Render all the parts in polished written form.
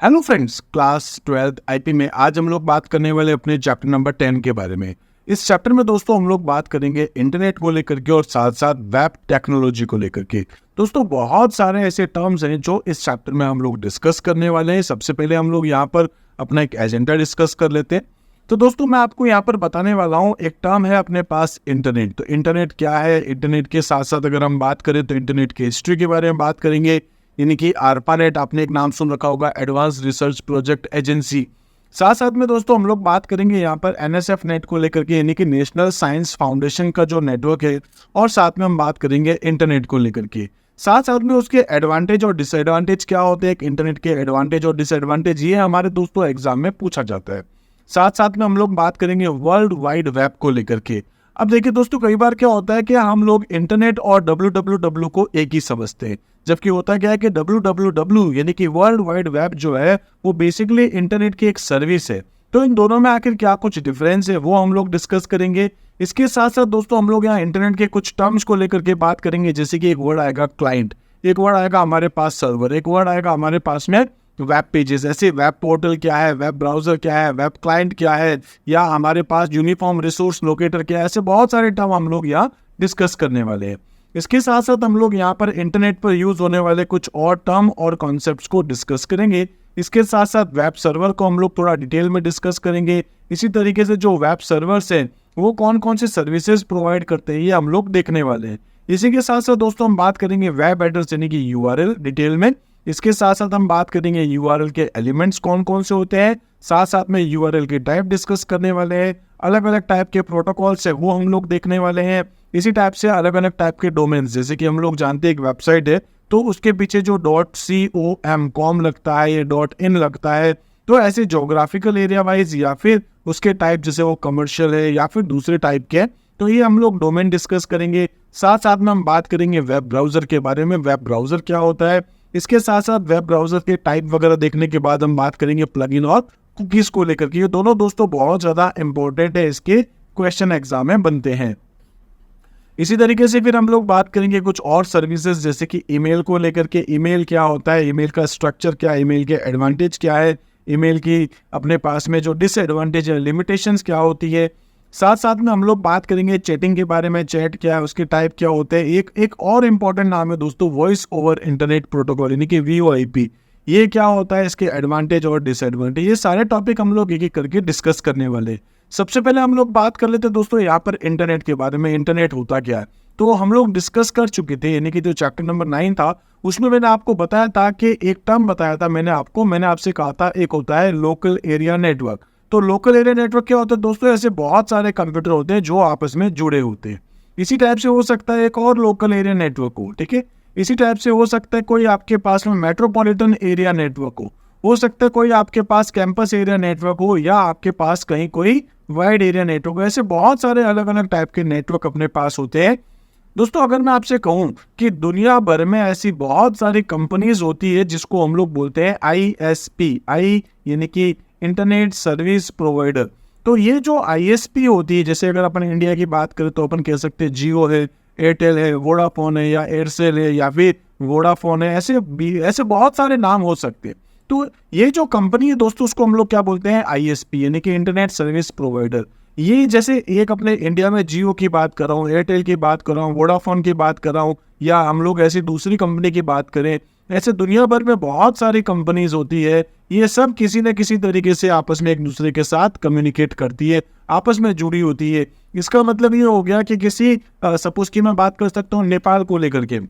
Hello friends, class 12th IP में आज हम लोग बात करने वाले अपने चैप्टर नंबर 10 के बारे में। इस चैप्टर में दोस्तों हम लोग बात करेंगे इंटरनेट को लेकर के और साथ साथ वेब टेक्नोलॉजी को लेकर के। दोस्तों बहुत सारे ऐसे टर्म्स हैं जो इस चैप्टर में हम लोग डिस्कस करने वाले हैं। सबसे पहले हम लोग यहाँ पर अपना एक एजेंडा डिस्कस कर लेते हैं। तो दोस्तों मैं आपको यहाँ पर बताने वाला हूँ, एक टर्म है अपने पास इंटरनेट। तो इंटरनेट क्या है, इंटरनेट के साथ साथ अगर हम बात करें तो इंटरनेट की हिस्ट्री के बारे में बात करेंगे, यानी कि ARPANET आपने एक नाम सुन रखा होगा, एडवांस रिसर्च प्रोजेक्ट एजेंसी। साथ साथ में दोस्तों हम लोग बात करेंगे यहाँ पर NSF नेट को लेकर के, यानी कि नेशनल साइंस फाउंडेशन का जो नेटवर्क है, और साथ में हम बात करेंगे इंटरनेट को लेकर के। साथ साथ में उसके एडवांटेज और डिसएडवांटेज क्या होते हैं, इंटरनेट के एडवांटेज और डिसएडवांटेज, ये हमारे दोस्तों एग्जाम में पूछा जाता है। साथ साथ में हम लोग बात करेंगे वर्ल्ड वाइड वेब को लेकर के। अब देखिए दोस्तों, कई बार क्या होता है कि हम लोग इंटरनेट और www को एक ही समझते हैं, जबकि होता क्या है कि www यानी कि वर्ल्ड वाइड वेब जो है वो बेसिकली इंटरनेट की एक सर्विस है। तो इन दोनों में आखिर क्या कुछ डिफरेंस है वो हम लोग डिस्कस करेंगे। इसके साथ साथ दोस्तों हम लोग यहाँ इंटरनेट के कुछ टर्म्स को लेकर के बात करेंगे, जैसे कि एक वर्ड आएगा क्लाइंट, एक वर्ड आएगा हमारे पास सर्वर, एक वर्ड आएगा हमारे पास में वेब पेजेस। ऐसे वेब पोर्टल क्या है, वेब ब्राउजर क्या है, वेब क्लाइंट क्या है, या हमारे पास यूनिफॉर्म रिसोर्स लोकेटर क्या है। ऐसे बहुत सारे टर्म हम लोग यहाँ डिस्कस करने वाले हैं। इसके साथ साथ हम लोग यहाँ पर इंटरनेट पर यूज होने वाले कुछ और टर्म और कॉन्सेप्ट्स को डिस्कस करेंगे। इसके साथ साथ वेब सर्वर को हम लोग थोड़ा डिटेल में डिस्कस करेंगे। इसी तरीके से जो वेब सर्वर्स हैं वो कौन कौन से सर्विसेज प्रोवाइड करते हैं, ये हम लोग देखने वाले हैं। इसी के साथ साथ दोस्तों हम बात करेंगे वेब एड्रेस यानी कि URL डिटेल में। इसके साथ साथ हम बात करेंगे URL के एलिमेंट्स कौन कौन से होते हैं, साथ साथ में URL के टाइप डिस्कस करने वाले हैं। अलग अलग टाइप के प्रोटोकॉल्स है वो हम लोग देखने वाले हैं। इसी टाइप से अलग अलग टाइप के डोमेन्स, जैसे कि हम लोग जानते हैं एक वेबसाइट है तो उसके पीछे जो .com लगता है या .in लगता है, तो ऐसे जोग्राफिकल एरिया वाइज या फिर उसके टाइप, जैसे वो कमर्शियल है या फिर दूसरे टाइप के, तो ये हम लोग डोमेन डिस्कस करेंगे। साथ साथ में हम बात करेंगे वेब ब्राउजर के बारे में, वेब ब्राउजर क्या होता है। इसके साथ साथ वेब ब्राउजर के टाइप वगैरह देखने के बाद हम बात करेंगे प्लगइन और कुकीज को लेकर के। ये दोनों दोस्तों बहुत ज्यादा इंपॉर्टेंट है, इसके क्वेश्चन एग्जाम में बनते हैं। इसी तरीके से फिर हम लोग बात करेंगे कुछ और सर्विसेज, जैसे कि ईमेल को लेकर के। ईमेल क्या होता है, ईमेल का स्ट्रक्चर क्या है, ईमेल के एडवांटेज क्या है, ईमेल की अपने पास में जो डिसएडवांटेज है, लिमिटेशंस क्या होती है। साथ साथ में हम लोग बात करेंगे चैटिंग के बारे में, चैट क्या है, उसके टाइप क्या होते हैं। एक और इम्पॉर्टेंट नाम है दोस्तों वॉइस ओवर इंटरनेट प्रोटोकॉल यानी कि VoIP। ये क्या होता है, इसके एडवांटेज और डिसएडवांटेज, ये सारे टॉपिक हम लोग एक एक करके डिस्कस करने वाले हैं। सबसे पहले हम लोग बात कर लेते हैं दोस्तों यहाँ पर इंटरनेट के बारे में। इंटरनेट होता क्या है तो हम लोग डिस्कस कर चुके थे, यानी कि जो चैप्टर नंबर 9 था उसमें मैंने आपको बताया था कि एक टर्म बताया था मैंने आपसे कहा था, एक होता है लोकल एरिया नेटवर्क। तो लोकल एरिया नेटवर्क क्या होता है दोस्तों, ऐसे बहुत सारे कंप्यूटर होते हैं जो आपस में जुड़े होते हैं। इसी टाइप से हो सकता है एक और लोकल एरिया नेटवर्क हो, ठीक है। इसी टाइप से हो सकता है कोई आपके पास में मेट्रोपॉलिटन एरिया नेटवर्क हो सकता है कोई आपके पास कैंपस एरिया नेटवर्क हो, या आपके पास कहीं कोई वाइड एरिया नेटवर्क हो। ऐसे बहुत सारे अलग अलग टाइप के नेटवर्क अपने पास होते हैं। दोस्तों अगर मैं आपसे कहूं कि दुनिया भर में ऐसी बहुत सारी कंपनीज होती है जिसको हम लोग बोलते हैं ISP, यानी कि इंटरनेट सर्विस प्रोवाइडर। तो ये जो ISP होती है, जैसे अगर अपन इंडिया की बात करें तो अपन कह सकते हैं जियो है, एयरटेल है, वोडाफोन है, या एयरसेल है, या फिर वोडाफोन है। ऐसे बहुत सारे नाम हो सकते हैं। तो ये जो कंपनी है दोस्तों उसको हम लोग क्या बोलते हैं, ISP यानी कि इंटरनेट सर्विस प्रोवाइडर। ये जैसे एक अपने इंडिया में जियो की बात कर रहा हूँ, एयरटेल की बात कर रहा हूँ, वोडाफोन की बात कर रहा हूँ, या हम लोग ऐसी दूसरी कंपनी की बात करें, ऐसे दुनिया भर में बहुत सारी कंपनीज होती है। ये सब किसी न किसी तरीके से आपस में एक दूसरे के साथ कम्युनिकेट करती है, आपस में जुड़ी होती है। इसका मतलब ये हो गया कि किसी सपोज की मैं बात कर सकता हूँ नेपाल को लेकर के,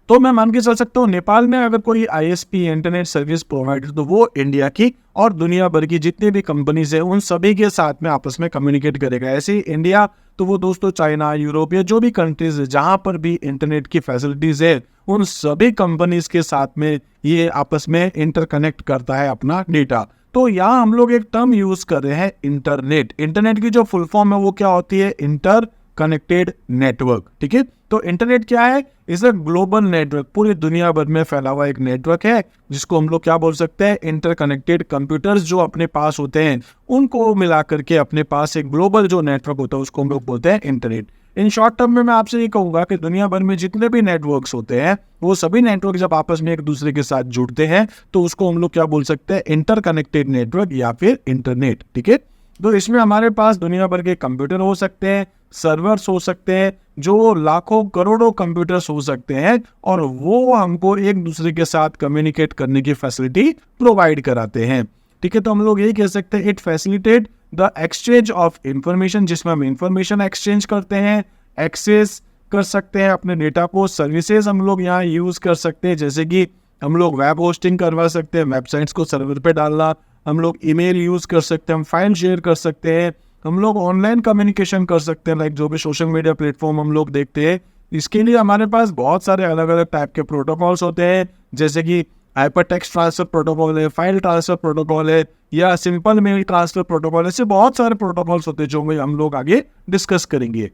तो मैं मान के चल सकता हूँ नेपाल में अगर कोई ISP इंटरनेट सर्विस प्रोवाइडर, तो वो इंडिया की और दुनिया भर की जितनी भी कंपनीज है उन सभी के साथ में आपस में कम्युनिकेट करेगा। ऐसे ही इंडिया तो वो दोस्तों चाइना, यूरोप या जो भी कंट्रीज है जहां पर भी इंटरनेट की फैसिलिटीज है, उन सभी कंपनीज के साथ में ये आपस में इंटरकनेक्ट करता है अपना डेटा। तो यहाँ हम लोग एक टर्म यूज कर रहे हैं इंटरनेट। इंटरनेट की जो फुल फॉर्म है वो क्या होती है, इंटर कनेक्टेड नेटवर्क, ठीक है। तो इंटरनेट क्या है, इज अ ग्लोबल नेटवर्क, पूरी दुनिया भर में फैला हुआ एक नेटवर्क है, जिसको हम लोग क्या बोल सकते हैं, इंटरकनेक्टेड कंप्यूटर्स जो अपने पास होते हैं उनको मिला करके अपने पास एक ग्लोबल जो नेटवर्क होता है उसको हम लोग बोलते हैं इंटरनेट। इन शॉर्ट टर्म में मैं आपसे ये कहूंगा कि दुनिया भर में जितने भी नेटवर्क्स होते हैं वो सभी नेटवर्क जब आपस में एक दूसरे के साथ जुड़ते हैं तो उसको हम लोग क्या बोल सकते हैं, इंटरकनेक्टेड नेटवर्क या फिर इंटरनेट। ठीक है, तो इसमें हमारे पास दुनिया भर के कंप्यूटर हो सकते हैं, सर्वर्स हो सकते हैं, जो लाखों करोड़ों कंप्यूटर्स हो सकते हैं, और वो हमको एक दूसरे के साथ कम्युनिकेट करने की फैसिलिटी प्रोवाइड कराते हैं। ठीक है, तो हम लोग यही कह सकते हैं it facilitate the exchange of information, जिसमें हम इंफॉर्मेशन एक्सचेंज करते हैं, एक्सेस कर सकते हैं अपने डेटा को। सर्विसेज हम लोग यहाँ यूज कर सकते हैं, जैसे कि हम लोग वेब होस्टिंग करवा सकते हैं, वेबसाइट्स को सर्वर पे डालना, हम लोग ईमेल यूज कर सकते हैं, हम फाइल शेयर कर सकते हैं, हम लोग ऑनलाइन कम्युनिकेशन कर सकते हैं, लाइक जो भी सोशल मीडिया प्लेटफॉर्म हम लोग देखते हैं। इसके लिए हमारे पास बहुत सारे अलग अलग टाइप के प्रोटोकॉल्स होते हैं, जैसे कि हाइपर टेक्स्ट ट्रांसफर प्रोटोकॉल है, फाइल ट्रांसफर प्रोटोकॉल है, या सिंपल मेल ट्रांसफर प्रोटोकॉल। ऐसे बहुत सारे प्रोटोकॉल्स होते हैं जो हम लोग आगे डिस्कस करेंगे।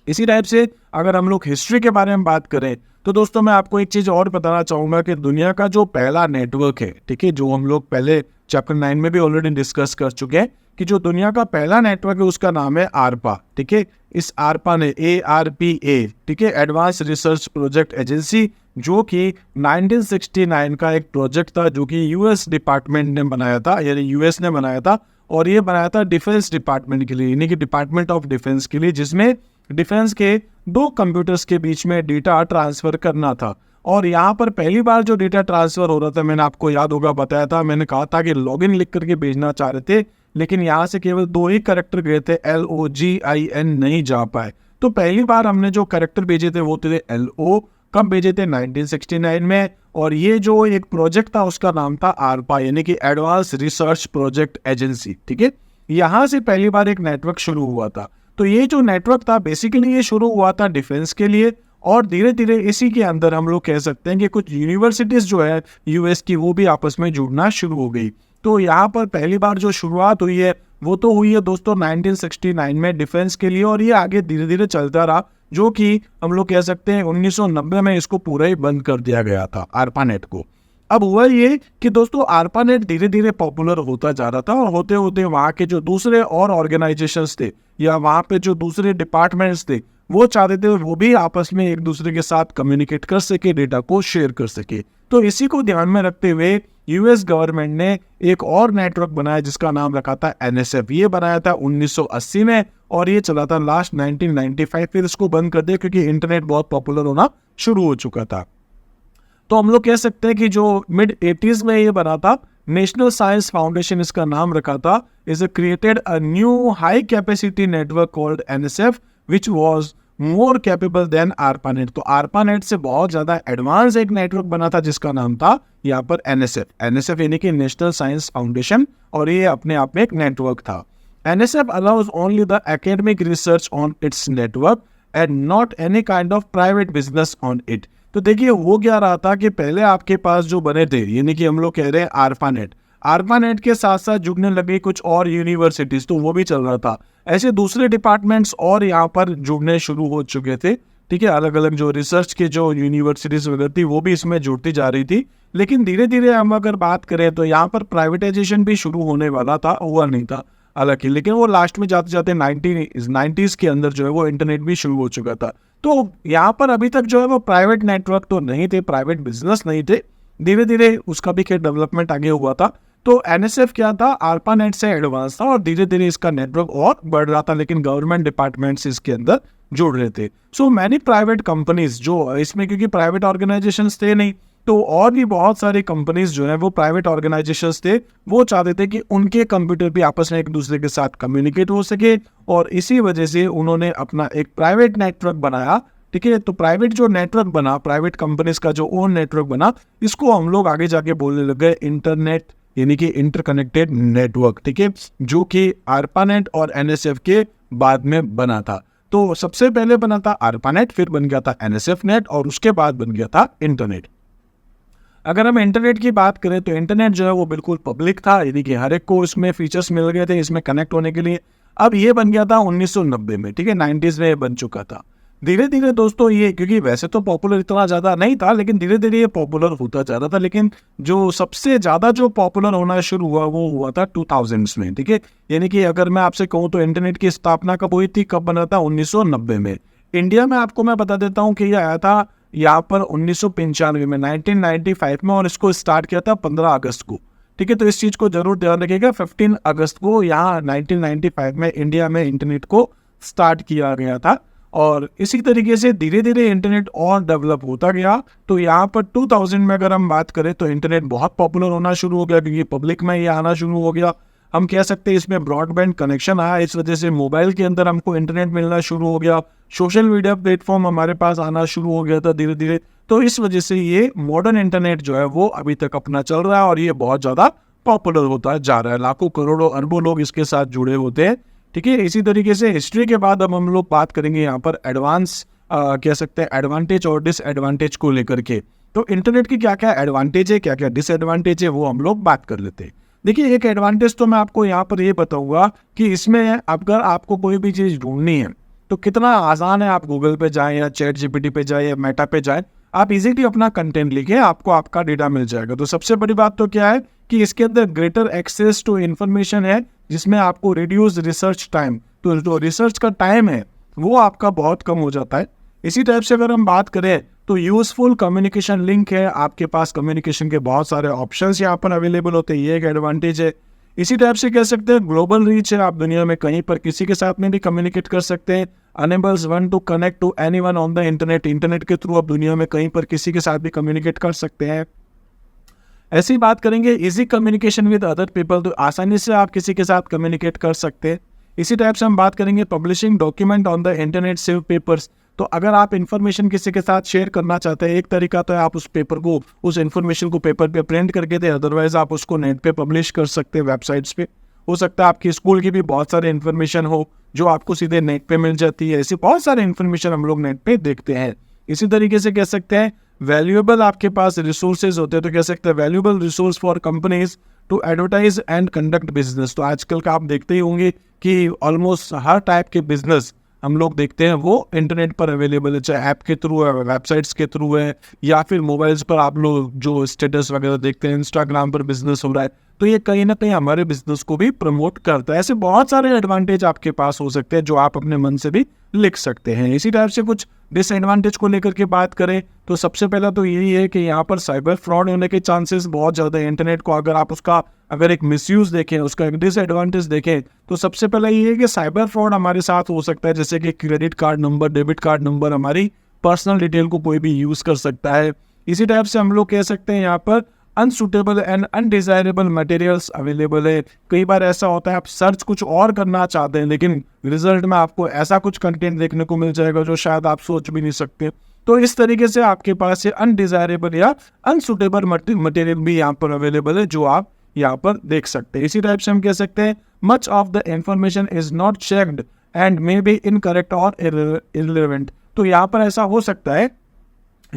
इसी टाइप से अगर हम लोग हिस्ट्री के बारे में बात करें तो दोस्तों मैं आपको एक चीज और बताना चाहूंगा कि दुनिया का जो पहला नेटवर्क है, ठीक है, जो हम लोग पहले चैप्टर 9 में भी ऑलरेडी डिस्कस कर चुके हैं कि जो दुनिया का पहला नेटवर्क है उसका नाम है आरपा। ठीक है, इस आरपा ने ARPA, ठीक है, एडवांस रिसर्च प्रोजेक्ट एजेंसी, जो कि 1969 का एक प्रोजेक्ट था जो कि यूएस डिपार्टमेंट ने बनाया था, यानी यूएस ने बनाया था, और ये बनाया था डिफेंस डिपार्टमेंट के लिए, यानी कि डिपार्टमेंट ऑफ डिफेंस के लिए, जिसमें डिफेंस के दो कंप्यूटर्स के बीच में डेटा ट्रांसफर करना था। और यहाँ पर पहली बार जो डेटा ट्रांसफर हो रहा था, मैंने आपको याद होगा बताया था, मैंने कहा था कि लॉगिन लिख करके भेजना चाह रहे थे, लेकिन यहाँ से केवल 2 ही कैरेक्टर गए थे, LOGIN नहीं जा पाए। तो पहली बार हमने जो कैरेक्टर भेजे थे वो थे LO, कब भेजे थे, 1969 में। और ये जो एक प्रोजेक्ट था उसका नाम था आरपा, यानी कि एडवांस रिसर्च प्रोजेक्ट एजेंसी। ठीक है, यहाँ से पहली बार एक नेटवर्क शुरू हुआ था। तो ये जो नेटवर्क था बेसिकली ये शुरू हुआ था डिफेंस के लिए, और धीरे धीरे इसी के अंदर हम लोग कह सकते हैं कि कुछ यूनिवर्सिटीज जो है यूएस की वो भी आपस में जुड़ना शुरू हो गई। तो यहाँ पर पहली बार जो शुरुआत हुई है वो तो हुई है दोस्तों 1969 में डिफेंस के लिए, और ये आगे धीरे धीरे चलता रहा, जो कि हम लोग कह सकते हैं 1990 में इसको पूरा ही बंद कर दिया गया था आरपानेट को। अब हुआ ये कि दोस्तों आरपानेट धीरे धीरे पॉपुलर होता जा रहा था, और होते होते वहाँ के जो दूसरे और ऑर्गेनाइजेशंस थे या वहाँ पे जो दूसरे डिपार्टमेंट्स थे वो चाहते थे वो भी आपस में एक दूसरे के साथ कम्युनिकेट कर सके, डेटा को शेयर कर सके। तो इसी को ध्यान में रखते हुए यूएस गवर्नमेंट ने एक और नेटवर्क बनाया जिसका नाम रखा था NSF। ये बनाया था 1980 में, और ये चला था लास्ट 1995, फिर इसको बंद कर दिया क्योंकि इंटरनेट बहुत पॉपुलर होना शुरू हो चुका था। तो हम लोग कह सकते हैं कि जो मिड 80s में ये बना था, नेशनल साइंस फाउंडेशन इसका नाम रखा था, is created a new high capacity network called NSF which was more capable than ARPANET। तो ARPANET से बहुत ज्यादा एडवांस एक नेटवर्क बना था जिसका नाम था यहाँ पर NSF यानी कि नेशनल साइंस फाउंडेशन, और ये अपने आप में एक नेटवर्क था। NSF allows only the academic research on its network and not any kind of private business on it। तो देखिए वो क्या रहा था कि पहले आपके पास जो बने थे, यानी कि हम लोग कह रहे हैं ARPANET के साथ साथ जुड़ने लगे कुछ और यूनिवर्सिटीज, तो वो भी चल रहा था। ऐसे दूसरे डिपार्टमेंट्स और यहाँ पर जुड़ने शुरू हो चुके थे। ठीक है, अलग अलग जो रिसर्च के जो यूनिवर्सिटीज वगैरह थी वो भी इसमें जुड़ती जा रही थी। लेकिन धीरे धीरे हम अगर बात करें तो यहाँ पर प्राइवेटाइजेशन भी शुरू होने वाला था, हुआ नहीं था हालांकि, लेकिन वो लास्ट में जाते जाते 90s के अंदर जो है वो इंटरनेट भी शुरू हो चुका था। तो यहाँ पर अभी तक जो है वो प्राइवेट नेटवर्क तो नहीं थे, प्राइवेट बिजनेस नहीं थे, धीरे धीरे उसका भी खैर डेवलपमेंट आगे हुआ था। तो NSF क्या था, ARPANET से एडवांस था, और धीरे धीरे इसका नेटवर्क और बढ़ रहा था, लेकिन गवर्नमेंट डिपार्टमेंट्स इसके अंदर जुड़ रहे थे। सो मैनी प्राइवेट कंपनीज जो इसमें, क्योंकि प्राइवेट ऑर्गेनाइजेशंस थे नहीं, तो और भी बहुत सारी कंपनीज जो है वो प्राइवेट ऑर्गेनाइजेशंस थे, वो चाहते थे कि उनके कंप्यूटर भी आपस में एक दूसरे के साथ कम्युनिकेट हो सके, और इसी वजह से उन्होंने अपना एक प्राइवेट नेटवर्क बनाया। ठीक है, तो प्राइवेट जो नेटवर्क बना, प्राइवेट कंपनीज का जो ओन नेटवर्क बना, इसको हम लोग आगे जाके बोलने लगे इंटरनेट, यानी कि इंटरकनेक्टेड नेटवर्क। ठीक है, जो कि ARPANET और NSF के बाद में बना था। तो सबसे पहले बना था ARPANET, फिर बन गया था NSF नेट, और उसके बाद बन गया था इंटरनेट। अगर हम इंटरनेट की बात करें तो इंटरनेट जो है वो बिल्कुल पब्लिक था, यानी कि हर एक को इसमें फीचर्स मिल गए थे इसमें कनेक्ट होने के लिए। अब ये बन गया था 1990 में, ठीक है, 90s में ये बन चुका था। धीरे धीरे दोस्तों ये, क्योंकि वैसे तो पॉपुलर इतना ज़्यादा नहीं था, लेकिन धीरे धीरे ये पॉपुलर होता जा रहा था। लेकिन जो सबसे ज़्यादा जो पॉपुलर होना शुरू हुआ वो हुआ था 2000s में, ठीक है। यानी कि अगर मैं आपसे कहूँ तो इंटरनेट की स्थापना कब हुई थी, कब बना था, 1990 में। इंडिया में आपको मैं बता देता हूँ कि ये आया था यहाँ पर 1995 में, 1995 में, और इसको स्टार्ट किया था 15 अगस्त को, ठीक है। तो इस चीज़ को जरूर ध्यान रखिएगा, 15 अगस्त को यहाँ 1995 में इंडिया में इंटरनेट को स्टार्ट किया गया था। और इसी तरीके से धीरे धीरे इंटरनेट और डेवलप होता गया। तो यहाँ पर 2000 में अगर हम बात करें तो इंटरनेट बहुत पॉपुलर होना शुरू हो गया, क्योंकि पब्लिक में ये आना शुरू हो गया। हम कह सकते हैं इसमें ब्रॉडबैंड कनेक्शन आया, इस वजह से मोबाइल के अंदर हमको इंटरनेट मिलना शुरू हो गया। सोशल मीडिया प्लेटफॉर्म हमारे पास आना शुरू हो गया था धीरे धीरे। तो इस वजह से ये मॉडर्न इंटरनेट जो है वो अभी तक अपना चल रहा है और ये बहुत ज़्यादा पॉपुलर होता जा रहा है। लाखों करोड़ों अरबों लोग इसके साथ जुड़े होते हैं, ठीक है। इसी तरीके से हिस्ट्री के बाद अब हम लोग बात करेंगे यहाँ पर एडवांस कह सकते हैं एडवांटेज और डिसएडवांटेज को लेकर के। तो इंटरनेट की क्या क्या एडवांटेज है, क्या क्या डिसएडवांटेज है, वो हम लोग बात कर लेते हैं। देखिए, एक एडवांटेज तो मैं आपको यहाँ पर ये बताऊंगा कि इसमें अगर आपको कोई भी चीज़ ढूंढनी है तो कितना आसान है। आप गूगल पे जाएं या चैट जीपीटी पे जाएं या मेटा पे जाएं, आप इजीली अपना कंटेंट लिखे, आपको आपका डेटा मिल जाएगा। तो सबसे बड़ी बात तो क्या है कि इसके अंदर ग्रेटर एक्सेस टू इन्फॉर्मेशन है, जिसमें आपको रिड्यूस रिसर्च टाइम, तो जो रिसर्च का टाइम है वो आपका बहुत कम हो जाता है। इसी टाइप से अगर हम बात करें तो यूजफुल कम्युनिकेशन लिंक है, आपके पास कम्युनिकेशन के बहुत सारे ऑप्शंस यहाँ पर अवेलेबल होते हैं, ये एक एडवांटेज है। इसी टाइप से कह सकते हैं ग्लोबल रीच है, आप दुनिया में कहीं पर किसी के साथ में भी कम्युनिकेट कर सकते हैं। Enables one to connect to anyone on the internet, internet के थ्रू आप दुनिया में कहीं पर किसी के साथ भी कम्युनिकेट कर सकते हैं। ऐसी बात करेंगे easy communication with other people, तो आसानी से आप किसी के साथ कम्युनिकेट कर सकते हैं। इसी टाइप से हम बात करेंगे publishing document on the internet save papers, तो अगर आप इन्फॉर्मेशन किसी के साथ शेयर करना चाहते हैं, एक तरीका तो है आप उस पेपर को, उस इन्फॉर्मेशन को पेपर पे प्रिंट करके दे, अदरवाइज आप उसको नेट पे पब्लिश कर सकते हैं, वेबसाइट्स पे। हो सकता है आपकी स्कूल की भी बहुत सारे इन्फॉर्मेशन हो जो आपको सीधे नेट पे मिल जाती है, ऐसी बहुत सारे इन्फॉर्मेशन हम लोग नेट पे देखते हैं। इसी तरीके से कह सकते हैं वैल्यूएबल आपके पास रिसोर्सेज होते हैं, तो कह सकते हैं valuable resource for companies to advertise and conduct business. तो आजकल का आप देखते ही होंगे कि ऑलमोस्ट हर टाइप के बिजनेस हम लोग देखते हैं वो इंटरनेट पर अवेलेबल है, चाहे ऐप के थ्रू है, वेबसाइट्स के थ्रू है, या फिर मोबाइल्स पर आप लोग जो स्टेटस वगैरह देखते हैं, इंस्टाग्राम पर बिजनेस हो रहा है, तो ये कहीं ना कहीं हमारे बिजनेस को भी प्रमोट करता है। ऐसे बहुत सारे एडवांटेज आपके पास हो सकते हैं जो आप अपने मन से भी लिख सकते हैं। इसी टाइप से कुछ डिसएडवांटेज को लेकर के बात करें तो सबसे पहला तो यही है कि यहाँ पर साइबर फ्रॉड होने के चांसेस बहुत ज़्यादा है। इंटरनेट को अगर एक मिसयूज़ देखें, उसका एक डिसएडवांटेज देखें, तो सबसे पहला ये है कि साइबर फ्रॉड हमारे साथ हो सकता है, जैसे कि credit card number, debit card number, हमारी पर्सनल डिटेल को कोई भी यूज़ कर सकता है। इसी टाइप से हम लोग कह सकते हैं यहाँ पर unsuitable and undesirable materials available है। कई बार ऐसा होता है आप सर्च कुछ और करना चाहते हैं, लेकिन रिजल्ट में आपको ऐसा कुछ कंटेंट देखने को मिल जाएगा जो शायद आप सोच भी नहीं सकते। तो इस तरीके से आपके पास ये अनडिजायरेबल या अनसुटेबल मटेरियल भी यहाँ पर अवेलेबल है जो आप यहाँ पर देख सकते हैं। इसी टाइप से हम कह सकते हैं much of the information is not checked and may be incorrect और इररिलेवेंट। तो यहाँ पर ऐसा हो सकता है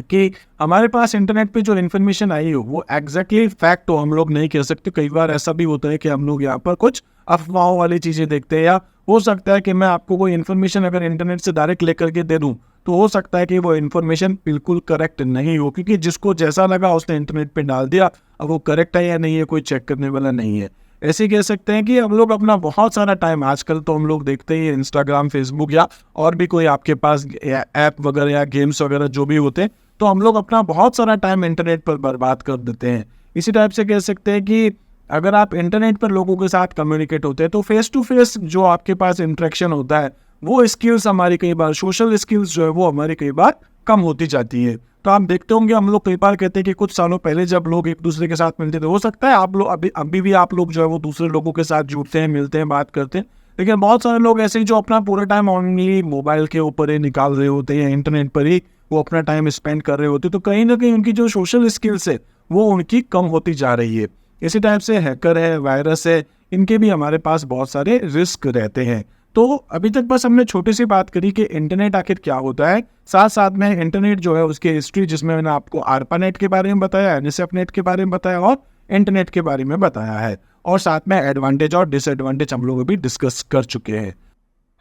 कि हमारे पास इंटरनेट पे जो इन्फॉर्मेशन आई हो वो एग्जैक्टली फैक्ट हो, हम लोग नहीं कह सकते। कई बार ऐसा भी होता है कि हम लोग यहाँ पर कुछ अफवाहों वाली चीज़ें देखते हैं, या हो सकता है कि मैं आपको कोई इन्फॉर्मेशन अगर इंटरनेट से डायरेक्ट लेकर के दे दूँ तो हो सकता है कि वो इन्फॉर्मेशन बिल्कुल करेक्ट नहीं हो, क्योंकि जिसको जैसा लगा उसने इंटरनेट पे डाल दिया, अब वो करेक्ट है या नहीं है कोई चेक करने वाला नहीं है। ऐसे कह सकते हैं कि हम लोग अपना बहुत सारा टाइम, आजकल तो हम लोग देखते ही इंस्टाग्राम, फेसबुक या और भी कोई आपके पास ऐप वगैरह या गेम्स वगैरह जो भी होते हैं, तो हम लोग अपना बहुत सारा टाइम इंटरनेट पर बर्बाद कर देते हैं। इसी टाइप से कह सकते हैं कि अगर आप इंटरनेट पर लोगों के साथ कम्युनिकेट होते हैं तो फेस टू फेस जो आपके पास इंटरेक्शन होता है वो स्किल्स हमारी कई बार, सोशल स्किल्स जो है वो हमारी कई बार कम होती जाती है। तो आप देखते होंगे हम लोग कई बार कहते हैं कि कुछ सालों पहले जब लोग एक दूसरे के साथ मिलते थे, हो सकता है आप लोग अभी भी आप लोग जो है वो दूसरे लोगों के साथ जुड़ते हैं, मिलते हैं, बात करते हैं, लेकिन बहुत सारे लोग ऐसे ही जो अपना पूरा टाइम ओनली मोबाइल के ऊपर ही निकाल रहे होते हैं या इंटरनेट पर ही वो अपना टाइम स्पेंड कर रहे होते, तो कहीं ना कहीं उनकी जो सोशल स्किल्स है वो उनकी कम होती जा रही है। इसी टाइप से हैकर है, वायरस है, इनके भी हमारे पास बहुत सारे रिस्क रहते हैं। तो अभी तक बस हमने छोटी सी बात करी कि इंटरनेट आखिर क्या होता है, साथ साथ में इंटरनेट जो है उसकी हिस्ट्री, जिसमें मैंने आपको आरपानेट के बारे में बताया, एनएसएफनेट के बारे में बताया और इंटरनेट के बारे में बताया है, और साथ में एडवांटेज और डिसएडवांटेज हम लोग अभी डिस्कस कर चुके हैं।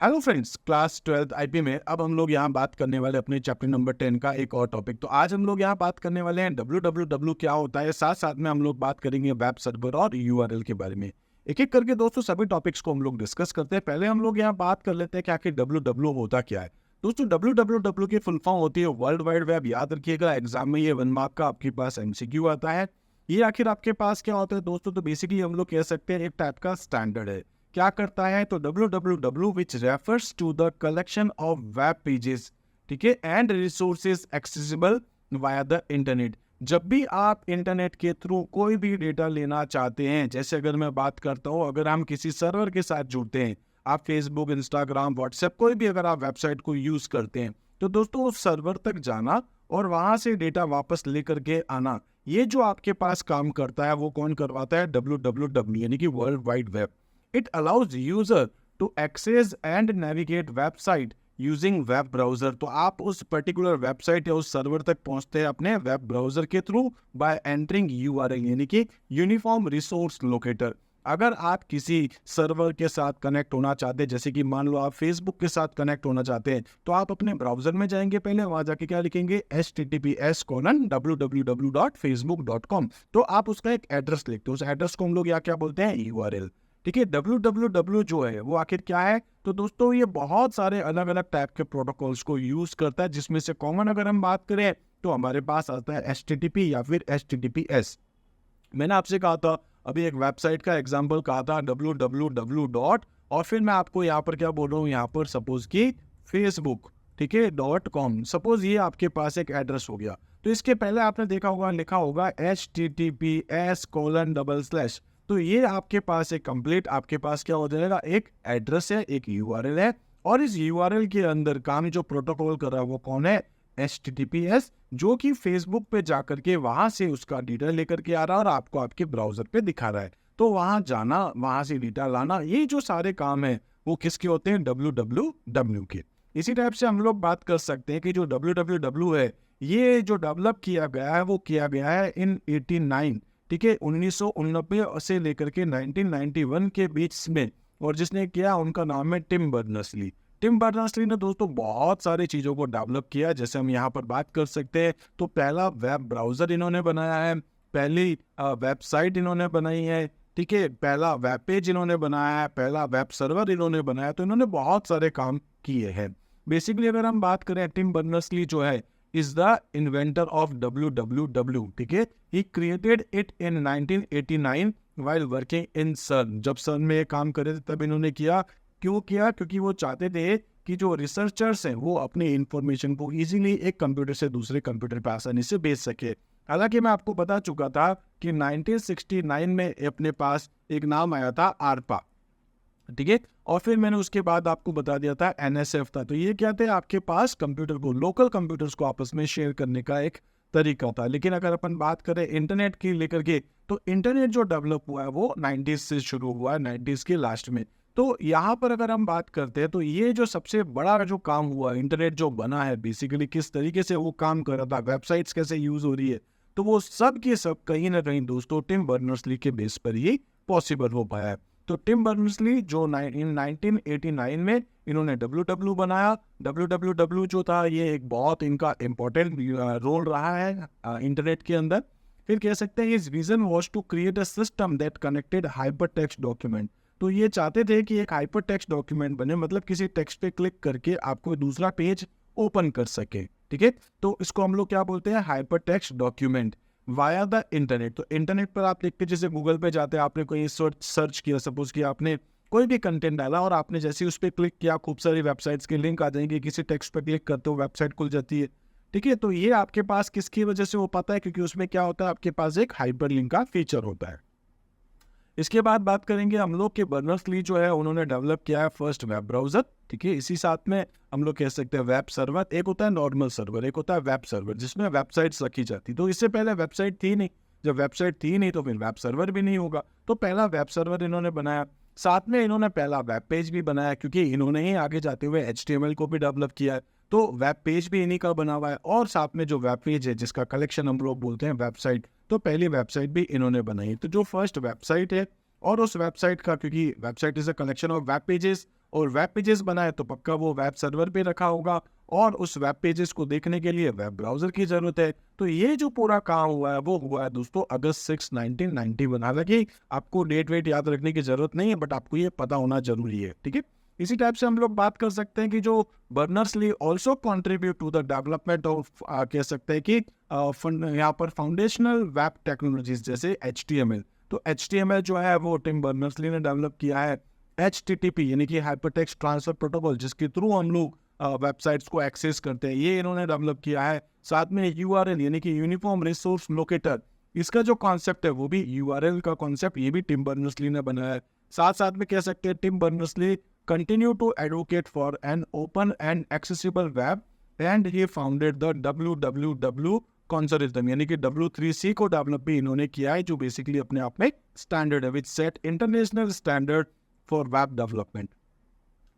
Hello friends, class 12th IP में अब हम लोग यहाँ बात करने वाले अपने चैप्टर नंबर 10 का एक और टॉपिक। तो आज हम लोग यहाँ बात करने वाले हैं www क्या होता है, साथ साथ में हम लोग बात करेंगे वेब सर्वर और यूआरएल के बारे में। एक एक करके दोस्तों सभी टॉपिक्स को हम लोग डिस्कस करते हैं। पहले हम लोग यहाँ बात कर लेते हैं कि आखिर www होता क्या है। दोस्तों www की फुल फॉर्म होती है वर्ल्ड वाइड वेब। याद रखिएगा, एग्जाम में ये 1 मार्क का आपके पास MCQ आता है। ये आखिर आपके पास क्या होता है दोस्तों, तो बेसिकली हम लोग कह सकते हैं एक टाइप का स्टैंडर्ड है। क्या करता है तो www which refers to the collection of web pages, ठीक है, and resources accessible via the internet. जब भी आप इंटरनेट के थ्रू कोई भी डेटा लेना चाहते हैं, जैसे अगर मैं बात करता हूँ, अगर हम किसी सर्वर के साथ जुड़ते हैं, आप फेसबुक, इंस्टाग्राम, व्हाट्सएप, कोई भी अगर आप वेबसाइट को यूज करते हैं, तो दोस्तों उस सर्वर तक जाना और वहां से डेटा वापस लेकर के आना, ये जो आपके पास काम करता है वो कौन करवाता है, www यानी कि world wide web. It allows user to access and navigate website using web browser। तो आप उस पर्टिकुलर वेबसाइट या उस सर्वर तक पहुंचते हैं अपने वेब ब्राउजर के थ्रू बाय एंटरिंग URL यानी कि यूनिफॉर्म रिसोर्स लोकेटर। अगर आप किसी सर्वर के साथ कनेक्ट होना चाहते हैं, जैसे कि मान लो आप फेसबुक के साथ कनेक्ट होना चाहते हैं, तो आप अपने ब्राउजर में जाएंगे, पहले वहां जाके क्या लिखेंगे, https://www.facebook.com। तो आप उसका एक एड्रेस लिखते हो, उस एड्रेस को हम लोग यहाँ क्या बोलते हैं, URL। ठीक है, www जो है वो आखिर क्या है, तो दोस्तों ये बहुत सारे अलग अलग टाइप के प्रोटोकॉल्स को यूज करता है, जिसमें से कॉमन अगर हम बात करें तो हमारे पास आता है HTTP या फिर HTTPS। मैंने आपसे कहा था अभी एक वेबसाइट का एग्जांपल कहा था www. और फिर मैं आपको यहाँ पर क्या बोल रहा हूँ, यहाँ पर सपोज कि फेसबुक, ठीक है, .com। सपोज ये आपके पास एक एड्रेस हो गया, तो इसके पहले आपने देखा होगा, लिखा होगा https:// तो ये आपके पास एक कंप्लीट आपके पास क्या हो जाएगा, एक एड्रेस है, एक URL है, और इस URL के अंदर काम जो प्रोटोकॉल कर रहा है वो कौन है, HTTPS, जो कि फेसबुक पे जाकर के वहां से उसका डेटा लेकर के आ रहा है और आपको आपके ब्राउजर पे दिखा रहा है। तो वहां जाना, वहां से डेटा लाना, ये जो सारे काम है वो किसके होते हैं, www के। इसी टाइप से हम लोग बात कर सकते हैं कि जो www है ये जो डेवलप किया गया है वो किया गया है इन 89, ठीक है, 1989 से लेकर के 1991 के बीच में, और जिसने किया उनका नाम है टिम बर्नर्स-ली। टिम बर्नर्स-ली ने दोस्तों बहुत सारी चीज़ों को डेवलप किया, जैसे हम यहाँ पर बात कर सकते हैं। तो पहला वेब ब्राउज़र इन्होंने बनाया है, पहली वेबसाइट इन्होंने बनाई है, ठीक है, पहला वेब पेज इन्होंने बनाया है, पहला वेब सर्वर इन्होंने बनाया। तो इन्होंने बहुत सारे काम किए हैं। बेसिकली अगर हम बात करें, टिम बर्नर्स-ली जो है is the inventor of www, ठीक है। He created it in 1989 while working in CERN। जब CERN में ये काम करे थे तब इन्होंने किया। क्यों किया, क्योंकि वो चाहते थे कि जो रिसर्चर्स हैं वो अपनी इंफॉर्मेशन को इजीली एक कंप्यूटर से दूसरे कंप्यूटर पर आसानी से भेज सके। हालांकि मैं आपको बता चुका था कि 1969 में अपने पास एक नाम आया था ARPA, ठीक है, और फिर मैंने उसके बाद आपको बता दिया था NSF था। तो ये क्या थे, आपके पास कंप्यूटर को, लोकल कंप्यूटर्स को आपस में शेयर करने का एक तरीका था। लेकिन अगर अपन बात करें इंटरनेट की लेकर के, तो इंटरनेट जो डेवलप हुआ है वो 90s से शुरू हुआ है, 90s के लास्ट में। तो यहाँ पर अगर हम बात करते हैं तो ये जो सबसे बड़ा जो काम हुआ, इंटरनेट जो बना है, बेसिकली किस तरीके से वो काम कर रहा था, वेबसाइट्स कैसे यूज हो रही है, तो वो सब के सब कहीं ना कहीं दोस्तों टिम बर्नर्स-ली के बेस पर ही पॉसिबल हो पाया है। तो टिम बर्नर्स-ली जो 1989 में इन्होंने www बनाया। www जो था ये एक बहुत इनका इम्पोर्टेंट रोल रहा है इंटरनेट के अंदर। फिर कह सकते हैं his vision was to create a system that connected hypertext document. तो ये चाहते थे कि एक हाइपर टेक्स्ट डॉक्यूमेंट बने, मतलब किसी टेक्स्ट पे क्लिक करके आपको दूसरा पेज ओपन कर सके, ठीक है। तो इसको हम लोग क्या बोलते हैं, hyper text document via the internet. तो इंटरनेट पर आप देखते हैं, जैसे गूगल पे जाते हैं, आपने कोई सर्च किया, सपोज कि आपने कोई भी कंटेंट डाला और आपने जैसे उस पर क्लिक किया, खूब सारी वेबसाइट्स के लिंक आ जाएंगे, किसी टेक्स्ट पर क्लिक करते हो वेबसाइट खुल जाती है, ठीक है। तो ये आपके पास किसकी वजह से हो पाता है, क्योंकि उसमें क्या होता है, आपके पास एक हाइपर लिंक का फीचर होता है। इसके बाद बात करेंगे हम लोग के बर्नर्स-ली जो है उन्होंने डेवलप किया है फर्स्ट वेब ब्राउजर, ठीक है। इसी साथ में हम लोग कह सकते हैं वेब सर्वर। एक होता है नॉर्मल सर्वर, एक होता है वेब सर्वर, जिसमें वेबसाइट्स रखी जाती। तो इससे पहले वेबसाइट थी नहीं, जब वेबसाइट थी नहीं तो फिर वेब सर्वर भी नहीं होगा। तो पहला वेब सर्वर इन्होंने बनाया, साथ में इन्होंने पहला वेब पेज भी बनाया, क्योंकि इन्होंने ही आगे जाते हुए HTML को भी डेवलप किया है। तो वेब पेज भी इन्हीं का बना हुआ है, और साथ में जो वेब पेज है जिसका कलेक्शन हम लोग बोलते हैं वेबसाइट, तो पहली वेबसाइट भी इन्होंने बनाई। तो जो फर्स्ट वेबसाइट है और उस वेबसाइट का, क्योंकि website is a collection of web pages, और वेब पेजेस बनाए तो पक्का वो वेब सर्वर पे रखा होगा, और उस वेब पेजेस को देखने के लिए वेब ब्राउजर की जरूरत है। तो ये जो पूरा काम हुआ है वो हुआ है दोस्तों अगस्त 6 1991। हालांकि आपको डेट वेट याद रखने की जरूरत नहीं है, बट आपको ये पता होना जरूरी है, ठीक है। इसी टाइप से हम लोग बात कर सकते हैं कि जो Berners-Lee also contribute to the development of, कह सकते हैं कि यहाँ पर फाउंडेशनल वेब टेक्नोलॉजीज जैसे HTML। तो HTML जो है वो टिम बर्नर्स-ली ने डेवलप किया है। HTTP यानी कि हाइपरटेक्स्ट ट्रांसफर प्रोटोकॉल, जिसके थ्रू हम लोग वेबसाइट्स को एक्सेस करते हैं, ये इन्होंने डेवलप किया है। साथ में URL यानी कि यूनिफॉर्म रिसोर्स लोकेटर, इसका जो कॉन्सेप्ट है वो भी URL का कॉन्सेप्ट, ये भी टिम बर्नर्स-ली ने बनाया है। साथ साथ में कह सकते हैं Tim Berners-Lee continue to advocate for an open and accessible web, and he founded the WWW consortium यानी कि W3C को डेवलप भी इन्होंने किया है, जो बेसिकली अपने आप में स्टैंडर्ड है, which set international standard for web development.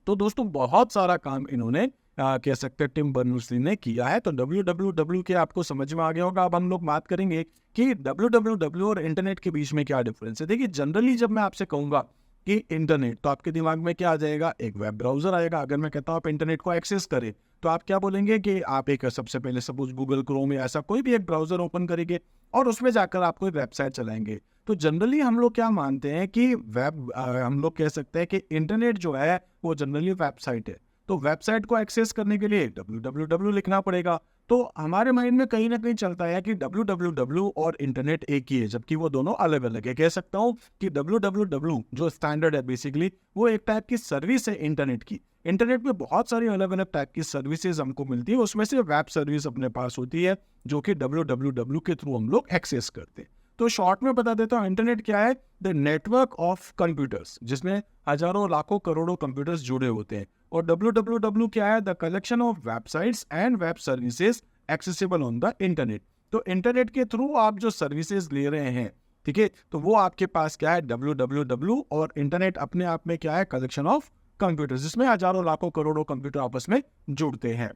तो दोस्तों बहुत सारा काम इन्होंने कह सकते हैं टिम बर्नर्स-ली ने किया है। तो WWW के आपको समझ में आ गया होगा। अब हम लोग बात करेंगे कि WWW और इंटरनेट के बीच में क्या डिफरेंस है। देखिए जनरली जब मैं आपसे कहूँगा कि इंटरनेट, तो आपके दिमाग में क्या आ जाएगा, एक वेब ब्राउजर आएगा। अगर मैं कहता हूँ आप इंटरनेट को एक्सेस करें, तो आप क्या बोलेंगे कि आप एक सबसे पहले सपोज गूगल क्रोम या ऐसा कोई भी एक ब्राउजर ओपन करेंगे और उसमें जाकर आप कोई वेबसाइट चलाएंगे। तो जनरली हम लोग क्या मानते हैं कि वेब, हम लोग कह सकते हैं कि इंटरनेट जो है वो जनरली वेबसाइट है। तो वेबसाइट को एक्सेस करने के लिए www लिखना पड़ेगा। तो हमारे माइंड में कहीं ना कहीं चलता है कि www और इंटरनेट एक ही है, जबकि वो दोनों अलग अलग है। कह सकता हूँ कि www जो स्टैंडर्ड है बेसिकली वो एक टाइप की सर्विस है इंटरनेट की। इंटरनेट में बहुत सारी अलग अलग टाइप की सर्विसेज हमको मिलती है, उसमें से वेब सर्विस अपने पास होती है जो कि www के थ्रू हम लोग एक्सेस करते हैं। तो शॉर्ट में बता देता हूँ, इंटरनेट क्या है, द नेटवर्क ऑफ कंप्यूटर्स, जिसमें हजारों लाखों करोड़ों कंप्यूटर्स जुड़े होते हैं। और www क्या है, the collection of websites and web services accessible on the internet. तो इंटरनेट के थ्रू आप जो सर्विसेज ले रहे हैं, ठीक है, तो वो आपके पास क्या है, www, और इंटरनेट अपने आप में क्या है, कलेक्शन ऑफ कंप्यूटर्स, जिसमें हजारों लाखों करोड़ों कंप्यूटर आपस में जुड़ते हैं।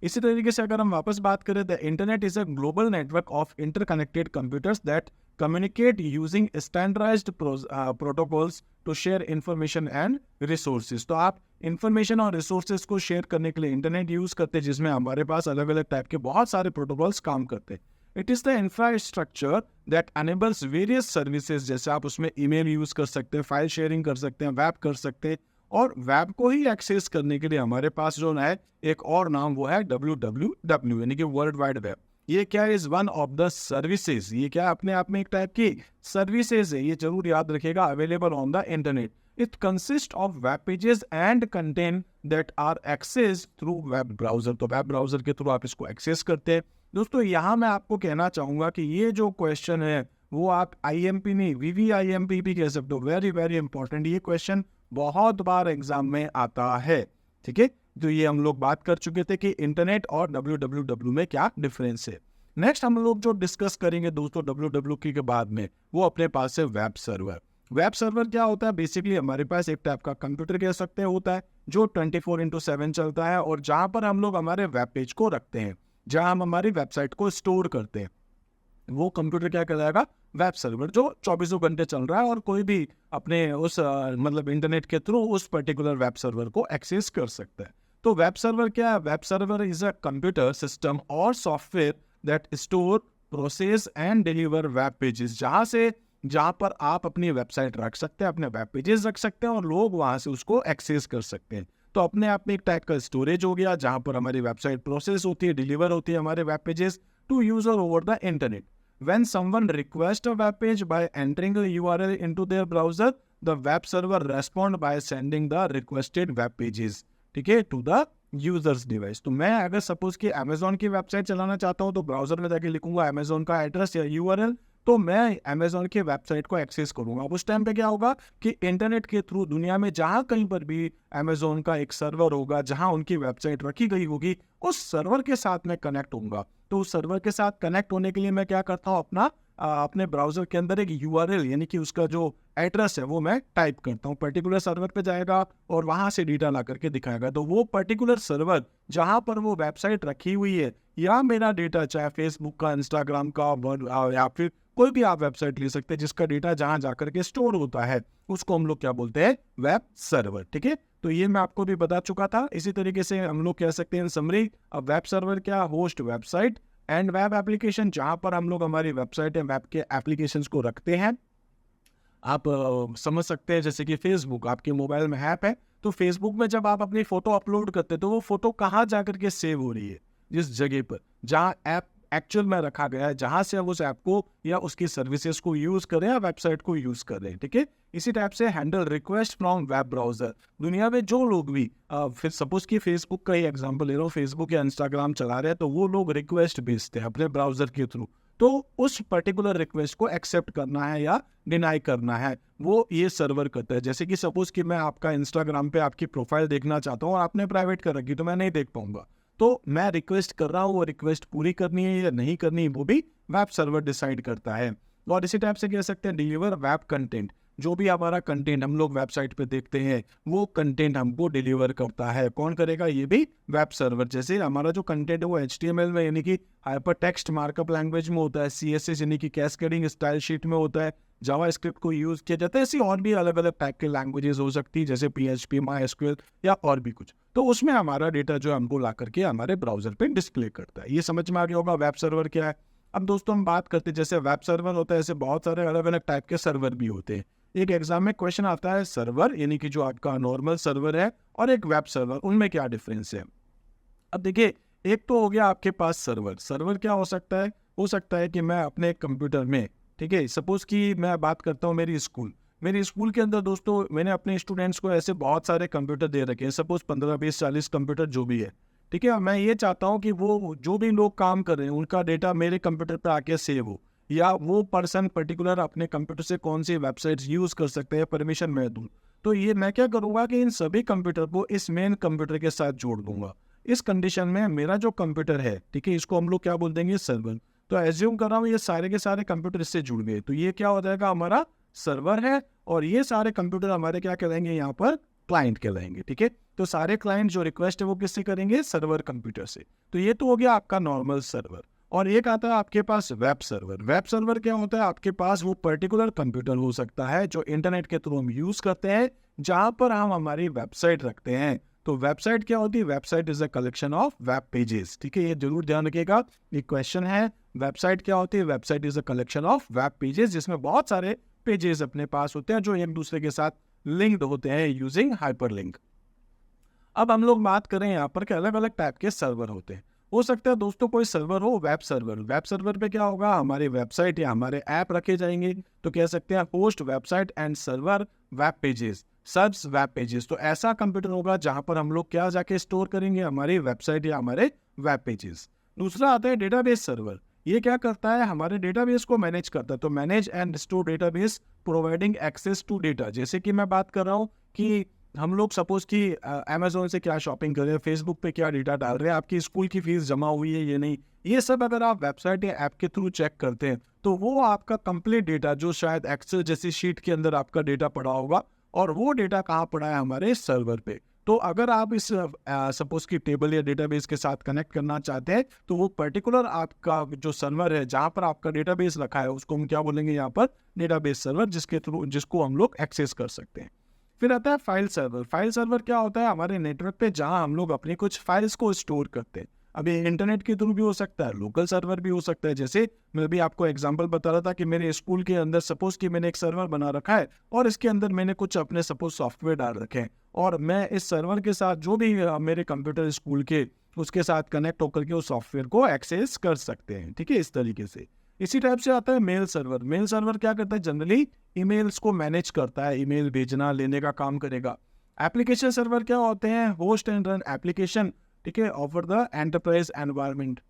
इसी तरीके से अगर हम वापस बात करें, the internet is a global network of interconnected computers that communicate using standardized protocols to share information and resources. तो आप इंफॉर्मेशन और रिसोर्सेज को शेयर करने के लिए इंटरनेट यूज करते हैं, जिसमें हमारे पास अलग अलग टाइप के बहुत सारे प्रोटोकॉल्स काम करते हैं। It is the infrastructure that enables various services, जैसे आप उसमें ईमेल यूज कर सकते हैं, फाइल शेयरिंग कर सकते हैं, वेब कर सकते हैं, और वेब को ही एक्सेस करने के लिए हमारे पास जो है एक और नाम वो है www यानी कि वर्ल्ड वाइड वेब। ये क्या is one of the services, ये क्या अपने आप में एक टाइप की सर्विसेज है, ये जरूर याद रखिएगा, available on the internet. It consist of web pages and content that are access through web browser. तो वेब ब्राउजर के थ्रू आप इसको एक्सेस करते हैं। दोस्तों यहाँ मैं आपको कहना चाहूंगा कि ये जो क्वेश्चन है वो आप IMP नहीं, VVIMP भी कह सकते हो, वेरी वेरी इंपॉर्टेंट। ये क्वेश्चन बहुत बार एग्जाम में आता है, ठीक है। तो ये हम लोग बात कर चुके थे कि इंटरनेट और www में क्या डिफरेंस है। नेक्स्ट हम लोग जो डिस्कस करेंगे दोस्तों www के बाद में, वो अपने पास है वेब सर्वर। वेब सर्वर क्या होता है, बेसिकली हमारे पास एक टाइप का कंप्यूटर कह सकते हैं होता है, जो 24/7 चलता है, और जहां पर हम लोग हमारे वेब पेज को रखते हैं, जहां हम हमारी वेबसाइट को स्टोर करते हैं, वो कंप्यूटर क्या कहलाएगा, वेब सर्वर, जो 24 घंटे चल रहा है और कोई भी अपने उस मतलब इंटरनेट के थ्रू उस पर्टिकुलर वेब सर्वर को एक्सेस कर सकता है। तो वेब सर्वर क्या है, web server is a computer system और software that store, process and deliver web pages, जहां पर आप अपनी वेबसाइट रख सकते हैं, अपने वेब पेजेस रख सकते हैं, और लोग वहां से उसको एक्सेस कर सकते हैं। तो अपने आप में एक टाइप का स्टोरेज हो गया, जहां पर हमारी वेबसाइट प्रोसेस होती है, डिलीवर होती है हमारे web pages to user over the internet. When someone requests a web page by entering a URL into their browser, the web server responds by sending the requested web pages, ठीक है, to the user's device। तो मैं अगर suppose कि Amazon की website चलाना चाहता हूँ, तो ब्राउजर में जाके लिखूंगा Amazon का एड्रेस या URL, तो मैं Amazon की वेबसाइट को एक्सेस करूंगा। अब उस टाइम पे क्या होगा कि इंटरनेट के थ्रू दुनिया में जहां कहीं पर भी Amazon का एक सर्वर होगा, जहां उनकी वेबसाइट रखी गई होगी, उस सर्वर के साथ मैं कनेक्ट होऊंगा। तो उस सर्वर के साथ कनेक्ट होने के लिए मैं क्या करता हूँ, अपने ब्राउजर के अंदर एक यूआरएल यानी कि उसका जो एड्रेस है वो मैं टाइप करता हूँ, पर्टिकुलर सर्वर पे जाएगा और वहां से डेटा ला करके दिखाएगा। तो वो पर्टिकुलर सर्वर जहां पर वो वेबसाइट रखी हुई है या मेरा डेटा, चाहे फेसबुक का, इंस्टाग्राम का, या फिर कोई भी आप वेबसाइट ले सकते हैं जिसका डेटा जहां जाकर के स्टोर होता है, उसको हम लोग क्या बोलते हैं, वेब सर्वर। ठीक है, तो ये मैं आपको भी बता चुका था। इसी तरीके से हम लोग कह सकते हैं समरी, अब वेब सर्वर क्या, host website and web application, जहां पर हम लोग हमारी वेबसाइट एंड वेब के एप्लीकेशंस को रखते हैं। आप समझ सकते हैं जैसे कि फेसबुक आपके मोबाइल में ऐप है, तो फेसबुक में जब आप अपनी फोटो अपलोड करते हैं तो वो फोटो कहाँ जाकर के सेव हो रही है, जिस जगह पर जहाँ ऐप एक्चुअल में रखा गया है, जहां से आप उस ऐप को या उसकी सर्विसेज को यूज करें या वेबसाइट को यूज कर रहे हैं। ठीक है, इसी टाइप से handle request from web browser, दुनिया में जो लोग भी फिर सपोज कि फेसबुक का ही एग्जांपल ले रहा हूँ, फेसबुक या इंस्टाग्राम चला रहे हैं तो वो लोग रिक्वेस्ट भेजते हैं अपने ब्राउजर के थ्रू, तो उस पर्टिकुलर रिक्वेस्ट को एक्सेप्ट करना है या डिनाई करना है वो ये सर्वर करता है। जैसे कि सपोज कि मैं आपका इंस्टाग्राम पे आपकी प्रोफाइल देखना चाहता हूँ और आपने प्राइवेट कर रखी तो मैं नहीं देख पाऊंगा, तो मैं रिक्वेस्ट कर रहा हूँ, वो रिक्वेस्ट पूरी करनी है या नहीं करनी है वो भी वेब सर्वर डिसाइड करता है। और इसी टाइप से कह सकते हैं डिलीवर वेब कंटेंट, जो भी हमारा कंटेंट हम लोग वेबसाइट पे देखते हैं वो कंटेंट हमको डिलीवर करता है, कौन करेगा, ये भी वेब सर्वर। जैसे हमारा जो कंटेंट है वो HTML में यानी कि हाइपर टेक्स्ट मार्कअप लैंग्वेज में होता है, CSS यानी कि कैस्केडिंग स्टाइल शीट में होता है, जावास्क्रिप्ट को यूज किया जाता है, ऐसी और भी अलग अलग टाइप के लैंग्वेजेस हो सकती है जैसे PHP, MySQL या और भी कुछ। तो उसमें हमारा डेटा जो है हमको ला करके हमारे ब्राउजर पे डिस्प्ले करता है। ये समझ में आ गया होगा वेब सर्वर क्या है। अब दोस्तों हम बात करते हैं, जैसे वेब सर्वर होता है ऐसे बहुत सारे अलग अलग टाइप के सर्वर भी होते हैं। एक एग्जाम में क्वेश्चन आता है सर्वर यानी कि जो आपका नॉर्मल सर्वर है और एक वेब सर्वर, उनमें क्या डिफरेंस है। अब देखिए, एक तो हो गया आपके पास सर्वर। सर्वर क्या हो सकता है, हो सकता है कि मैं अपने कंप्यूटर में, ठीक है, सपोज कि मैं बात करता हूँ मेरी स्कूल के अंदर दोस्तों मैंने अपने स्टूडेंट्स को ऐसे बहुत सारे कंप्यूटर दे रखे हैं, सपोज 15, 20, 40 कंप्यूटर जो भी है। ठीक है, मैं ये चाहता हूँ कि वो जो भी लोग काम कर रहे हैं उनका डेटा मेरे कंप्यूटर पर आके सेव हो, या वो पर्सन पर्टिकुलर अपने कंप्यूटर से कौन सी वेबसाइट्स यूज कर सकते हैं परमिशन मैं दूं। तो ये मैं क्या करूंगा कि इन सभी कंप्यूटर को इस मेन कंप्यूटर के साथ जोड़ दूंगा। इस कंडीशन में मेरा जो कंप्यूटर है, ठीक है, इसको हम लोग क्या बोल देंगे, सर्वर। तो एज्यूम कर रहा हूँ ये सारे के सारे कंप्यूटर इससे जुड़ गए, तो ये क्या हो जाएगा, हमारा सर्वर है, और ये सारे कंप्यूटर हमारे क्या कहलाएंगे, यहाँ पर क्लाइंट कहलाएंगे। ठीक है, तो सारे क्लाइंट जो रिक्वेस्ट है वो किससे करेंगे, सर्वर कंप्यूटर से। तो ये तो हो गया आपका नॉर्मल सर्वर। और एक आता है आपके पास वेब सर्वर। वेब सर्वर क्या होता है, आपके पास वो पर्टिकुलर कंप्यूटर हो सकता है जो इंटरनेट के थ्रू हम यूज करते हैं, जहां पर हम हमारी वेबसाइट रखते हैं। तो वेबसाइट क्या होती है, website is a collection of web pages. ठीक है, ये जरूर ध्यान रखिएगा, एक क्वेश्चन है, वेबसाइट क्या होती है, website is a collection of web pages, जिसमें बहुत सारे पेजेस अपने पास होते हैं जो एक दूसरे के साथ लिंक्ड होते हैं यूजिंग हाइपरलिंक। अब हम लोग बात करें यहाँ पर कि अलग अलग टाइप के सर्वर होते हैं। हो सकता है दोस्तों कोई सर्वर हो वेब सर्वर। वेब सर्वर पे क्या होगा, हमारी वेबसाइट या हमारे ऐप रखे जाएंगे, तो कह सकते हैं host website and server web pages, serves web pages. तो ऐसा कंप्यूटर होगा जहां पर हम लोग क्या जाके स्टोर करेंगे, हमारी वेबसाइट या हमारे वेब पेजेस। दूसरा आता है डेटाबेस सर्वर। ये क्या करता है, हमारे डेटाबेस को मैनेज करता है। तो manage and store database providing access to data. जैसे कि मैं बात कर रहा हूँ कि हम लोग सपोज कि अमेजोन से क्या शॉपिंग कर रहे हैं, फेसबुक पे क्या डेटा डाल रहे हैं, आपकी स्कूल की फीस जमा हुई है ये नहीं, ये सब अगर आप वेबसाइट या ऐप के थ्रू चेक करते हैं तो वो आपका कंप्लीट डेटा जो शायद एक्सेल जैसी शीट के अंदर आपका डेटा पड़ा होगा, और वो डेटा कहाँ पड़ा है, हमारे सर्वर पे। तो अगर आप इस सपोज की टेबल या डेटाबेस के साथ कनेक्ट करना चाहते हैं तो वो पर्टिकुलर आपका जो सर्वर है जहाँ पर आपका डेटाबेस रखा है उसको हम क्या बोलेंगे, यहाँ पर डेटाबेस सर्वर, जिसके थ्रू जिसको हम लोग एक्सेस कर सकते हैं। फिर आता है फाइल सर्वर। फाइल सर्वर क्या होता है, हमारे नेटवर्क पे जहां हम लोग अपनी कुछ फाइल्स को स्टोर करते हैं। अब ये इंटरनेट के थ्रू भी हो सकता है, लोकल सर्वर भी हो सकता है। जैसे मैं भी आपको एग्जांपल बता रहा था कि मेरे स्कूल के अंदर सपोज कि मैंने एक सर्वर बना रखा है और इसके अंदर मैंने कुछ अपने सपोज सॉफ्टवेयर डाल रखे हैं, और मैं इस सर्वर के साथ जो भी मेरे कंप्यूटर स्कूल के उसके साथ कनेक्ट होकर के उस सॉफ्टवेयर को एक्सेस कर सकते हैं। ठीक है, इस तरीके से। इसी टाइप से आता है मेल सर्वर। मेल सर्वर क्या करता है, जनरली ईमेल्स को मैनेज करता है, ईमेल भेजना लेने का काम करेगा। एप्लीकेशन सर्वर क्या होते हैं, होस्ट एंड रन एप्लीकेशन, ठीक है, ऑफर द एंटरप्राइज एनवायरनमेंट।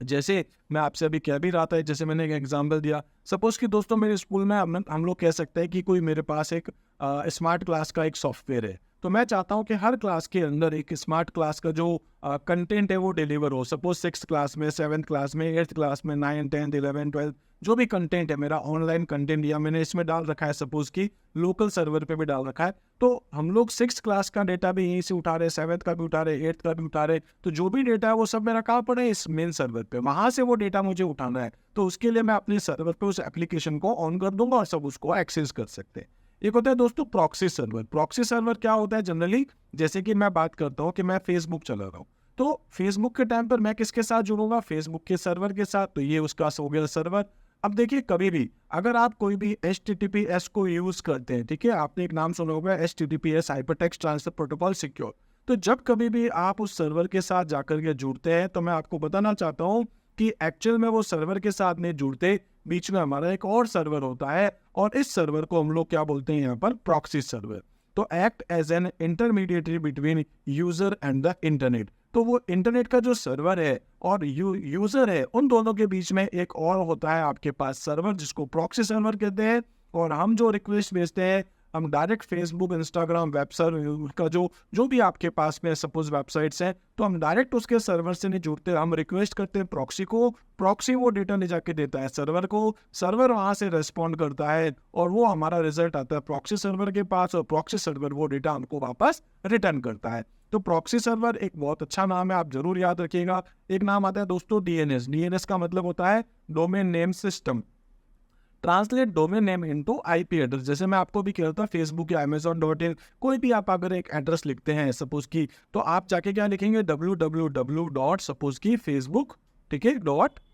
जैसे मैं आपसे अभी कह भी रहा था, जैसे मैंने एक एग्जांपल दिया, सपोज कि दोस्तों मेरे स्कूल में हम लोग कह सकते हैं कि कोई मेरे पास एक स्मार्ट क्लास का एक सॉफ्टवेयर है, तो मैं चाहता हूं कि हर क्लास के अंदर एक स्मार्ट क्लास का जो कंटेंट है वो डिलीवर हो। सपोज 6th क्लास में, 7th क्लास में, 8th क्लास में, 9th 10th 11th 12th जो भी कंटेंट है मेरा ऑनलाइन कंटेंट, या मैंने इसमें डाल रखा है, सपोज कि लोकल सर्वर पे भी डाल रखा है, तो हम लोग 6th क्लास का डेटा भी यहीं से उठा रहे, 7th का भी उठा रहे, 8th का भी उठा रहे, तो जो भी डेटा है वो सब मेरा कहाँ पड़ा है, इस मेन सर्वर पे, वहां से वो डेटा मुझे उठाना है। तो उसके लिए मैं अपने सर्वर पे उस एप्लीकेशन को ऑन कर दूंगा और सब उसको एक्सेस कर सकते हैं। एक होता है दोस्तों प्रॉक्सी सर्वर। प्रॉक्सी सर्वर क्या होता है जनरली, जैसे कि मैं बात करता हूँ कि मैं फेसबुक चला रहा हूँ, तो फेसबुक के टाइम पर मैं किसके साथ जुड़ूंगा, फेसबुक के सर्वर के साथ, तो ये उसका हो गया सर्वर। अब देखिए कभी भी अगर आप कोई भी HTTPS को यूज करते हैं, ठीक है, आपने एक नाम सुना होगा HTTPS, hypertext transfer protocol secure, तो जब कभी भी आप उस सर्वर के साथ जाकर के जुड़ते हैं, तो मैं आपको बताना चाहता हूँ कि एक्चुअल में वो सर्वर के साथ नहीं जुड़ते, बीच में हमारा एक और सर्वर होता है, और इस सर्वर को हम लोग क्या बोलते हैं यहाँ पर, प्रॉक्सी सर्वर। तो act as an intermediary between user and the internet. तो वो इंटरनेट का जो सर्वर है और यूजर है, उन दोनों के बीच में एक और होता है आपके पास सर्वर, जिसको प्रॉक्सी सर्वर कहते हैं। और हम जो रिक्वेस्ट भेजते हैं, हम डायरेक्ट फेसबुक, इंस्टाग्राम, वेबसाइट का जो भी आपके पास में सपोज वेबसाइट्स हैं, तो हम डायरेक्ट उसके सर्वर से नहीं जुड़ते, हम रिक्वेस्ट करते हैं प्रॉक्सी को, प्रॉक्सी वो डेटा ले जाके देता है सर्वर को, सर्वर वहां से रेस्पॉन्ड करता है और वो हमारा रिजल्ट आता है प्रॉक्सी सर्वर के पास, और प्रॉक्सी सर्वर वो डेटा हमको वापस रिटर्न करता है। तो प्रॉक्सी सर्वर एक बहुत अच्छा नाम है, आप जरूर याद रखिएगा। एक नाम आता है दोस्तों DNS। DNS का मतलब होता है domain name system, translate domain name into IP address. जैसे मैं आपको भी कह रहा था, फेसबुक या amazon.in कोई भी आप अगर एक एड्रेस लिखते हैं सपोज की, तो आप जाके क्या लिखेंगे, www. सपोज की facebook, ठीक है,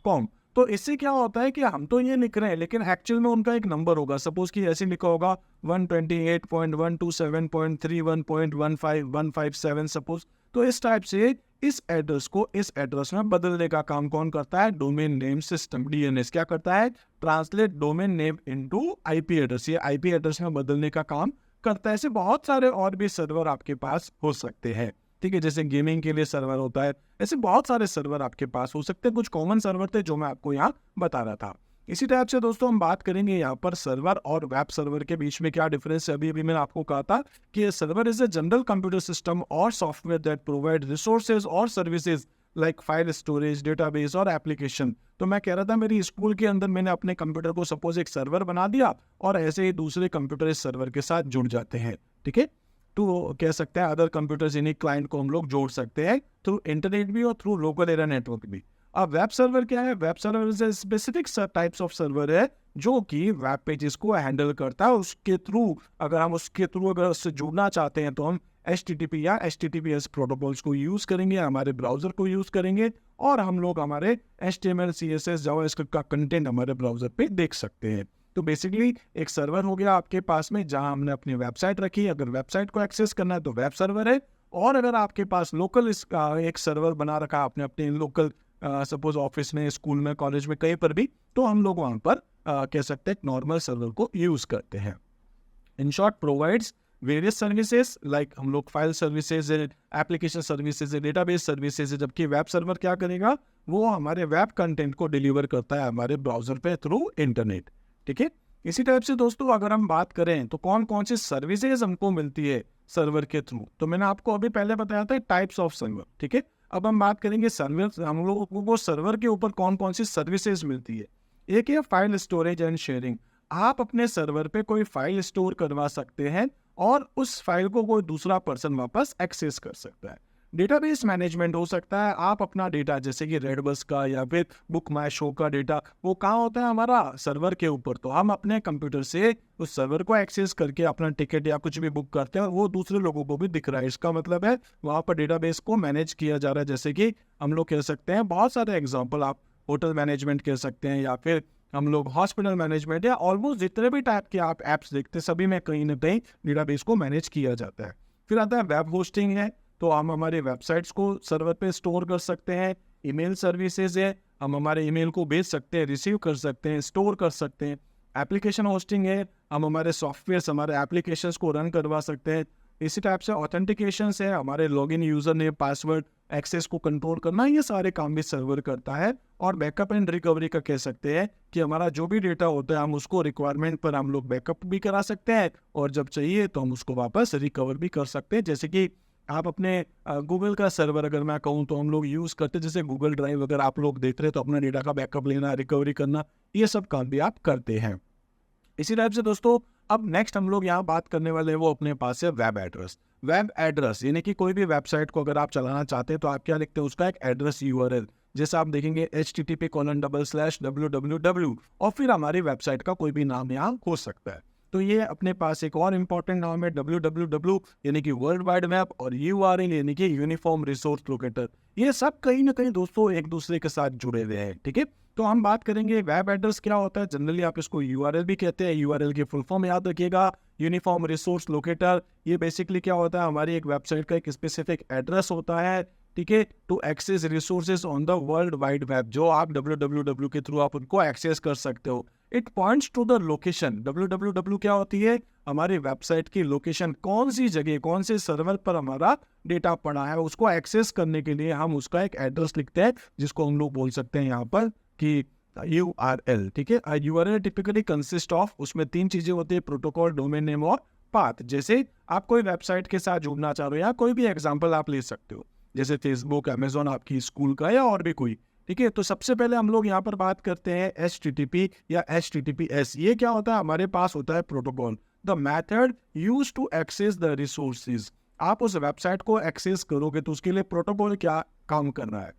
.com। तो इससे क्या होता है कि हम तो ये लिख रहे हैं, लेकिन एक्चुअल में उनका एक नंबर होगा, सपोज की ऐसे लिखा होगा 128.127.31.15157 सपोज। तो इस टाइप से इस एड्रेस को इस एड्रेस में बदलने का काम कौन करता है, डोमेन नेम सिस्टम DNS क्या करता है, translate domain name into IP address, ये IP एड्रेस में बदलने का काम करता है। ऐसे बहुत सारे और भी सर्वर आपके पास हो सकते हैं, ठीक है, जैसे गेमिंग के लिए सर्वर होता है, ऐसे बहुत सारे सर्वर आपके पास हो सकते हैं। कुछ कॉमन सर्वर थे जो मैं आपको यहाँ बता रहा था। इसी टाइप से दोस्तों हम बात करेंगे यहाँ पर सर्वर और वेब सर्वर के बीच में क्या डिफरेंस है। अभी मैंने आपको कहा था कि server is a general computer system और सॉफ्टवेयर दैट प्रोवाइड रिसोर्सेज और services like file storage, database और एप्लीकेशन। तो मैं कह रहा था मेरी स्कूल के अंदर मैंने अपने कंप्यूटर को सपोज एक सर्वर बना दिया, और ऐसे ही दूसरे कंप्यूटर इस सर्वर के साथ जुड़ जाते हैं, ठीक है। तो कह सकते हैं अदर कंप्यूटर्स यानी क्लाइंट को हम लोग जोड़ सकते हैं थ्रू इंटरनेट भी और थ्रू लोकल एरिया नेटवर्क भी। अब वेब सर्वर क्या है, web server is specific types of server है जो कि वेब पेजेस को हैंडल करता है। उसके थ्रू अगर उससे जुड़ना चाहते हैं, तो हम HTTP या HTTPS प्रोटोकॉल्स को यूज करेंगे, हमारे ब्राउजर को यूज करेंगे, और हम लोग हमारे HTML CSS जावास्क्रिप्ट का कंटेंट हमारे ब्राउजर पे देख सकते हैं। तो बेसिकली एक सर्वर हो गया आपके पास में जहां हमने अपनी वेबसाइट रखी, अगर वेबसाइट को एक्सेस करना है तो वेब सर्वर है। और अगर आपके पास लोकल इसका एक सर्वर बना रखा आपने अपने लोकल सपोज ऑफिस में, स्कूल में, कॉलेज में, कहीं पर भी, तो हम लोग वहां पर कह सकते हैं नॉर्मल सर्वर को यूज करते हैं। In short provides various services like हम लोग file services, application services, database services, जबकि वेब सर्वर क्या करेगा, वो हमारे वेब कंटेंट को डिलीवर करता है हमारे ब्राउजर पे थ्रू इंटरनेट, ठीक है। इसी टाइप से दोस्तों अगर हम बात करें तो कौन कौन सी सर्विसेज हमको मिलती है सर्वर के थ्रू, तो मैंने आपको अभी पहले बताया था टाइप्स ऑफ सर्वर, ठीक है। अब हम बात करेंगे सर्वर, हम लोगों को सर्वर के ऊपर कौन कौन सी सर्विसेज मिलती है। एक है फाइल स्टोरेज एंड शेयरिंग। आप अपने सर्वर पे कोई फाइल स्टोर करवा सकते हैं और उस फाइल को कोई दूसरा पर्सन वापस एक्सेस कर सकता है। डेटाबेस मैनेजमेंट हो सकता है, आप अपना डेटा जैसे कि रेडबस का या फिर बुक माई शो का डेटा, वो कहाँ होता है हमारा सर्वर के ऊपर, तो हम अपने कंप्यूटर से उस सर्वर को एक्सेस करके अपना टिकट या कुछ भी बुक करते हैं और वो दूसरे लोगों को भी दिख रहा है। इसका मतलब है वहाँ पर डेटाबेस को मैनेज किया जा रहा है। जैसे कि हम लोग कह सकते हैं बहुत सारे एग्जाम्पल, आप होटल मैनेजमेंट कह सकते हैं, या फिर हम लोग हॉस्पिटल मैनेजमेंट, या ऑलमोस्ट जितने भी टाइप के आप ऐप्स देखते हैं सभी में कहीं ना कहीं डेटाबेस को मैनेज किया जाता है। फिर आता है वेब होस्टिंग है, तो हम हमारे वेबसाइट्स को सर्वर पे स्टोर कर सकते हैं। ईमेल सर्विसेज है, हम हमारे ईमेल को भेज सकते हैं, रिसीव कर सकते हैं, स्टोर कर सकते हैं। एप्लीकेशन होस्टिंग है, हम हमारे सॉफ्टवेयर, हमारे एप्लीकेशंस को रन करवा सकते हैं। इसी टाइप से ऑथेंटिकेशन है, हमारे login, user name, password, access को कंट्रोल करना, ये सारे काम भी सर्वर करता है। और बैकअप एंड रिकवरी का कह सकते हैं कि हमारा जो भी डेटा होता है हम उसको रिक्वायरमेंट पर हम लोग बैकअप भी करा सकते हैं और जब चाहिए तो हम उसको वापस रिकवर भी कर सकते हैं। जैसे कि आप अपने गूगल का सर्वर अगर मैं कहूँ तो हम लोग यूज़ करते हैं, जैसे गूगल ड्राइव अगर आप लोग देख रहे हैं तो अपना डेटा का बैकअप लेना, रिकवरी करना, ये सब काम भी आप करते हैं। इसी टाइप से दोस्तों अब नेक्स्ट हम लोग यहाँ बात करने वाले हैं वो अपने पास है वेब एड्रेस। वेब एड्रेस यानी कि कोई भी वेबसाइट को अगर आप चलाना चाहते हैं तो आप क्या लिखते हैं, उसका एक एड्रेस यूआरएल, जैसे आप देखेंगे http://www और फिर हमारी वेबसाइट का कोई भी नाम यहाँ हो सकता है। तो ये अपने पास एक और इम्पॉर्टेंट नाम है www यानी कि वर्ल्ड वाइड वेब, और यूआरएल यानी कि यूनिफॉर्म रिसोर्स लोकेटर। ये सब कहीं ना कहीं दोस्तों एक दूसरे के साथ जुड़े हुए हैं, ठीक है। तो हम बात करेंगे वेब एड्रेस क्या होता है। जनरली आप इसको यूआरएल भी कहते हैं, यूआरएल की फुल फॉर्म याद रखिएगा, यूनिफॉर्म रिसोर्स लोकेटर। ये बेसिकली क्या होता है, हमारी एक वेबसाइट का एक स्पेसिफिक एड्रेस होता है, ठीक है, to access resources on the world wide web, जो आप www के थ्रू आप उनको एक्सेस कर सकते हो। It points to the location. www क्या होती है, हमारी वेबसाइट की लोकेशन, कौन सी जगह, कौन से सर्वर पर हमारा डेटा पड़ा है, उसको एक्सेस करने के लिए हम उसका एक एड्रेस लिखते हैं, जिसको हम लोग बोल सकते हैं यहाँ पर कि URL, ठीक है। URL टिपिकली कंसिस्ट ऑफ, उसमें 3 चीजें होती है, प्रोटोकॉल, डोमेन नेम और पाथ। जैसे आप कोई वेबसाइट के साथ जुड़ना चाह रहे हो या कोई भी एग्जांपल आप ले सकते हो, जैसे फेसबुक, अमेजोन, आपकी स्कूल का या और भी कोई, ठीक है। तो सबसे पहले हम लोग यहाँ पर बात करते हैं HTTP या HTTPS। ये क्या होता है, हमारे पास होता है protocol, the method use to access the resources. आप उस वेबसाइट को एक्सेस करोगे तो उसके लिए प्रोटोकॉल क्या काम कर रहा है।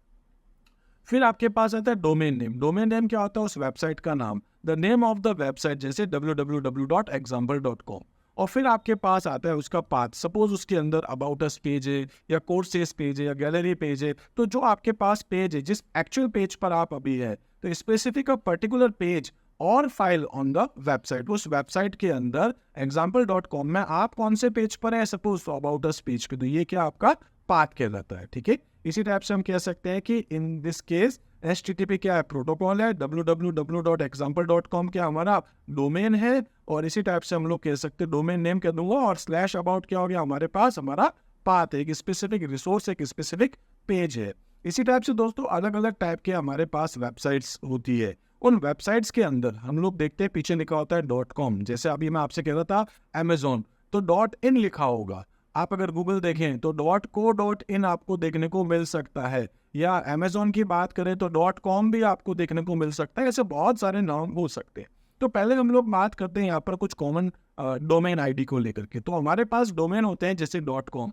फिर आपके पास आता है डोमेन नेम। डोमेन नेम क्या होता है, उस वेबसाइट का नाम, the name of the website, जैसे www.example.com। और फिर आपके पास आता है उसका पाथ। सपोज उसके अंदर अबाउट अस पेज है या कोर्सेज पेज है या गैलरी पेज है, तो जो आपके पास पेज है, जिस एक्चुअल पेज पर आप अभी है, तो स्पेसिफिक अ पर्टिकुलर पेज और फाइल ऑन द वेबसाइट, उस वेबसाइट के अंदर example.com में आप कौन से पेज पर है, सपोज अबाउट अस पेज पे, तो ये क्या आपका पाथ कहलाता है, ठीक है। इसी टाइप से हम कह सकते हैं कि इन दिस केस HTTP क्या है, प्रोटोकॉल है, www.example.com क्या हमारा डोमेन है, और इसी टाइप से हम लोग कह सकते हैं डोमेन नेम कह दूंगा, और /about क्या हो गया, हमारे पास हमारा पाथ है, एक स्पेसिफिक रिसोर्स, एक स्पेसिफिक पेज है। इसी टाइप से दोस्तों अलग अलग टाइप के हमारे पास वेबसाइट्स होती है। उन वेबसाइट्स के अंदर हम लोग देखते हैं पीछे लिखा होता है .com, जैसे अभी मैं आपसे कह रहा था अमेजोन, तो .in लिखा होगा। आप अगर गूगल देखें तो .co.in आपको देखने को मिल सकता है, या अमेजोन की बात करें तो .com भी आपको देखने को मिल सकता है। ऐसे बहुत सारे नाम हो सकते हैं। तो पहले हम लोग बात करते हैं यहाँ पर कुछ कॉमन डोमेन आईडी को लेकर के। तो हमारे पास डोमेन होते हैं जैसे .com।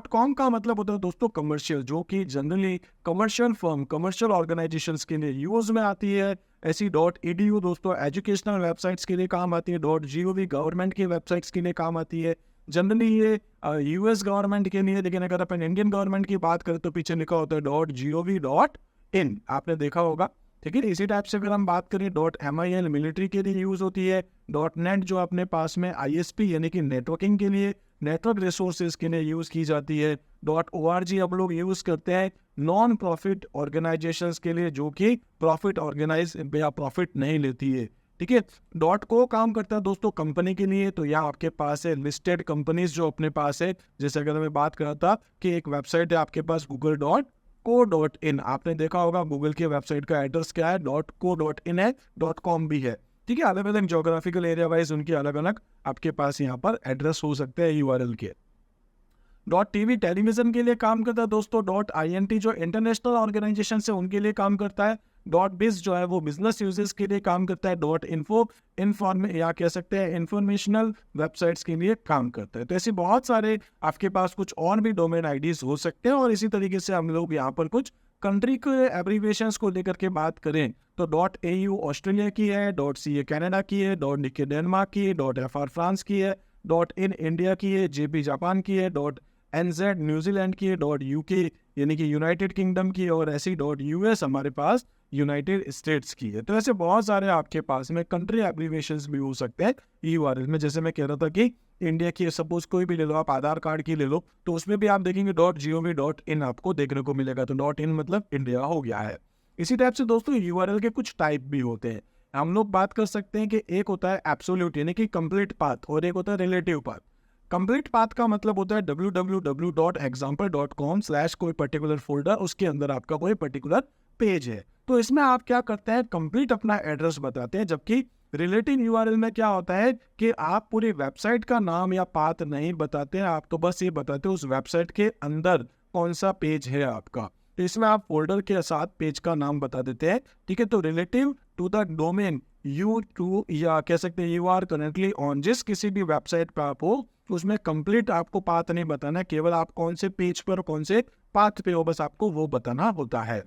.com का मतलब होता है दोस्तों कमर्शियल, जो कि generally commercial firm, commercial organisations के लिए यूज में आती है। ऐसी .edu दोस्तों एजुकेशनल वेबसाइट्स के लिए काम आती है। .gov गवर्नमेंट की वेबसाइट्स के लिए काम आती है। जनरली ये यूएस गवर्नमेंट के लिए, लेकिन अगर अपन इंडियन गवर्नमेंट की बात करें तो पीछे लिखा होता है .gov.in, आपने देखा होगा, ठीक है। इसी टाइप से अगर हम बात करें .mil मिलिट्री के लिए यूज होती है। .net जो अपने पास में ISP यानी कि नेटवर्किंग के लिए, नेटवर्क रिसोर्सेज के लिए यूज की जाती है। .org अब लोग यूज करते हैं नॉन प्रॉफिट ऑर्गेनाइजेशंस के लिए, जो कि प्रॉफिट ऑर्गेनाइज या प्रॉफिट नहीं लेती है, ठीक है। .co काम करता है दोस्तों कंपनी के लिए, तो यहाँ आपके पास है लिस्टेड कंपनीज जो अपने पास है। जैसे अगर मैं बात कर रहा था कि एक वेबसाइट है आपके पास google.co.in, आपने देखा होगा गूगल की वेबसाइट का एड्रेस क्या है, .co.in है, .com भी है, ठीक है। अलग अलग जोग्राफिकल एरिया वाइज उनके अलग अलग आपके पास यहाँ पर एड्रेस हो सकते हैं URL के। .tv टेलीविजन के लिए काम करता है दोस्तों। .int जो इंटरनेशनल ऑर्गेनाइजेशन है उनके लिए काम करता है। .biz जो है वो बिजनेस यूजर्स के लिए काम करता है। .info या कह सकते हैं इंफॉर्मेशनल वेबसाइट्स के लिए काम करता है। तो ऐसे बहुत सारे आपके पास कुछ और भी डोमेन आईडीज हो सकते हैं। और इसी तरीके से हम लोग यहाँ पर कुछ कंट्री के एब्रीविएशंस को लेकर के बात करें तो .au ऑस्ट्रेलिया की है, .ca कनाडा की है, .uk डेनमार्क की है, .fr फ्रांस की है, .in इंडिया की है, JP जापान की है, .nz न्यूजीलैंड की है, .uk यानी कि यूनाइटेड किंगडम की है, और ऐसी .us हमारे पास यूनाइटेड स्टेट्स की है। तो ऐसे बहुत सारे आपके पास में कंट्री एब्रीविएशंस भी हो सकते हैं URL में। जैसे मैं कह रहा था कि इंडिया की सपोज कोई भी ले लो, आप आधार कार्ड की ले लो, तो उसमें भी आप देखेंगे .gov.in आपको देखने को मिलेगा। तो .in मतलब इंडिया हो गया है। इसी टाइप से दोस्तों URL के कुछ टाइप भी होते हैं। हम लोग बात कर सकते हैं कि एक होता है एब्सोल्यूट यानी कि कंप्लीट पाथ, और एक होता है रिलेटिव पाथ। कंप्लीट पाथ का मतलब होता है www.example.com/ कोई पर्टिकुलर फोल्डर, उसके अंदर आपका कोई पर्टिकुलर पेज है। तो इसमें आप क्या करते हैं, कंप्लीट अपना एड्रेस बताते हैं, जबकि रिलेटिव यूआरएल में क्या होता है कि आप पूरी वेबसाइट का नाम या पाथ नहीं बताते हैं, आप तो बस ये बताते हैं उस वेबसाइट के अंदर कौन सा पेज है आपका। तो इसमें आप फोल्डर के साथ पेज का नाम बता देते हैं, ठीक है। तो relative to the domain you too, या कह सकते हैं यू आर करेंटली ऑन, जिस किसी भी वेबसाइट पर आप हो उसमें कंप्लीट आपको पाथ नहीं बताना, केवल आप कौन से पेज पर कौन से पाथ पे हो बस आपको वो बताना होता है।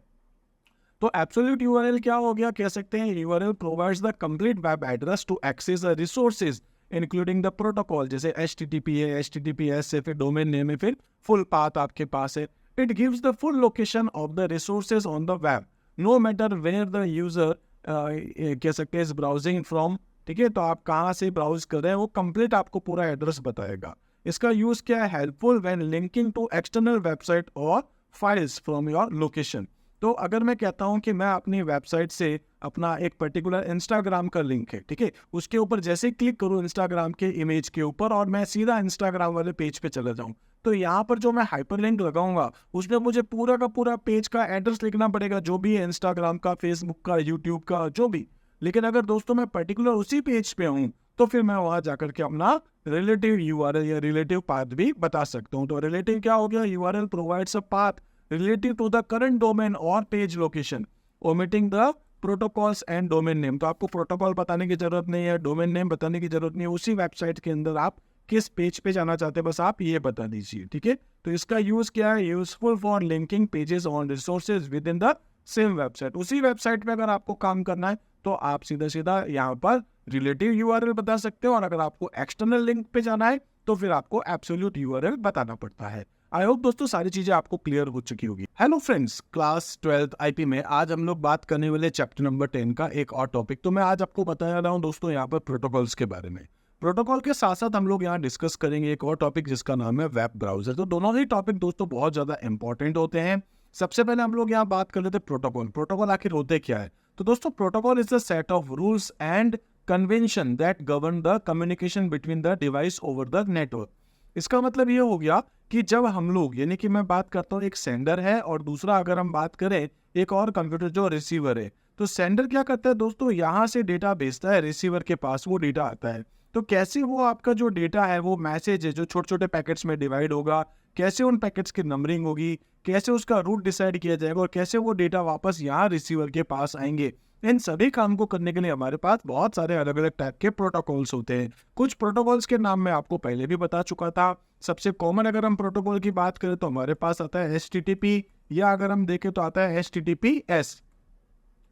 तो एब्सोल्यूट यूआरएल क्या हो गया, कह सकते हैं URL provides the complete web address to access the resources including the protocol, जैसे HTTP है, HTTPS से फिर डोमेन नेम है, फिर फुल पाथ आपके पास है। It gives the full location of the resources on the web no matter where the user कह सकते हैं इज ब्राउजिंग फ्रॉम, ठीक है। तो आप कहाँ से ब्राउज कर रहे हैं वो कंप्लीट आपको पूरा एड्रेस बताएगा। इसका यूज क्या है, helpful when linking to external website और फाइल्स फ्रॉम योर लोकेशन। तो अगर मैं कहता हूं कि मैं अपनी वेबसाइट से अपना एक पर्टिकुलर इंस्टाग्राम का लिंक है, ठीक है, उसके ऊपर जैसे क्लिक करूं इंस्टाग्राम के इमेज के ऊपर और मैं सीधा इंस्टाग्राम वाले पेज पे चला जाऊं, तो यहाँ पर जो मैं हाइपरलिंक लगाऊंगा उसमें मुझे पूरा का पूरा पेज का एड्रेस लिखना पड़ेगा, जो भी है इंस्टाग्राम का, फेसबुक का, यूट्यूब का, जो भी। लेकिन अगर दोस्तों मैं पर्टिकुलर उसी पेज पे हूँ तो फिर मैं वहां जाकर के अपना रिलेटिव यूआरएल या रिलेटिव पाथ भी बता सकता हूँ। तो रिलेटिव क्या हो गया, URL provides a path relative to the current domain or page location, omitting the protocols and domain name। तो आपको प्रोटोकॉल बताने की जरूरत नहीं है, डोमेन नेम बताने की जरूरत नहीं है, उसी वेबसाइट के अंदर आप किस पेज पे जाना चाहते हैं बस आप ये बता दीजिए, ठीक है। तो इसका यूज क्या है, useful for linking pages on resources with in the same website. उसी वेबसाइट पे अगर आपको काम करना है तो आप सीधा सीधा यहाँ पर रिलेटिव यूआरएल बता सकते हो, और अगर आपको एक्सटर्नल लिंक पे जाना है तो फिर आपको एब्सोल्यूट यूआरएल बताना पड़ता है। आई होप दोस्तों सारी चीजें आपको क्लियर हो चुकी होगी। Hello friends, class 12th IP में आज हम लोग बात करने वाले चैप्टर नंबर 10 का एक और टॉपिक। तो मैं आज आपको बता रहा हूँ दोस्तों यहाँ पर प्रोटोकॉल्स के बारे में। प्रोटोकॉल के साथ साथ हम लोग यहाँ डिस्कस करेंगे एक और टॉपिक जिसका नाम है वेब ब्राउजर। तो दोनों ही टॉपिक दोस्तों बहुत ज्यादा इंपॉर्टेंट होते हैं। सबसे पहले हम लोग यहाँ बात कर लेते हैं प्रोटोकॉल। प्रोटोकॉल आखिर होते क्या है, तो दोस्तों protocol is the set of rules and convention that govern the communication between the device over the network. इसका मतलब ये हो गया कि जब हम लोग, यानी कि मैं बात करता हूँ एक सेंडर है और दूसरा अगर हम बात करें एक और कंप्यूटर जो रिसीवर है, तो सेंडर क्या करता है दोस्तों, यहाँ से डेटा भेजता है, रिसीवर के पास वो डेटा आता है। तो कैसे वो आपका जो डेटा है, वो मैसेज है जो छोटे छोटे पैकेट्स में डिवाइड होगा, कैसे उन पैकेट्स की नंबरिंग होगी, कैसे उसका रूट डिसाइड किया जाएगा और कैसे वो डेटा वापस यहाँ रिसीवर के पास आएंगे, इन सभी काम को करने के लिए हमारे पास बहुत सारे अलग अलग टाइप के प्रोटोकॉल्स होते हैं। कुछ प्रोटोकॉल्स के नाम मैं आपको पहले भी बता चुका था। सबसे कॉमन अगर हम प्रोटोकॉल की बात करें तो हमारे पास आता है HTTP, या अगर हम देखें तो आता है HTTPS।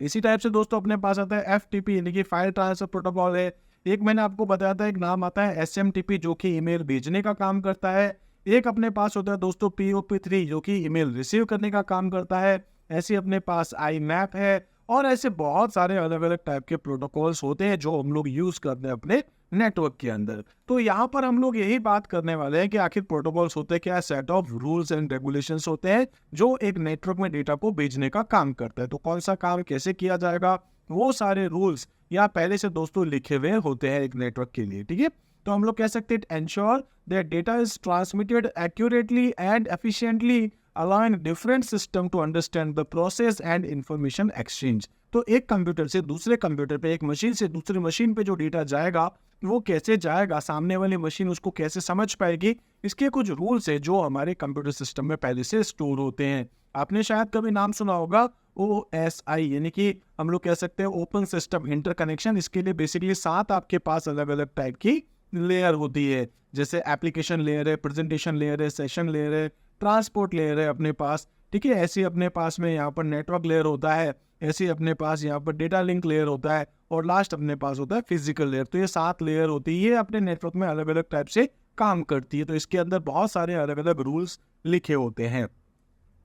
इसी टाइप से दोस्तों अपने पास आता है FTP, यानी कि फाइल ट्रांसफर प्रोटोकॉल है। एक मैंने आपको बताया था एक नाम आता है SMTP जो कि ईमेल भेजने का काम करता है। एक अपने पास होता है दोस्तों POP3 जो कि ईमेल रिसीव करने का काम करता है। ऐसे अपने पास IMAP है, और ऐसे बहुत सारे अलग अलग टाइप के प्रोटोकॉल्स होते हैं जो हम लोग यूज करते हैं अपने नेटवर्क के अंदर। तो यहाँ पर हम लोग यही बात करने वाले हैं कि आखिर प्रोटोकॉल्स होते हैं क्या, set of rules and regulations होते हैं जो एक नेटवर्क में डेटा को भेजने का काम करता है। तो कौन सा काम कैसे किया जाएगा, वो सारे रूल्स यहाँ पहले से दोस्तों लिखे हुए होते हैं एक नेटवर्क के लिए, ठीक है। तो हम लोग कह सकते हैं ensure that data is transmitted accurately and efficiently align different system to understand the process and information exchange. तो एक कंप्यूटर से दूसरे कंप्यूटर पे, एक मशीन से दूसरी मशीन पे जो डेटा जाएगा वो कैसे जाएगा, सामने वाली मशीन उसको कैसे समझ पाएगी, इसके कुछ रूल्स है जो हमारे कंप्यूटर सिस्टम में पहले से स्टोर होते हैं। आपने शायद कभी नाम सुना होगा OSI, यानी कि हम लोग कह सकते हैं ओपन सिस्टम इंटरकनेक्शन। इसके लिए बेसिकली 7 आपके पास अलग अलग टाइप की लेयर होती है, जैसे एप्लीकेशन लेयर है, प्रेजेंटेशन लेयर है, सेशन लेयर है, ट्रांसपोर्ट लेयर है अपने पास, ठीक है। ऐसे अपने पास में यहाँ पर नेटवर्क लेयर होता है, ऐसे अपने पास यहाँ पर डेटा लिंक लेयर होता है, और लास्ट अपने पास होता है फिजिकल लेयर। तो ये 7 लेयर होती है, ये अपने नेटवर्क में अलग अलग टाइप से काम करती है। तो इसके अंदर बहुत सारे अलग अलग रूल्स लिखे होते हैं।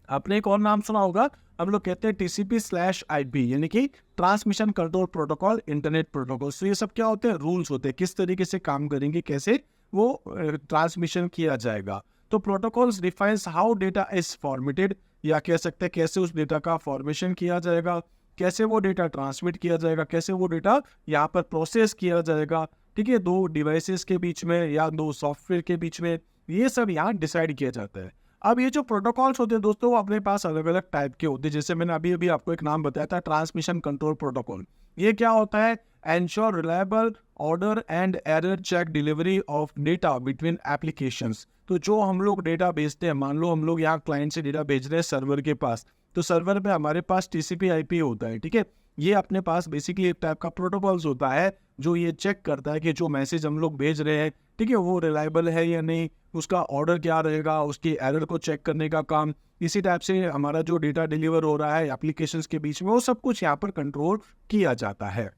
आपने एक और नाम सुना होगा, हम लोग कहते हैं TCP/IP, यानी कि transmission control protocol, internet protocol. तो ये सब क्या होते हैं, रूल्स होते हैं, किस तरीके से काम करेंगे, कैसे वो ट्रांसमिशन किया जाएगा। तो protocols defines how data is formatted, या कह सकते हैं कैसे उस डेटा का फॉर्मेशन किया जाएगा, कैसे वो डेटा ट्रांसमिट किया जाएगा, कैसे वो डेटा यहाँ पर प्रोसेस किया जाएगा, ठीक है, दो डिवाइसेस के बीच में या दो सॉफ्टवेयर के बीच में, ये सब यहाँ डिसाइड किया जाता है। अब ये जो प्रोटोकॉल्स होते हैं दोस्तों, वो अपने पास अलग अलग टाइप के होते हैं। जैसे मैंने अभी अभी आपको एक नाम बताया था, ट्रांसमिशन कंट्रोल प्रोटोकॉल। ये क्या होता है? Ensure reliable order and error check delivery of data between applications. तो जो हम लोग डेटा भेजते हैं, मान लो हम लोग यहाँ क्लाइंट से डेटा भेज रहे हैं सर्वर के पास, तो सर्वर पे हमारे पास TCP/IP होता है, ठीक है। ये अपने पास बेसिकली एक टाइप का प्रोटोकॉल्स होता है जो ये चेक करता है कि जो मैसेज हम लोग भेज रहे हैं, ठीक है, वो रिलायबल है या नहीं, उसका ऑर्डर क्या रहेगा, उसकी एरर को चेक करने का काम। इसी टाइप से हमारा जो डेटा डिलीवर हो रहा है एप्लीकेशंस के बीच में, वो सब कुछ यहाँ पर कंट्रोल किया जाता है,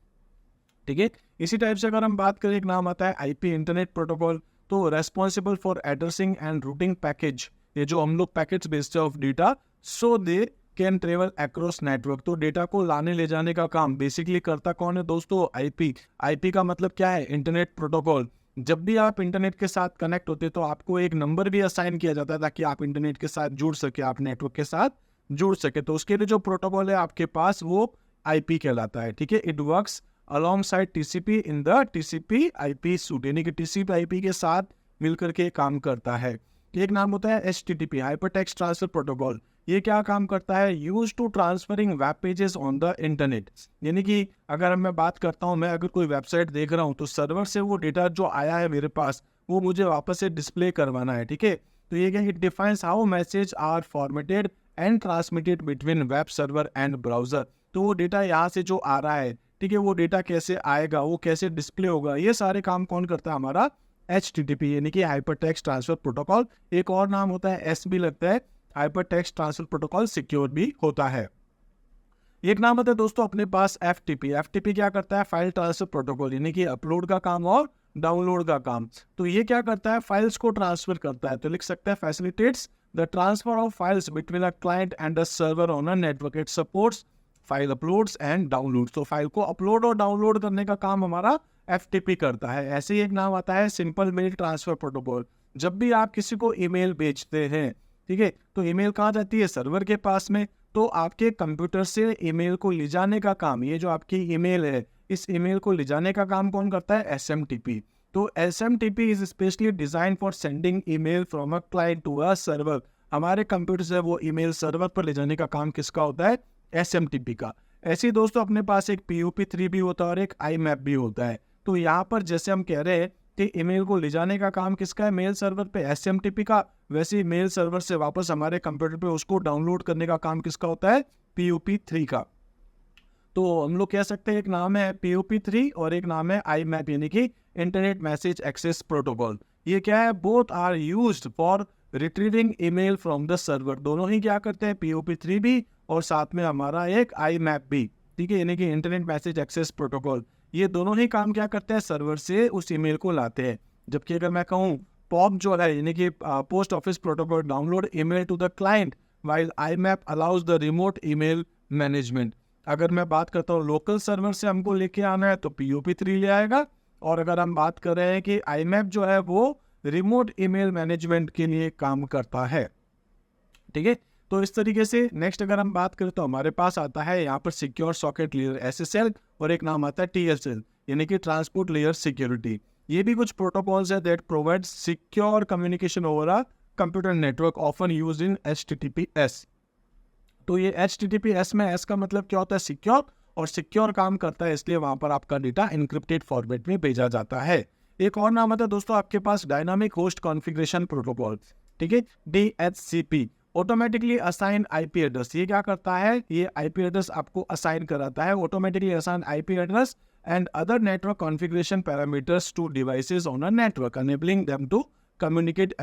ठीक है। इसी टाइप से अगर हम बात करें, एक नाम आता है IP इंटरनेट प्रोटोकॉल। तो responsible for addressing and routing package, ये जो हम लोग पैकेट्स भेजते हैं of data, so they can travel across network. तो डेटा को लाने ले जाने का काम बेसिकली करता कौन है दोस्तों? IP का मतलब क्या है? Internet protocol. जब भी आप इंटरनेट के साथ कनेक्ट होते तो आपको एक नंबर भी असाइन किया जाता है ताकि आप इंटरनेट के साथ जुड़ सके, आप नेटवर्क के साथ जुड़ सके। तो उसके लिए जो प्रोटोकॉल है आपके पास, वो IP कहलाता है, ठीक है। It works alongside TCP in the TCP/IP suite, यानी कि TCP/IP के साथ मिलकर के काम करता है। एक नाम होता है HTTP, हाइपरटेक्स्ट ट्रांसफर प्रोटोकॉल। ये क्या काम करता है? Use to transferring web pages on the internet. यानी कि अगर मैं बात करता हूँ, मैं अगर कोई वेबसाइट देख रहा हूँ तो सर्वर से वो डेटा जो आया है मेरे पास, वो मुझे वापस से डिस्प्ले करवाना है, ठीक है। तो ये क्या, it defines how message are formatted and transmitted between web server and browser. तो वो डेटा यहाँ से जो आ रहा है, ठीक है, वो डेटा कैसे आएगा, वो कैसे डिस्प्ले होगा, ये सारे काम कौन करता है? हमारा HTTP यानी कि हाइपरटेक्स्ट ट्रांसफर प्रोटोकॉल। एक और नाम होता है SB लगता है, हाइपरटेक्स्ट ट्रांसफर प्रोटोकॉल सिक्योर भी होता है। एक नाम होता है दोस्तों अपने पास FTP क्या करता है? फाइल ट्रांसफर प्रोटोकॉल, यानी कि अपलोड का काम और डाउनलोड का काम। तो ये क्या करता है? फाइल्स को ट्रांसफर करता है। तो लिख सकते हैं facilitates the transfer of files between a client and a server on a network. It supports file uploads and download. तो फाइल को अपलोड और डाउनलोड करने का काम हमारा FTP करता है। ऐसे ही एक नाम आता है सिंपल मेल ट्रांसफर प्रोटोकॉल। जब भी आप किसी को ईमेल भेजते हैं, ठीक है, तो ईमेल कहाँ जाती है? सर्वर के पास में। तो आपके कंप्यूटर से ईमेल को ले जाने का काम, ये जो आपकी ईमेल है, इस ईमेल को ले जाने का काम कौन करता है? SMTP। तो SMTP is specially design for sending email from a client to a server. हमारे कंप्यूटर से वो ईमेल सर्वर पर ले जाने का काम किसका होता है? SMTP का। ऐसे ही दोस्तों अपने पास एक POP3 भी होता है और एक IMAP भी होता है। तो यहाँ पर जैसे हम कह रहे हैं कि ईमेल को ले जाने का काम किसका है? मेल सर्वर पे SMTP का। वैसे ही मेल सर्वर से वापस हमारे कंप्यूटर पे उसको डाउनलोड करने का काम किसका होता है? POP3 का। तो हम लोग कह सकते हैं एक नाम है POP3 और एक नाम है IMAP यानी कि इंटरनेट मैसेज एक्सेस प्रोटोकॉल। ये क्या है? Both are used for retrieving email from the server. दोनों ही क्या करते हैं? POP3 भी और साथ में हमारा एक IMAP भी, ठीक है, यानी कि इंटरनेट मैसेज एक्सेस प्रोटोकॉल। ये दोनों ही काम क्या करते हैं? सर्वर से उस ईमेल को लाते हैं। जबकि अगर मैं कहूँ POP जो है यानी कि post office protocol, download email to the client, while IMAP allows the remote email management. अगर मैं बात करता हूँ लोकल सर्वर से हमको लेके आना है तो POP3 ले आएगा। और अगर हम बात कर रहे हैं कि IMAP जो है वो रिमोट ईमेल मैनेजमेंट के लिए काम करता है, ठीक है। तो इस तरीके से नेक्स्ट अगर हम बात करें तो हमारे पास आता है यहाँ पर सिक्योर सॉकेट लेयर SSL और एक नाम आता है TSL यानी कि ट्रांसपोर्ट लेयर सिक्योरिटी। ये भी कुछ प्रोटोकॉल्स है that provide secure communication over a computer network often used in HTTPS। तो ये HTTPS में S का मतलब क्या होता है? सिक्योर, और सिक्योर काम करता है इसलिए वहां पर आपका डेटा इनक्रिप्टेड फॉर्मेट में भेजा जाता है। एक और नाम आता है दोस्तों आपके पास डायनामिक होस्ट कॉन्फ़िगरेशन प्रोटोकॉल, ठीक है, DHCP, automatically assign IP address. ये क्या करता है? ये IP एड्रेस आपको असाइन कराता है, automatically assign IP address and other network configuration parameters to devices on a network enabling them to communicate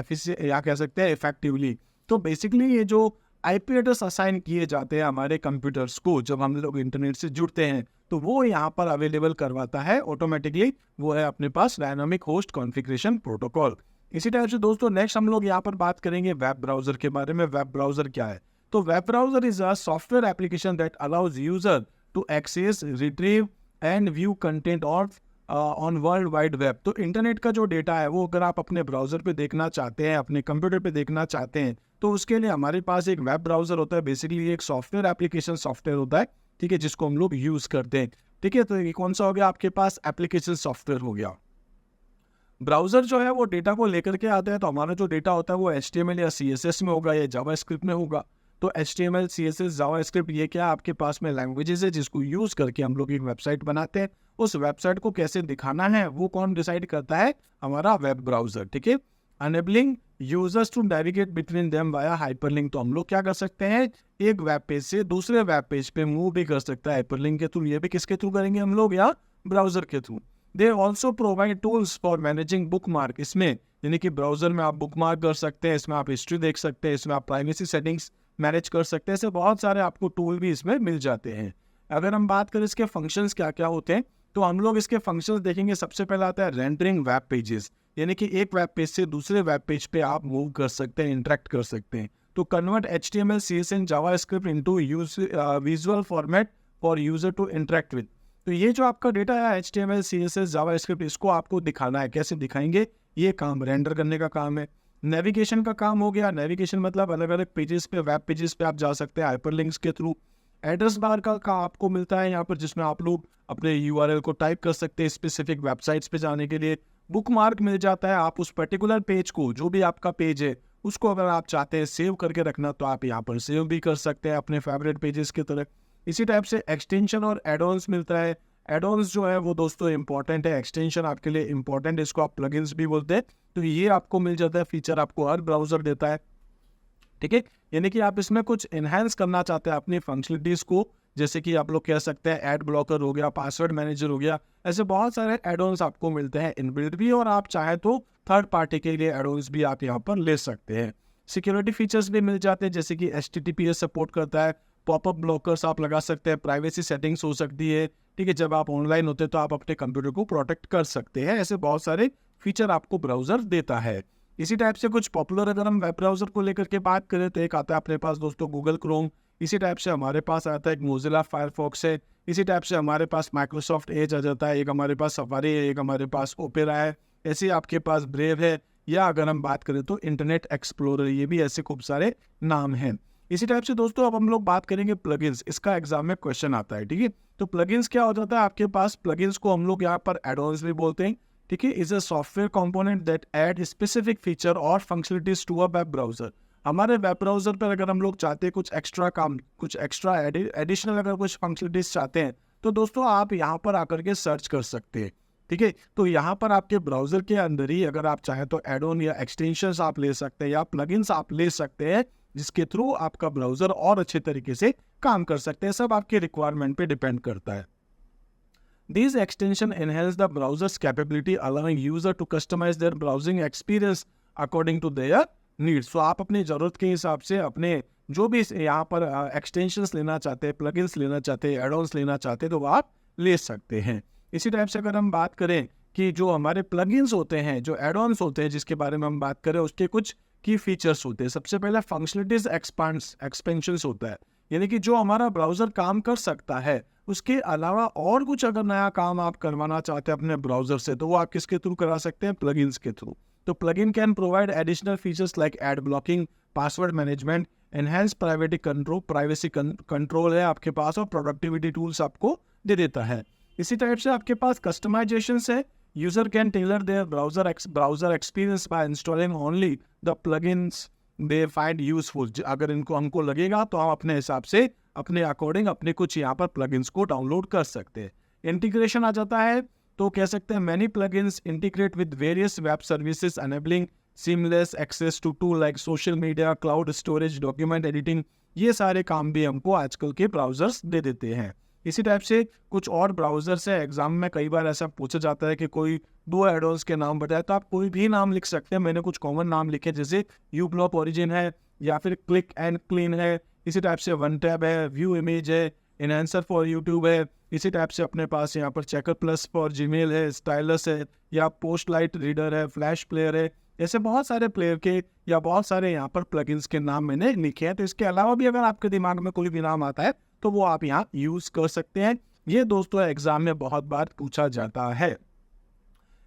या कह सकते हैं इफेक्टिवली। तो बेसिकली ये जो IP एड्रेस असाइन किए जाते हैं हमारे कंप्यूटर्स को जब हम लोग इंटरनेट से जुड़ते हैं, तो वो यहाँ पर अवेलेबल करवाता है ऑटोमेटिकली, वो है अपने पास डायनामिक होस्ट कॉन्फ़िगरेशन प्रोटोकॉल। इसी टाइप से दोस्तों नेक्स्ट हम लोग यहाँ पर बात करेंगे वेब ब्राउजर के बारे में। वेब ब्राउजर क्या है? तो web browser is a software application that allows user to access, retrieve and view content on world wide web. तो इंटरनेट का जो डेटा है वो अगर आप अपने ब्राउजर पे देखना चाहते हैं, अपने कंप्यूटर पे देखना चाहते हैं, तो उसके लिए हमारे पास एक वेब ब्राउजर होता है। बेसिकली एक सॉफ्टवेयर एप्लीकेशन सॉफ्टवेयर होता है ठीक है, जिसको हम लोग यूज़ करते हैं। ठीक है, तो ये कौन सा हो गया आपके पास, एप्लीकेशन सॉफ्टवेयर हो गया। ब्राउज़र जो है वो डेटा को लेकर के आता है, तो हमारा जो डेटा होता है वो HTML या CSS में होगा या जावास्क्रिप्ट में होगा। तो HTML, CSS, जावास्क्रिप्ट ये क्या आपके पास में लैंग्वेजेस है जिसको यूज़ करके हम लोग एक वेबसाइट बनाते हैं। उस वेबसाइट को कैसे दिखाना है वो कौन डिसाइड करता है, हमारा वेब ब्राउज़र। ठीक है, enabling users to navigate between them via hyperlink. तो हम लोग क्या कर सकते हैं, एक वेब पेज से दूसरे वेब पेज पे मूव भी कर सकता है हाइपरलिंक के थ्रू। ये भी किसके थ्रू करेंगे हम लोग, या ब्राउज़र के through. They also provide tools for managing book mark. इसमें यानी कि ब्राउजर में आप बुक मार्क कर सकते हैं, इसमें आप हिस्ट्री देख सकते हैं, इसमें आप प्राइवेसी सेटिंग्स मैनेज कर सकते हैं। ऐसे बहुत सारे आपको टूल भी इसमें मिल जाते हैं। अगर हम बात करें इसके फंक्शंस क्या क्या होते हैं, तो हम लोग इसके फंक्शंस देखेंगे। सबसे पहला आता है रेंडरिंग वेब पेजेस, यानी कि एक वेब पेज से दूसरे वेब पेज पे आप मूव कर सकते हैं, इंटरेक्ट कर सकते हैं। तो convert HTML, CSS, JavaScript into visual format for user to interact with. तो ये जो आपका डेटा है HTML, CSS, जावास्क्रिप्ट, इसको आपको दिखाना है। कैसे दिखाएंगे, ये काम रेंडर करने का काम है। नेविगेशन का काम हो गया। नेविगेशन मतलब अलग अलग पेजेस पे, वेब पेजेस पे आप जा सकते हैं हाइपरलिंक्स के थ्रू। एड्रेस बार का आपको मिलता है यहाँ पर, जिसमें आप लोग अपने URL को टाइप कर सकते हैं स्पेसिफिक वेबसाइट्स पे जाने के लिए। बुक मार्क मिल जाता है, आप उस पर्टिकुलर पेज को, जो भी आपका पेज है उसको अगर आप चाहते हैं सेव करके रखना, तो आप यहाँ पर सेव भी कर सकते हैं अपने फेवरेट पेजेस की तरह। इसी टाइप से एक्सटेंशन और एडॉन्स मिलता है। एडॉन्स जो है वो दोस्तों इंपॉर्टेंट है, एक्सटेंशन आपके लिए इंपॉर्टेंट है, इसको आप प्लगइन्स भी बोलते हैं। तो ये आपको मिल जाता है, फीचर आपको हर ब्राउजर देता है। ठीक है, यानी कि आप इसमें कुछ एनहांस करना चाहते हैं अपनी फंक्शनलिटीज को, जैसे कि आप लोग कह सकते हैं एड ब्लॉकर हो गया, पासवर्ड मैनेजर हो गया। ऐसे बहुत सारे एडॉन्स आपको मिलते हैं इनबिल्ट भी, और आप चाहे तो थर्ड पार्टी के लिए एडॉन्स भी आप यहाँ पर ले सकते हैं। सिक्योरिटी फीचर्स भी मिल जाते हैं, जैसे कि HTTPS सपोर्ट करता है, पॉपअप ब्लॉकर्स आप लगा सकते हैं, प्राइवेसी सेटिंग्स हो सकती है। ठीक है, जब आप ऑनलाइन होते हैं तो आप अपने कंप्यूटर को प्रोटेक्ट कर सकते हैं। ऐसे बहुत सारे फीचर आपको ब्राउजर देता है। इसी टाइप से कुछ पॉपुलर अगर हम वेब ब्राउजर को लेकर के बात करें, तो एक आता है अपने पास दोस्तों गूगल क्रोम। इसी टाइप से हमारे पास आता है एक मोजिला फायरफॉक्स है। इसी टाइप से हमारे पास माइक्रोसॉफ्ट एज आ जाता है, एक हमारे पास सफारी है, एक हमारे पास ओपेरा है, ऐसे आपके पास ब्रेव है, या अगर हम बात करें तो इंटरनेट एक्सप्लोरर, ये भी ऐसे खूब सारे नाम हैं। इसी टाइप से दोस्तों अब हम लोग बात करेंगे प्लगइन्स। इसका एग्जाम में क्वेश्चन आता है। ठीक है, तो प्लगइन्स क्या हो जाता है आपके पास, प्लगइन्स को हम लोग यहाँ पर एडॉन्स भी बोलते हैं। ठीक है, is a software component that add specific feature और functionalities to a web browser. हमारे वेब ब्राउजर पर अगर हम लोग चाहते हैं कुछ एक्स्ट्रा काम, कुछ एक्स्ट्रा एडिशनल अगर कुछ फंक्शनलिटीज चाहते हैं, तो दोस्तों आप यहाँ पर आकर के सर्च कर सकते हैं। ठीक है, तो यहाँ पर आपके ब्राउजर के अंदर ही अगर आप चाहें तो एडॉन या एक्सटेंशंस आप ले सकते हैं, या प्लगइन्स आप ले सकते हैं, जिसके थ्रू आपका ब्राउजर और अच्छे तरीके से काम कर सकते हैं। सब आपके रिक्वायरमेंट पे डिपेंड करता है। These extensions enhance the browser's capability, allowing user to customize their browsing experience according to their needs. So आप अपनी ज़रूरत के हिसाब से अपने जो भी यहाँ पर एक्सटेंशंस लेना चाहते हैं, प्लगइन्स लेना चाहते हैं, एडॉन्स लेना चाहते हैं, तो वो आप ले सकते हैं। इसी टाइप से अगर हम बात करें कि जो हमारे प्लगइन्स होते हैं, जो एडॉन्स होते हैं जिसके बारे में हम बात करें, उसके कुछ की फीचर्स होते हैं। सबसे पहला फंक्शनलिटीज एक्सपेंशंस होता है, यानी कि जो हमारा ब्राउजर काम कर सकता है उसके अलावा और कुछ अगर नया काम आप करवाना चाहते हैं अपने ब्राउजर से, तो वो आप किसके थ्रू करा सकते हैं, प्लगइन्स के थ्रू। तो plugin can provide additional features like ad blocking, password management, enhance privacy control है आपके पास, और प्रोडक्टिविटी टूल्स आपको दे देता है। इसी टाइप से आपके पास कस्टमाइजेशन है। User can tailor their browser experience by installing only the plugins they find useful. अगर इनको हमको लगेगा तो हम अपने हिसाब से अपने अकॉर्डिंग अपने कुछ यहाँ पर प्लगइन्स को डाउनलोड कर सकते हैं। इंटीग्रेशन आ जाता है, तो कह सकते हैं many plugins integrate with various web services enabling seamless access to tool like social media, cloud storage, document editing. ये सारे काम भी हमको आजकल के ब्राउजर्स दे देते हैं। इसी टाइप से कुछ और ब्राउजर्स है, एग्जाम में कई बार ऐसा पूछा जाता है कि कोई दो एडॉन्स के नाम बताए, तो आप कोई भी नाम लिख सकते हैं। मैंने कुछ कॉमन नाम लिखे, जैसे यूब्लॉप ओरिजिन है, या फिर क्लिक एंड क्लीन है, इसी टाइप से वन टैब है, व्यू इमेज है, एनहांसर फॉर यूट्यूब है। इसी टाइप से अपने पास यहाँ पर चेकर प्लस फॉर जीमेल है, स्टाइलस है, या पोस्ट लाइट रीडर है, फ्लैश प्लेयर है। ऐसे बहुत सारे प्लेयर के या बहुत सारे यहाँ पर प्लगइन्स के नाम मैंने लिखे हैं। तो इसके अलावा भी अगर आपके दिमाग में कोई भी नाम आता है तो वो आप यहाँ यूज कर सकते हैं। ये दोस्तों एग्जाम में बहुत बार पूछा जाता है।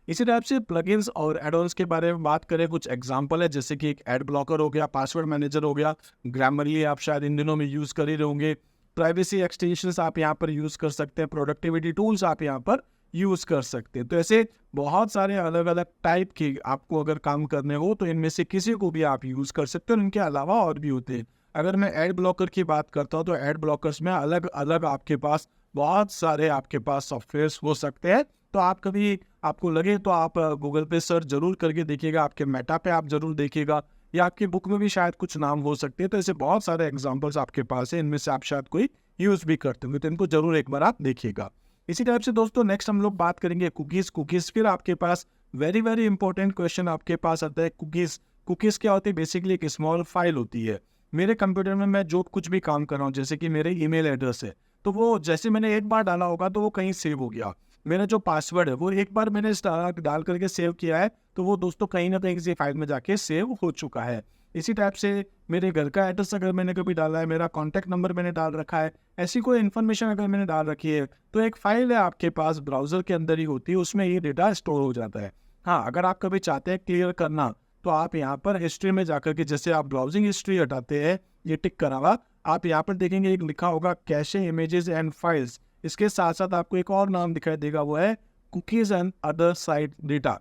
इसी टाइप से प्लगइन्स और एडॉन्स के बारे में बात करें, कुछ एग्जांपल है, जैसे कि एक एड ब्लॉकर हो गया, पासवर्ड मैनेजर हो गया, ग्रामरली आप शायद इन दिनों में यूज कर ही रहोगे, प्राइवेसी एक्सटेंशंस आप यहाँ पर यूज़ कर सकते हैं, प्रोडक्टिविटी टूल्स आप यहाँ पर यूज़ कर सकते हैं। तो ऐसे बहुत सारे अलग अलग टाइप के आपको अगर काम करने हो तो इनमें से किसी को भी आप यूज़ कर सकते हो, और इनके अलावा और भी होते हैं। अगर मैं एड ब्लॉकर की बात करता हूँ तो एड ब्लॉकर्स में अलग अलग आपके पास बहुत सारे आपके पास सॉफ्टवेयर्स हो सकते हैं। तो आप कभी आपको लगे तो आप गूगल पे सर्च जरूर करके देखिएगा, आपके मेटा पे आप जरूर देखिएगा, या आपकी बुक में भी शायद कुछ नाम हो सकते हैं। तो ऐसे बहुत सारे एग्जांपल्स आपके पास है, इनमें से आप शायद कोई यूज़ भी करते होंगे, तो इनको जरूर एक बार आप देखिएगा। इसी टाइप से दोस्तों नेक्स्ट हम लोग बात करेंगे कुकीज़। फिर आपके पास वेरी वेरी इंपॉर्टेंट क्वेश्चन आपके पास आता है, कुकीज़ क्या होती है? बेसिकली एक स्मॉल फाइल होती है। मेरे कंप्यूटर में मैं जो कुछ भी काम कर रहा हूँ, जैसे कि मेरे ईमेल एड्रेस है, तो वो जैसे मैंने एक बार डाला होगा तो वो कहीं सेव हो गया। मेरा जो पासवर्ड है वो एक बार मैंने डाल करके सेव किया है, तो वो दोस्तों कहीं ना कहीं किसी फाइल में जाके सेव हो चुका है। इसी टाइप से मेरे घर का एड्रेस अगर मैंने कभी डाला है, मेरा कॉन्टैक्ट नंबर मैंने डाल रखा है, ऐसी कोई इन्फॉर्मेशन अगर मैंने डाल रखी है, तो एक फाइल है आपके पास ब्राउजर के अंदर ही होती है, उसमें ये डेटा स्टोर हो जाता है। हाँ, अगर आप कभी चाहते हैं क्लियर करना, तो आप यहाँ पर हिस्ट्री में जाकर के, जैसे आप ब्राउजिंग हिस्ट्री हटाते हैं, ये टिक करा हुआ, आप यहाँ पर देखेंगे एक लिखा होगा कैशे इमेजेस एंड फाइल्स। इसके साथ साथ आपको एक और नाम दिखाई देगा, वो है cookies and other site data.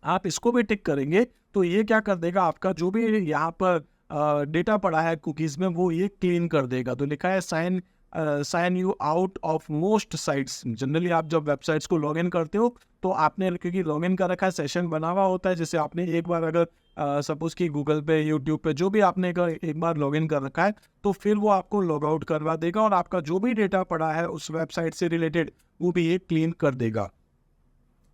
आप इसको भी टिक करेंगे तो ये क्या कर देगा, आपका जो भी यहाँ पर डेटा पड़ा है कुकीज में, वो ये क्लीन कर देगा। तो लिखा है sign you out of most sites. Generally आप जब वेबसाइट्स को लॉगिन करते हो तो आपने, क्योंकि लॉगिन कर रखा है, सेशन बना हुआ होता है, जैसे आपने एक बार अगर सपोज कि गूगल पे, यूट्यूब पे, जो भी आपने एक बार लॉगिन कर रखा है, तो फिर वो आपको लॉग आउट करवा देगा और आपका जो भी डेटा पड़ा है उस वेबसाइट से रिलेटेड, वो भी ये क्लीन कर देगा।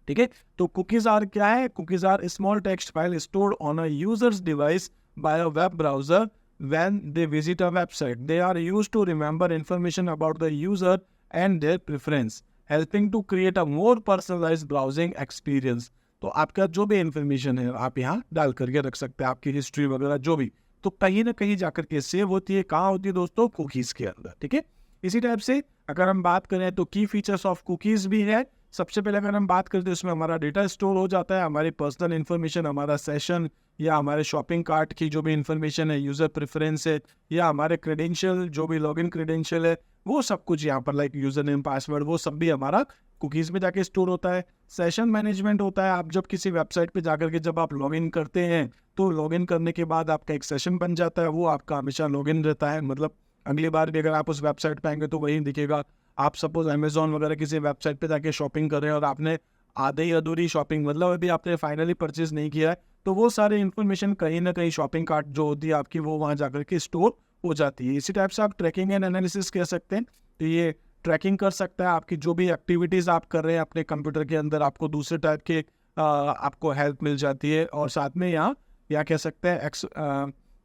ठीक है, तो कुकीज आर क्या है? Cookies are small text file stored on a user's device by a web browser when they visit a website. They are used to remember information about the user and their preference, helping to create a more personalized browsing experience. तो आपका जो भी information है आप यहाँ डाल करके रख सकते हैं, आपकी हिस्ट्री वगैरह जो भी, तो कहीं ना कहीं जाकर के सेव होती है। कहाँ होती है दोस्तों? कुकीज के अंदर। ठीक है, इसी टाइप से अगर हम बात करें तो की फीचर्स ऑफ कुकीज भी है। सबसे पहले अगर हम बात करते हैं, उसमें हमारा डेटा स्टोर हो जाता है, हमारी पर्सनल इन्फॉर्मेशन, हमारा सेशन या हमारे शॉपिंग कार्ट की जो भी इन्फॉर्मेशन है, यूज़र प्रेफरेंस है, या हमारे क्रेडेंशियल, जो भी लॉगिन क्रेडेंशियल है, वो सब कुछ यहाँ पर लाइक यूज़र नेम, पासवर्ड, वो सब भी हमारा कुकीज़ में जाके स्टोर होता है। सेशन मैनेजमेंट होता है, आप जब किसी वेबसाइट पे जाकर के जब आप लॉगिन करते हैं, तो लॉगिन करने के बाद आपका एक सेशन बन जाता है, वो आपका हमेशा लॉगिन रहता है। मतलब अगली बार भी अगर आप उस वेबसाइट पे आएंगे तो वही दिखेगा। आप सपोज अमेजोन वगैरह किसी वेबसाइट पे जाके शॉपिंग कर रहे हैं और आपने आधी अधूरी शॉपिंग, मतलब अभी आपने फाइनली परचेज नहीं किया है, तो वो सारी इन्फॉर्मेशन कहीं ना कहीं शॉपिंग कार्ट जो होती है आपकी, वो वहाँ जाकर के स्टोर हो जाती है। इसी टाइप से आप ट्रैकिंग एंड एनालिसिस कह सकते हैं। तो ये ट्रैकिंग कर सकता है आपकी जो भी एक्टिविटीज़ आप कर रहे हैं अपने कंप्यूटर के अंदर, आपको दूसरे टाइप के आपको हेल्प मिल जाती है। और साथ में यहाँ कह सकते हैं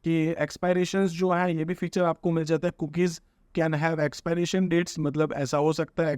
कि एक्सपायरेशंस जो है, ये भी फीचर आपको मिल जाता है। Cookies can have expiration dates, मतलब ऐसा हो सकता है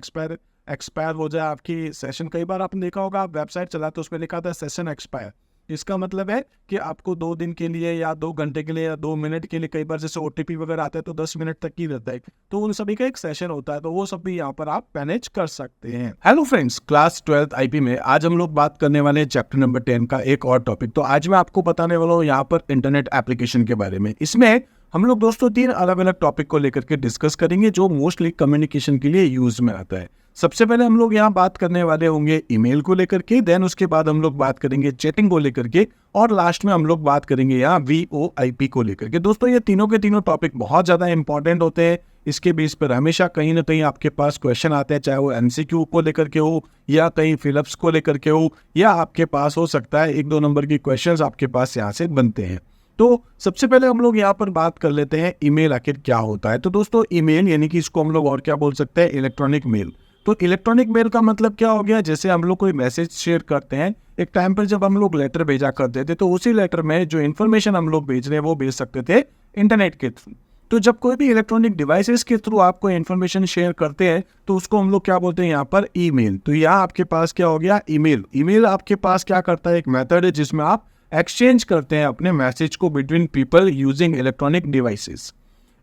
एक्सपायर हो जाए आपकी सेशन। कई बार आपने देखा होगा, आप वेबसाइट चलाते हो, उसमें लिखा था सेशन एक्सपायर। इसका मतलब है कि आपको 2 दिन के लिए या 2 घंटे के लिए या 2 मिनट के लिए, कई बार जैसे OTP वगैरह आता है तो 10 मिनट तक ही रहता है, तो उन सभी का एक सेशन होता है, तो वो सब भी यहाँ पर आप मैनेज कर सकते हैं। Hello friends, class 12th IP में आज हम लोग बात करने वाले हैं चैप्टर नंबर 10 का एक और टॉपिक। तो आज मैं आपको बताने वाला हूँ यहाँ पर इंटरनेट एप्लीकेशन के बारे में। इसमें हम लोग दोस्तों 3 अलग अलग टॉपिक को लेकर के डिस्कस करेंगे जो मोस्टली कम्युनिकेशन के लिए यूज में आता है। सबसे पहले हम लोग यहाँ बात करने वाले होंगे ईमेल को लेकर के, देन उसके बाद हम लोग बात करेंगे चैटिंग को लेकर के, और लास्ट में हम लोग बात करेंगे यहाँ VoIP को लेकर के। दोस्तों ये तीनों के तीनों टॉपिक बहुत ज़्यादा इंपॉर्टेंट होते हैं। इसके बेस पर हमेशा कहीं ना कहीं आपके पास क्वेश्चन आते हैं, चाहे वो MCQ को लेकर के हो या कहीं फिलअप्स को लेकर के हो, या आपके पास हो सकता है 1-2 नंबर की क्वेश्चंस आपके पास यहाँ से बनते हैं। तो सबसे पहले हम लोग यहाँ पर बात कर लेते हैं ईमेल आखिर क्या होता है। तो दोस्तों ईमेल यानी कि इसको हम लोग और क्या बोल सकते हैं, इलेक्ट्रॉनिक मेल। तो इलेक्ट्रॉनिक मेल का मतलब क्या हो गया, जैसे हम लोग कोई मैसेज शेयर करते हैं, एक टाइम पर जब हम लोग लेटर भेजा करते थे, तो उसी लेटर में जो इन्फॉर्मेशन हम लोग भेज रहे हैं वो भेज सकते थे इंटरनेट के थ्रू। तो जब कोई भी इलेक्ट्रॉनिक डिवाइसेस के थ्रू आप कोई इन्फॉर्मेशन शेयर करते हैं तो उसको हम लोग क्या बोलते हैं यहाँ पर, ईमेल। तो यहाँ आपके पास क्या हो गया, ईमेल। ईमेल आपके पास क्या करता है, एक मेथड है जिसमें आप एक्सचेंज करते हैं अपने मैसेज को between people using electronic devices.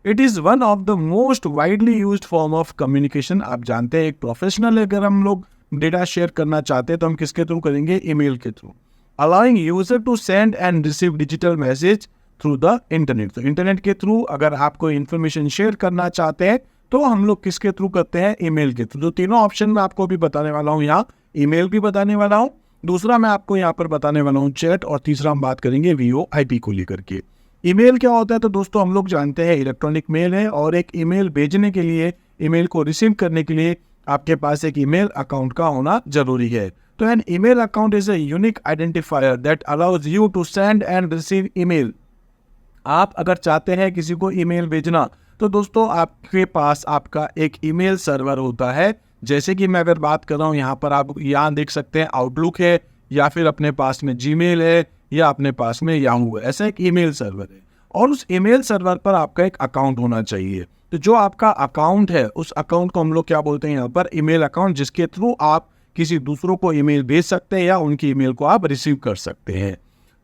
It is one of the most widely used form of communication. आप जानते हैं एक प्रोफेशनल, अगर हम लोग डेटा शेयर करना चाहते हैं तो हम किसके थ्रू करेंगे, ईमेल के through. Allowing user to send and receive digital message through the internet. तो इंटरनेट के थ्रू अगर आप कोई इन्फॉर्मेशन शेयर करना चाहते हैं तो हम लोग किसके थ्रू करते हैं, ईमेल के थ्रू। तो तीनों ऑप्शन मैं आपको भी बताने वाला हूँ यहाँ, ईमेल भी बताने वाला हूँ, दूसरा मैं आपको यहाँ पर बताने वाला हूँ चैट, और तीसरा हम बात करेंगे VoIP को लेकर के। ईमेल क्या होता है, तो दोस्तों हम लोग जानते हैं इलेक्ट्रॉनिक मेल है, और एक ईमेल भेजने के लिए, ईमेल को रिसीव करने के लिए आपके पास एक ईमेल अकाउंट का होना जरूरी है। तो an email account is a unique identifier that allows you to send and receive email. आप अगर चाहते हैं किसी को ईमेल भेजना, तो दोस्तों आपके पास आपका एक ईमेल सर्वर होता है। जैसे कि मैं अगर बात कर रहा हूँ, यहाँ पर आप यहाँ देख सकते हैं आउटलुक है, या फिर अपने पास में जीमेल है, या अपने पास में याहू है, ऐसा एक ईमेल सर्वर है। और उस ईमेल सर्वर पर आपका एक अकाउंट होना चाहिए। तो जो आपका अकाउंट है, उस अकाउंट को हम लोग क्या बोलते हैं यहाँ पर, ईमेल अकाउंट, जिसके थ्रू आप किसी दूसरों को ईमेल भेज सकते हैं या उनकी ईमेल को आप रिसीव कर सकते हैं।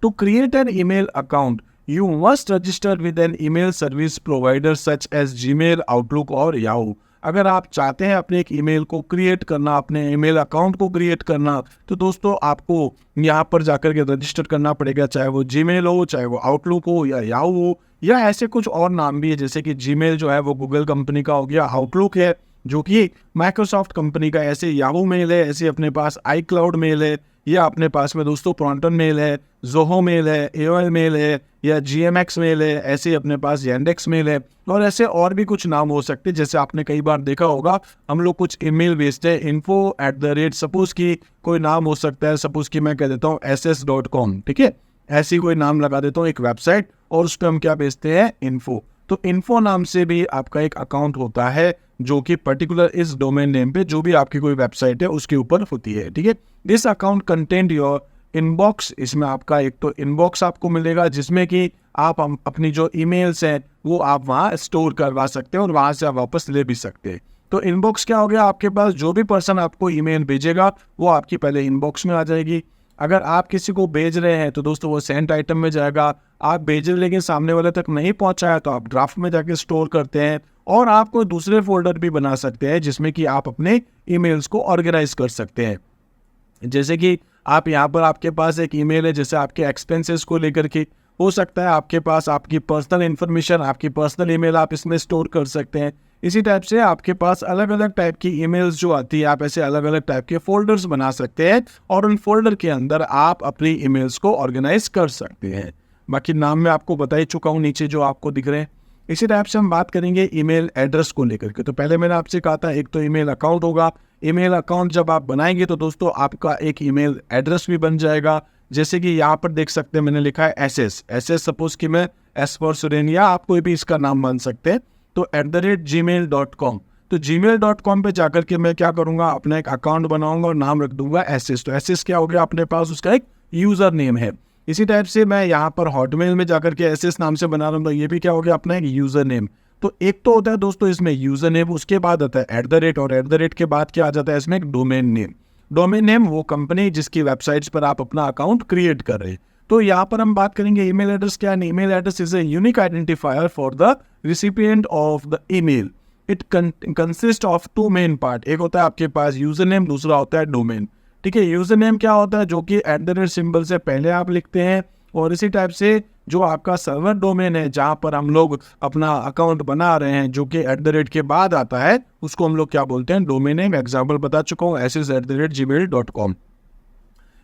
To create an email account you must register with an email service provider such as Gmail, Outlook और Yahoo। अगर आप चाहते हैं अपने एक ईमेल को क्रिएट करना, अपने ईमेल अकाउंट को क्रिएट करना, तो दोस्तों आपको यहाँ पर जाकर के रजिस्टर करना पड़ेगा, चाहे वो जीमेल हो, चाहे वो आउटलुक हो, या याहू हो, या ऐसे कुछ और नाम भी है। जैसे कि जीमेल जो है वो गूगल कंपनी का हो गया, आउटलुक है जो कि माइक्रोसॉफ्ट कंपनी का, ऐसे याहू मेल है, ऐसे अपने पास iCloud मेल है, या अपने पास में दोस्तों प्रॉन्टन मेल है, जोहो मेल है, AOL मेल है, या GMX मेल है, ऐसे अपने पास Yandex मेल है, और ऐसे और भी कुछ नाम हो सकते हैं। जैसे आपने कई बार देखा होगा, हम लोग कुछ ईमेल भेजते हैं info@, सपोज की कोई नाम हो सकता है, सपोज की मैं कह देता हूँ ss.com, ठीक है, ऐसी कोई नाम लगा देता हूँ एक वेबसाइट, और उस पर हम क्या भेजते हैं, इन्फो। तो इन्फो नाम से भी आपका एक अकाउंट होता है, जो कि पर्टिकुलर इस डोमेन नेम पे जो भी आपकी कोई वेबसाइट है उसके ऊपर होती है, ठीक है। This account content your inbox, इसमें आपका एक तो इनबॉक्स आपको मिलेगा, जिसमें कि आप अपनी जो ईमेल्स हैं वो आप वहाँ स्टोर करवा सकते हैं, और वहाँ से आप वापस ले भी सकते हैं। तो इनबॉक्स क्या हो गया, आपके पास जो भी पर्सन आपको ईमेल भेजेगा वो आपकी पहले इनबॉक्स में आ जाएगी। अगर आप किसी को भेज रहे हैं तो दोस्तों वो सेंट आइटम में जाएगा। आप भेज रहे लेकिन सामने वाले तक नहीं पहुंचा है, तो आप ड्राफ्ट में जाके स्टोर करते हैं, और आप कोई दूसरे फोल्डर भी बना सकते हैं जिसमें कि आप अपने ईमेल्स को ऑर्गेनाइज कर सकते हैं। जैसे कि आप यहाँ पर आपके पास एक ईमेल है, जैसे आपके एक्सपेंसेस को लेकर के हो सकता है आपके पास आपकी पर्सनल इन्फॉर्मेशन, आपकी पर्सनल ईमेल आप इसमें स्टोर कर सकते हैं। इसी टाइप से आपके पास अलग अलग टाइप की ईमेल्स जो आती है, आप ऐसे अलग अलग टाइप के फोल्डर्स बना सकते हैं, और उन फोल्डर के अंदर आप अपनी ईमेल्स को ऑर्गेनाइज कर सकते हैं। बाकी नाम मैं आपको बता ही चुका हूँ नीचे जो आपको दिख रहे हैं। इसी टाइप से हम बात करेंगे ईमेल एड्रेस को लेकर के। तो पहले मैंने आपसे कहा था एक तो ईमेल अकाउंट होगा, ईमेल अकाउंट जब आप बनाएंगे तो दोस्तों आपका एक ईमेल एड्रेस भी बन जाएगा। जैसे कि यहाँ पर देख सकते हैं मैंने लिखा है SS, सपोज कि मैं S फॉर सुरेन, या आप कोई भी इसका नाम मान सकते हैं, तो @gmail.com। तो gmail.com पे जाकर के मैं क्या करूँगा, अपना एक अकाउंट बनाऊंगा और नाम रख दूंगा SS। तो SS क्या हो गया, अपने पास उसका एक यूज़र नेम है। इसी टाइप से मैं यहाँ पर हॉटमेल में जाकर के SS नाम से बना रहा हूँ, तो ये भी क्या हो गया, अपना एक यूज़र नेम। तो एक तो होता है दोस्तों इसमें यूज़र नेम, उसके बाद आता है @ और @ के बाद क्या आ जाता है इसमें, एक डोमेन नेम। डोमेन नेम वो कंपनी जिसकी वेबसाइट्स पर आप अपना अकाउंट क्रिएट कर रहे हैं। तो यहाँ पर हम बात करेंगे ईमेल एड्रेस क्या है। Email address is a unique identifier for the recipient of the email. It consist of 2 main part. एक होता है आपके पास यूजर नेम, दूसरा होता है डोमेन, ठीक है। यूजर नेम क्या होता है, जो कि @ सिंबल से पहले आप लिखते हैं, और इसी टाइप से जो आपका सर्वर डोमेन है जहाँ पर हम लोग अपना अकाउंट बना रहे हैं, जो कि @ के बाद आता है, उसको हम लोग क्या बोलते हैं, डोमेन नेम। एग्जाम्पल बता चुका हूँ, SS@gmail.com।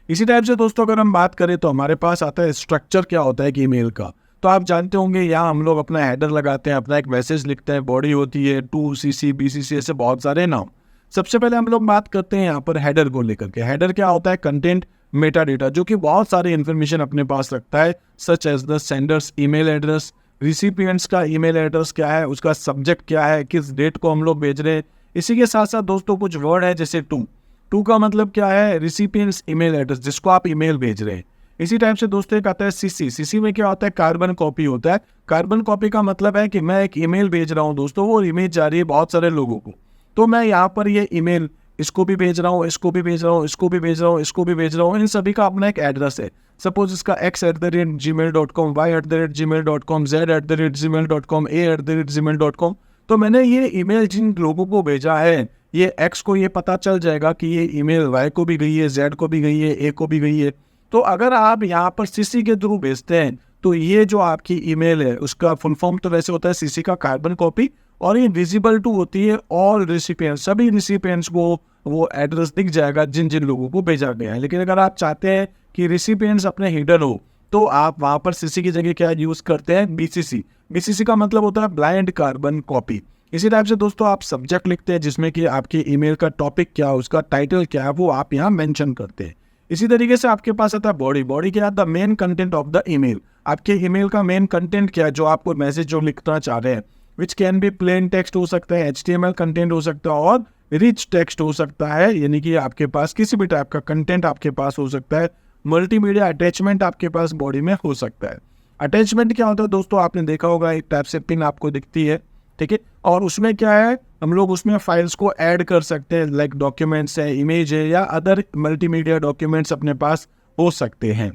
इसी टाइप से दोस्तों अगर हम बात करें तो हमारे पास आता है स्ट्रक्चर क्या होता है कि ईमेल का। तो आप जानते होंगे यहाँ हम लोग अपना हेडर लगाते हैं, अपना एक मैसेज लिखते हैं, बॉडी होती है, टू CC BCC, ऐसे बहुत सारे नाम। सबसे पहले हम लोग बात करते हैं यहाँ पर हेडर को लेकर के। हेडर क्या होता है, कंटेंट मेटा डेटा, जो कि बहुत सारी इन्फॉर्मेशन अपने पास रखता है, such as the sender's email address, recipient's का ईमेल एड्रेस क्या है, उसका सब्जेक्ट क्या है, किस डेट को हम लोग भेज रहे हैं। इसी के साथ साथ दोस्तों कुछ वर्ड है, जैसे टू का मतलब क्या है, रिसिपिएंट्स ईमेल एड्रेस, जिसको आप ईमेल भेज रहे हैं। इसी टाइप से दोस्तों एक आता है CC में क्या होता है, कार्बन कॉपी होता है। कार्बन कॉपी का मतलब है कि मैं एक ईमेल भेज रहा हूँ दोस्तों, वो इमेज जा रही है बहुत सारे लोगों को, तो मैं यहाँ पर ये ईमेल इसको भी भेज रहा हूँ, इसको भी भेज रहा हूँ, इसको भी भेज रहा हूँ, इसको भी भेज रहा हूँ। इन सभी का अपना एक एड्रेस है। सपोज इसका X@gmail.com, Y@gmail.com, Z@gmail.com, A@gmail.com। तो मैंने ये ईमेल जिन लोगों को भेजा है, ये X को ये पता चल जाएगा कि ये ईमेल Y को भी गई है, Z को भी गई है, A को भी गई है। तो अगर आप यहाँ पर CC के थ्रू भेजते हैं, तो ये जो आपकी ईमेल है उसका फुल फॉर्म तो वैसे होता है CC का कार्बन कॉपी, और ये विजिबल टू होती है ऑल रिसिपिएंट्स, सभी रिसिपिएंट्स को वो एड्रेस दिख जाएगा जिन जिन लोगों को भेजा गया है। लेकिन अगर आप चाहते हैं कि रिसिपिएंट्स अपने हिडन हो तो आप वहाँ पर सीसी की जगह क्या यूज़ करते हैं, बीसीसी। बीसीसी का मतलब होता है ब्लाइंड कार्बन कॉपी। इसी टाइप से दोस्तों आप सब्जेक्ट लिखते हैं जिसमें कि आपके ईमेल का टॉपिक क्या है, उसका टाइटल क्या है, वो आप यहाँ मेंशन करते हैं। इसी तरीके से आपके पास आता है बॉडी। बॉडी क्या है, the main content of the email. आपके ईमेल का मेन कंटेंट क्या है, जो आपको मैसेज जो लिखना चाह रहे हैं, which can be plain text हो सकता है, HTML कंटेंट हो सकता है और रिच टेक्स्ट हो सकता है, यानी कि आपके पास किसी भी टाइप का कंटेंट आपके पास हो सकता है। मल्टीमीडिया अटैचमेंट आपके पास बॉडी में हो सकता है। अटैचमेंट क्या होता है दोस्तों, आपने देखा होगा एक टाइप से पिन आपको दिखती है, ठीक है, और उसमें क्या है, हम लोग उसमें फाइल्स को ऐड कर सकते हैं, लाइक डॉक्यूमेंट्स है, इमेज है या अदर मल्टीमीडिया डॉक्यूमेंट्स अपने पास हो सकते हैं।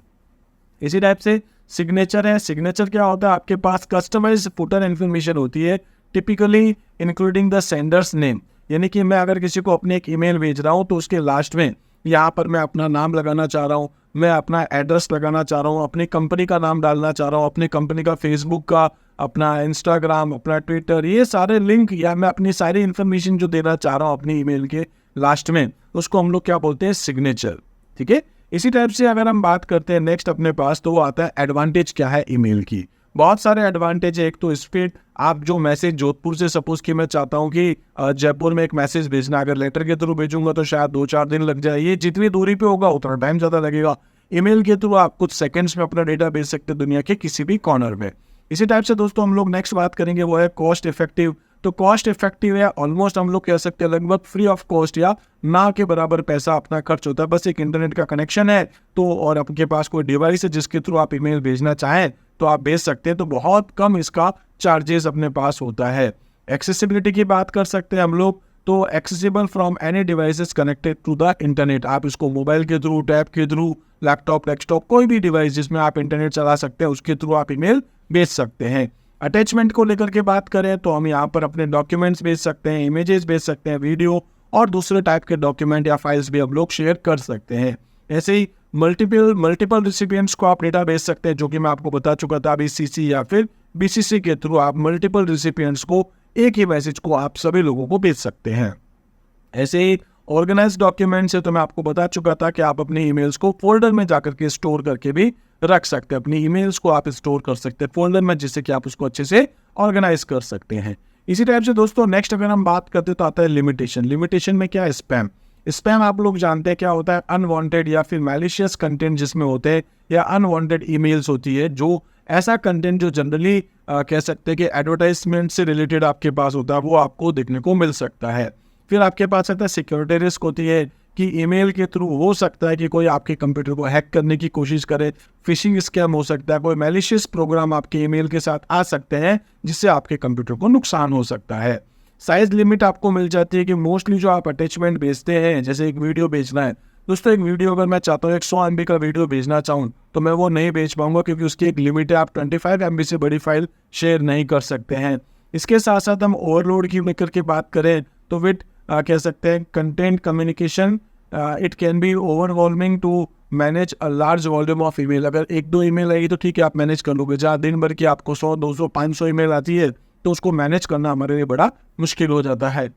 इसी टाइप से सिग्नेचर है। सिग्नेचर क्या होता है, आपके पास कस्टमाइज्ड फुटर इन्फॉर्मेशन होती है, typically including the sender's name. यानी कि मैं अगर किसी को अपने एक ईमेल भेज रहा हूँ तो उसके लास्ट में यहाँ पर मैं अपना नाम लगाना चाह रहा हूँ, मैं अपना एड्रेस लगाना चाह रहा हूँ, अपनी कंपनी का नाम डालना चाह रहा हूँ, अपनी कंपनी का फेसबुक का, अपना इंस्टाग्राम, अपना ट्विटर, ये सारे लिंक या मैं अपनी सारी इन्फॉर्मेशन जो देना चाह रहा हूँ अपनी ईमेल के लास्ट में, उसको हम लोग क्या बोलते हैं, सिग्नेचर। ठीक है, इसी टाइप से अगर हम बात करते हैं नेक्स्ट अपने पास, तो वो आता है एडवांटेज क्या है ईमेल की। बहुत सारे एडवांटेज है। एक तो स्पीड, आप जो मैसेज जोधपुर से सपोज कि मैं चाहता हूँ कि जयपुर में एक मैसेज भेजना, अगर लेटर के थ्रू भेजूंगा तो शायद 2-4 दिन लग जाए, ये जितनी दूरी पे होगा उतना टाइम ज़्यादा लगेगा। ईमेल के थ्रू आप कुछ सेकंड्स में अपना डेटा भेज सकते हैं दुनिया के किसी भी कॉर्नर में। इसी टाइप से दोस्तों हम लोग नेक्स्ट बात करेंगे, वो है कॉस्ट इफेक्टिव। तो कॉस्ट इफेक्टिव है ऑलमोस्ट हम लोग कह सकते हैं लगभग फ्री ऑफ कॉस्ट या ना के बराबर पैसा अपना खर्च होता है। बस एक इंटरनेट का कनेक्शन है तो, और आपके पास कोई डिवाइस है जिसके थ्रू आप ईमेल भेजना चाहें तो आप भेज सकते हैं, तो बहुत कम इसका चार्जेस अपने पास होता है। एक्सेसिबिलिटी की बात कर सकते हैं हम लोग, तो accessible from any devices connected to the internet. आप इसको मोबाइल के थ्रू, टैब के थ्रू, लैपटॉप, डेस्कटॉप, कोई भी डिवाइस जिसमें आप इंटरनेट चला सकते हैं उसके थ्रू आप ईमेल भेज सकते हैं। अटैचमेंट को लेकर के बात करें तो हम यहाँ पर अपने डॉक्यूमेंट्स भेज सकते हैं, इमेजेस भेज सकते हैं, वीडियो और दूसरे टाइप के डॉक्यूमेंट या फाइल्स भी हम लोग शेयर कर सकते हैं। ऐसे ही मल्टीपल रिसिपिएंट्स को आप डेटा भेज सकते हैं, जो कि मैं आपको बता चुका था अभी, सीसी या फिर बीसीसी के थ्रू आप मल्टीपल रिसिपिएंट्स को, एक ही मैसेज को आप सभी लोगों को भेज सकते हैं। ऐसे ही ऑर्गेनाइज डॉक्यूमेंट्स है, तो मैं आपको बता चुका था कि आप अपने ईमेल्स को फोल्डर में जाकर के स्टोर करके भी रख सकते हैं। अपनी ईमेल्स को आप स्टोर कर सकते हैं फोल्डर में, जिससे कि आप उसको अच्छे से ऑर्गेनाइज कर सकते हैं। इसी टाइप से दोस्तों नेक्स्ट अगर हम बात करते हैं तो आता है लिमिटेशन। लिमिटेशन में क्या है, स्पैम। स्पैम आप लोग जानते हैं क्या होता है, अनवांटेड या फिर मैलिशियस कंटेंट जिसमें होते हैं, या अनवांटेड ईमेल्स होती है, जो ऐसा कंटेंट जो जनरली कह सकते हैं कि एडवर्टाइजमेंट से रिलेटेड आपके पास होता है, वो आपको देखने को मिल सकता है। फिर आपके पास आता है सिक्योरिटी रिस्क होती है कि ईमेल के थ्रू हो सकता है कि कोई आपके कंप्यूटर को हैक करने की कोशिश करे, फिशिंग स्कैम हो सकता है, कोई मैलिशियस प्रोग्राम आपके ईमेल के साथ आ सकते हैं जिससे आपके कंप्यूटर को नुकसान हो सकता है। साइज लिमिट आपको मिल जाती है कि मोस्टली जो आप अटैचमेंट भेजते हैं, जैसे एक वीडियो भेजना है दोस्तों, एक वीडियो अगर मैं चाहता हूँ 100 MB का वीडियो भेजना चाहूँ तो मैं वो नहीं भेज पाऊंगा, क्योंकि उसकी एक लिमिट है, आप 25 MB से बड़ी फाइल शेयर नहीं कर सकते हैं। इसके साथ साथ हम ओवरलोड की लेकर के बात करें तो विद कह सकते हैं content communication, it can be overwhelming to manage a large volume of email. अगर 1-2 ईमेल आई तो ठीक है, आप मैनेज कर लोगे। जहाँ दिन भर की आपको 100, 200, 500 ईमेल आती है तो उसको मैनेज करना हमारे लिए बड़ा मुश्किल हो जाता है।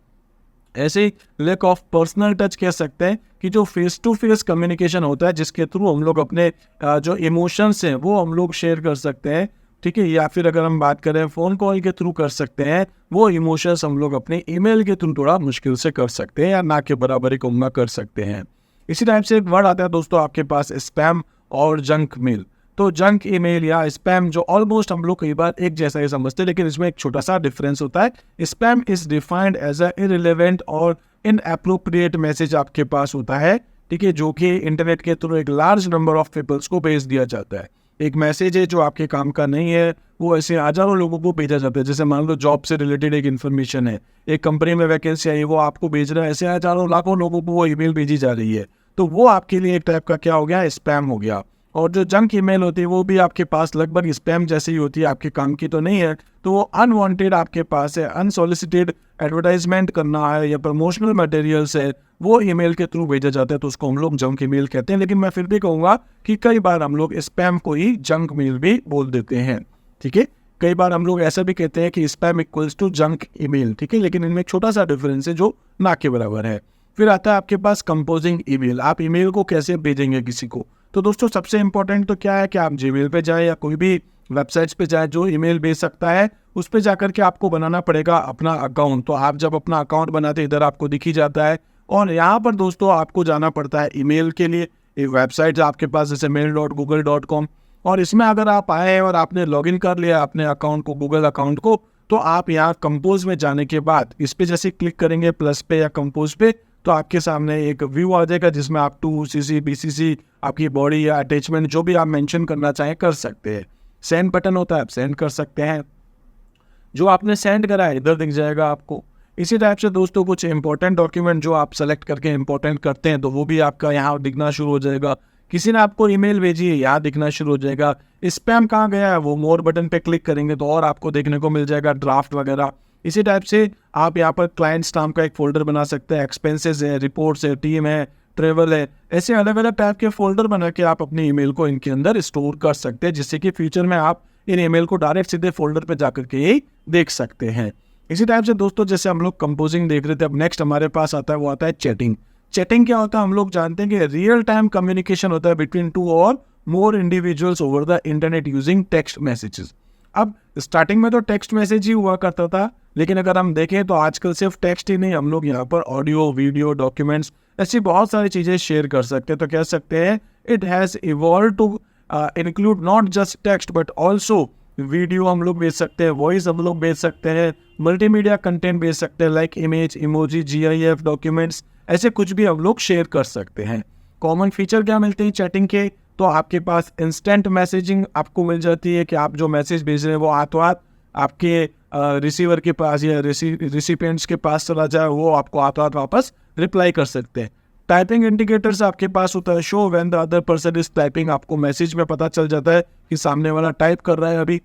ऐसे ही लैक ऑफ पर्सनल टच कह सकते हैं कि जो फेस टू फेस कम्युनिकेशन होता है, जिसके थ्रू हम लोग अपने जो इमोशंस हैं वो हम लोग शेयर कर सकते हैं, ठीक है, या फिर अगर हम बात करें फ़ोन कॉल के थ्रू कर सकते हैं, वो इमोशंस हम लोग अपने ईमेल के थ्रू थोड़ा मुश्किल से कर सकते हैं या ना के बराबर ही कम कर सकते हैं। इसी टाइप से एक वर्ड आता है दोस्तों आपके पास, स्पैम और जंक मेल। तो जंक ईमेल या स्पैम जो ऑलमोस्ट हम लोग कई बार एक जैसा ही समझते हैं, लेकिन इसमें एक छोटा सा डिफरेंस होता है। Spam is defined as a irrelevant और इनएप्रोप्रिएट मैसेज आपके पास होता है, ठीक है, जो कि इंटरनेट के थ्रू एक लार्ज नंबर ऑफ पीपल्स को भेज दिया जाता है। एक मैसेज है जो आपके काम का नहीं है, वो ऐसे हजारों लोगों को भेजा जाता है। जैसे मान लो जॉब से रिलेटेड एक इन्फॉर्मेशन है, एक कंपनी में वैकेंसी आई, वो आपको भेज रहा है, ऐसे हजारों लाखों लोगों को वो ईमेल भेजी जा रही है, तो वो आपके लिए एक टाइप का क्या हो गया, स्पैम हो गया। और जो जंक ईमेल होती है वो भी आपके पास लगभग स्पैम जैसी ही होती है, आपके काम की तो नहीं है, तो वो अनवांटेड आपके पास है, अनसॉलिसिटेड एडवर्टाइजमेंट करना है या प्रमोशनल मटेरियल्स है, वो ईमेल के थ्रू भेजा जाता है, तो उसको हम लोग जंक ईमेल कहते हैं। लेकिन मैं फिर भी कहूँगा कि कई बार हम लोग स्पैम को ही जंक मेल भी बोल देते हैं, ठीक है। कई बार हम लोग ऐसा भी कहते हैं कि spam equals to junk email, ठीक है, लेकिन इनमें एक छोटा सा डिफरेंस है जो ना के बराबर है। फिर आता है आपके पास कंपोजिंग ईमेल, आप ईमेल को कैसे भेजेंगे किसी को। तो दोस्तों सबसे इंपॉर्टेंट तो क्या है कि आप जीमेल पे जाएं या कोई भी वेबसाइट्स पे जाएं जो ईमेल भेज सकता है, उस पे जाकर के आपको बनाना पड़ेगा अपना अकाउंट। तो आप जब अपना अकाउंट बनाते हैं इधर आपको दिख ही जाता है, और यहाँ पर दोस्तों आपको जाना पड़ता है ईमेल के लिए। एक वेबसाइट आपके पास जैसे mail.google.com, और इसमें अगर आप आए हैं और आपने लॉगिन कर लिया अपने अकाउंट को, गूगल अकाउंट को, तो आप यहाँ कंपोज में जाने के बाद इस पे जैसे क्लिक करेंगे प्लस पे या कंपोज पे, तो आपके सामने एक व्यू आ जाएगा जिसमें आप 2cc BCC आपकी बॉडी या अटैचमेंट जो भी आप मेंशन करना चाहें कर सकते हैं। सेंड बटन होता है, आप सेंड कर सकते हैं। जो आपने सेंड करा है इधर दिख जाएगा आपको। इसी टाइप से दोस्तों कुछ इंपॉर्टेंट डॉक्यूमेंट जो आप सेलेक्ट करके इंपॉर्टेंट करते हैं तो वो भी आपका यहाँ दिखना शुरू हो जाएगा। किसी ने आपको ईमेल भेजी है, यहाँ दिखना शुरू हो जाएगा। स्पैम कहाँ गया है, वो मोर बटन पे क्लिक करेंगे तो और आपको देखने को मिल जाएगा ड्राफ्ट वगैरह। इसी टाइप से आप यहाँ पर क्लाइंट्स नाम का एक फोल्डर बना सकते हैं, एक्सपेंसेस है, रिपोर्ट्स है, टीम है, ट्रेवल है, ऐसे अलग अलग टाइप के फोल्डर बना के आप अपनी ईमेल को इनके अंदर स्टोर कर सकते हैं, जिससे कि फ्यूचर में आप इन ईमेल को डायरेक्ट सीधे फोल्डर पे जाकर के ही देख सकते हैं। इसी टाइप से दोस्तों जैसे हम लोग कंपोजिंग देख रहे थे, अब नेक्स्ट हमारे पास आता है वो आता है चैटिंग। चैटिंग क्या होता है हम लोग जानते हैं कि रियल टाइम कम्युनिकेशन होता है बिटवीन 2 और more individuals over the internet using text messages. अब स्टार्टिंग में तो टेक्स्ट मैसेज ही हुआ करता था, लेकिन अगर हम देखें तो आजकल सिर्फ टेक्स्ट ही नहीं, हम लोग यहाँ पर ऑडियो, वीडियो, डॉक्यूमेंट्स, ऐसी बहुत सारी चीज़ें शेयर कर सकते हैं। तो कह सकते हैं it has evolve to include not just text but also video हम लोग भेज सकते हैं, वॉइस हम लोग भेज सकते हैं, मल्टीमीडिया कंटेंट भेज सकते हैं like image, emoji, GIF, documents, ऐसे कुछ भी हम लोग शेयर कर सकते हैं। कॉमन फीचर क्या मिलते हैं चैटिंग के, तो आपके पास इंस्टेंट मैसेजिंग आपको मिल जाती है कि आप जो मैसेज भेज रहे हैं वो हाथों हाथ आपके रिसीवर के पास या रिसिपिएंट्स के पास चला जाए, वो आपको हाथों हाथ वापस रिप्लाई कर सकते हैं। टाइपिंग इंडिकेटर्स आपके पास होता है, show when the other person is typing, आपको मैसेज में पता चल जाता है कि सामने वाला टाइप कर रहा है अभी,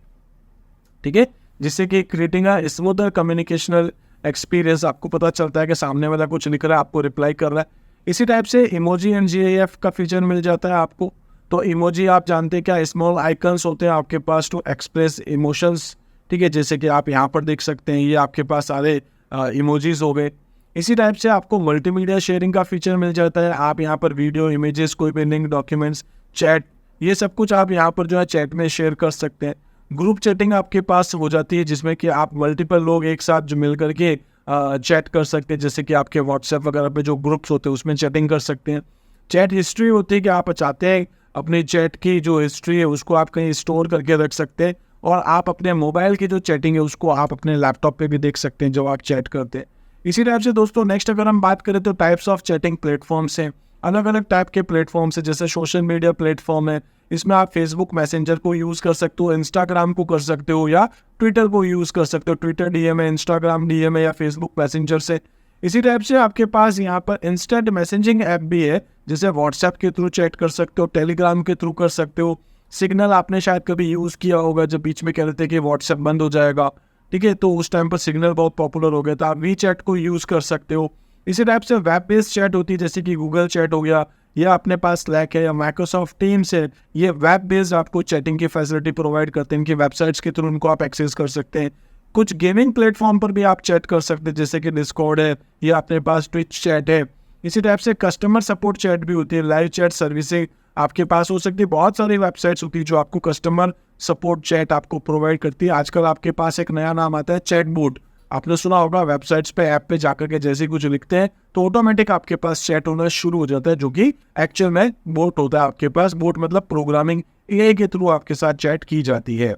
ठीक है, जिससे कि creating a smoother communicational experience, आपको पता चलता है कि सामने वाला कुछ लिख रहा है, आपको रिप्लाई कर रहा है। इसी टाइप से इमोजी एंड GIF का फीचर मिल जाता है आपको। तो इमोजी आप जानते हैं क्या, स्मॉल आइकन्स होते हैं आपके पास टू एक्सप्रेस इमोशंस, ठीक है, जैसे कि आप यहाँ पर देख सकते हैं, ये आपके पास सारे इमोजीज हो गए। इसी टाइप से आपको मल्टीमीडिया शेयरिंग का फीचर मिल जाता है, आप यहाँ पर वीडियो, इमेजेस, कोई भी लिंक, डॉक्यूमेंट्स, चैट, ये सब कुछ आप यहाँ पर जो है चैट में शेयर कर सकते हैं। ग्रुप चैटिंग आपके पास हो जाती है जिसमें कि आप मल्टीपल लोग एक साथ जो मिल करके चैट कर सकते हैं, जैसे कि आपके व्हाट्सएप वगैरह पे जो ग्रुप्स होते हैं उसमें चैटिंग कर सकते हैं। चैट हिस्ट्री होती है कि आप चाहते हैं अपनी चैट की जो हिस्ट्री है उसको आप कहीं स्टोर करके रख सकते हैं, और आप अपने मोबाइल की जो चैटिंग है उसको आप अपने लैपटॉप पे भी देख सकते हैं जब आप चैट करते हैं। इसी टाइप से दोस्तों नेक्स्ट अगर हम बात करें तो टाइप्स ऑफ चैटिंग प्लेटफॉर्म्स हैं, अलग अलग टाइप के प्लेटफॉर्म्स हैं, जैसे सोशल मीडिया प्लेटफॉर्म है, इसमें आप फेसबुक मैसेंजर को यूज़ कर सकते हो, इंस्टाग्राम को कर सकते हो, या ट्विटर को यूज़ कर सकते हो। ट्विटर DM है, इंस्टाग्राम DM है, या फेसबुक मैसेंजर से। इसी टाइप से आपके पास यहाँ पर इंस्टेंट मैसेजिंग ऐप भी है, जैसे व्हाट्सएप के थ्रू चैट कर सकते हो, टेलीग्राम के थ्रू कर सकते हो। सिग्नल आपने शायद कभी यूज़ किया होगा, जब बीच में कह रहे थे कि व्हाट्सएप बंद हो जाएगा, ठीक है, तो उस टाइम पर सिग्नल बहुत पॉपुलर हो गया था, आप WeChat को यूज़ कर सकते हो। इसी टाइप से वेब बेस्ड चैट होती है, जैसे कि गूगल चैट हो गया, या अपने पास Slack है या माइक्रोसॉफ्ट टीम्स है, ये वेब बेस्ड आपको चैटिंग की फैसिलिटी प्रोवाइड करते हैं, इनकी वेबसाइट्स के थ्रू उनको आप एक्सेस कर सकते हैं। कुछ गेमिंग प्लेटफॉर्म पर भी आप चैट कर सकते हैं, जैसे कि डिस्कॉर्ड है, या अपने पास ट्विच चैट है। इसी टाइप से कस्टमर सपोर्ट चैट भी होती है, लाइव चैट सर्विसिंग आपके पास हो सकती है। बहुत सारी वेबसाइट्स होती है जो आपको कस्टमर सपोर्ट चैट आपको प्रोवाइड करती है। आजकल आपके पास एक नया नाम आता है चैटबॉट, आपने सुना होगा, वेबसाइट्स पे ऐप पे जाकर के जैसे कुछ लिखते हैं तो ऑटोमेटिक आपके पास चैट होना शुरू हो जाता है, जो कि एक्चुअल में बोट होता है आपके पास। बोट मतलब प्रोग्रामिंग AI के थ्रू आपके साथ चैट की जाती है।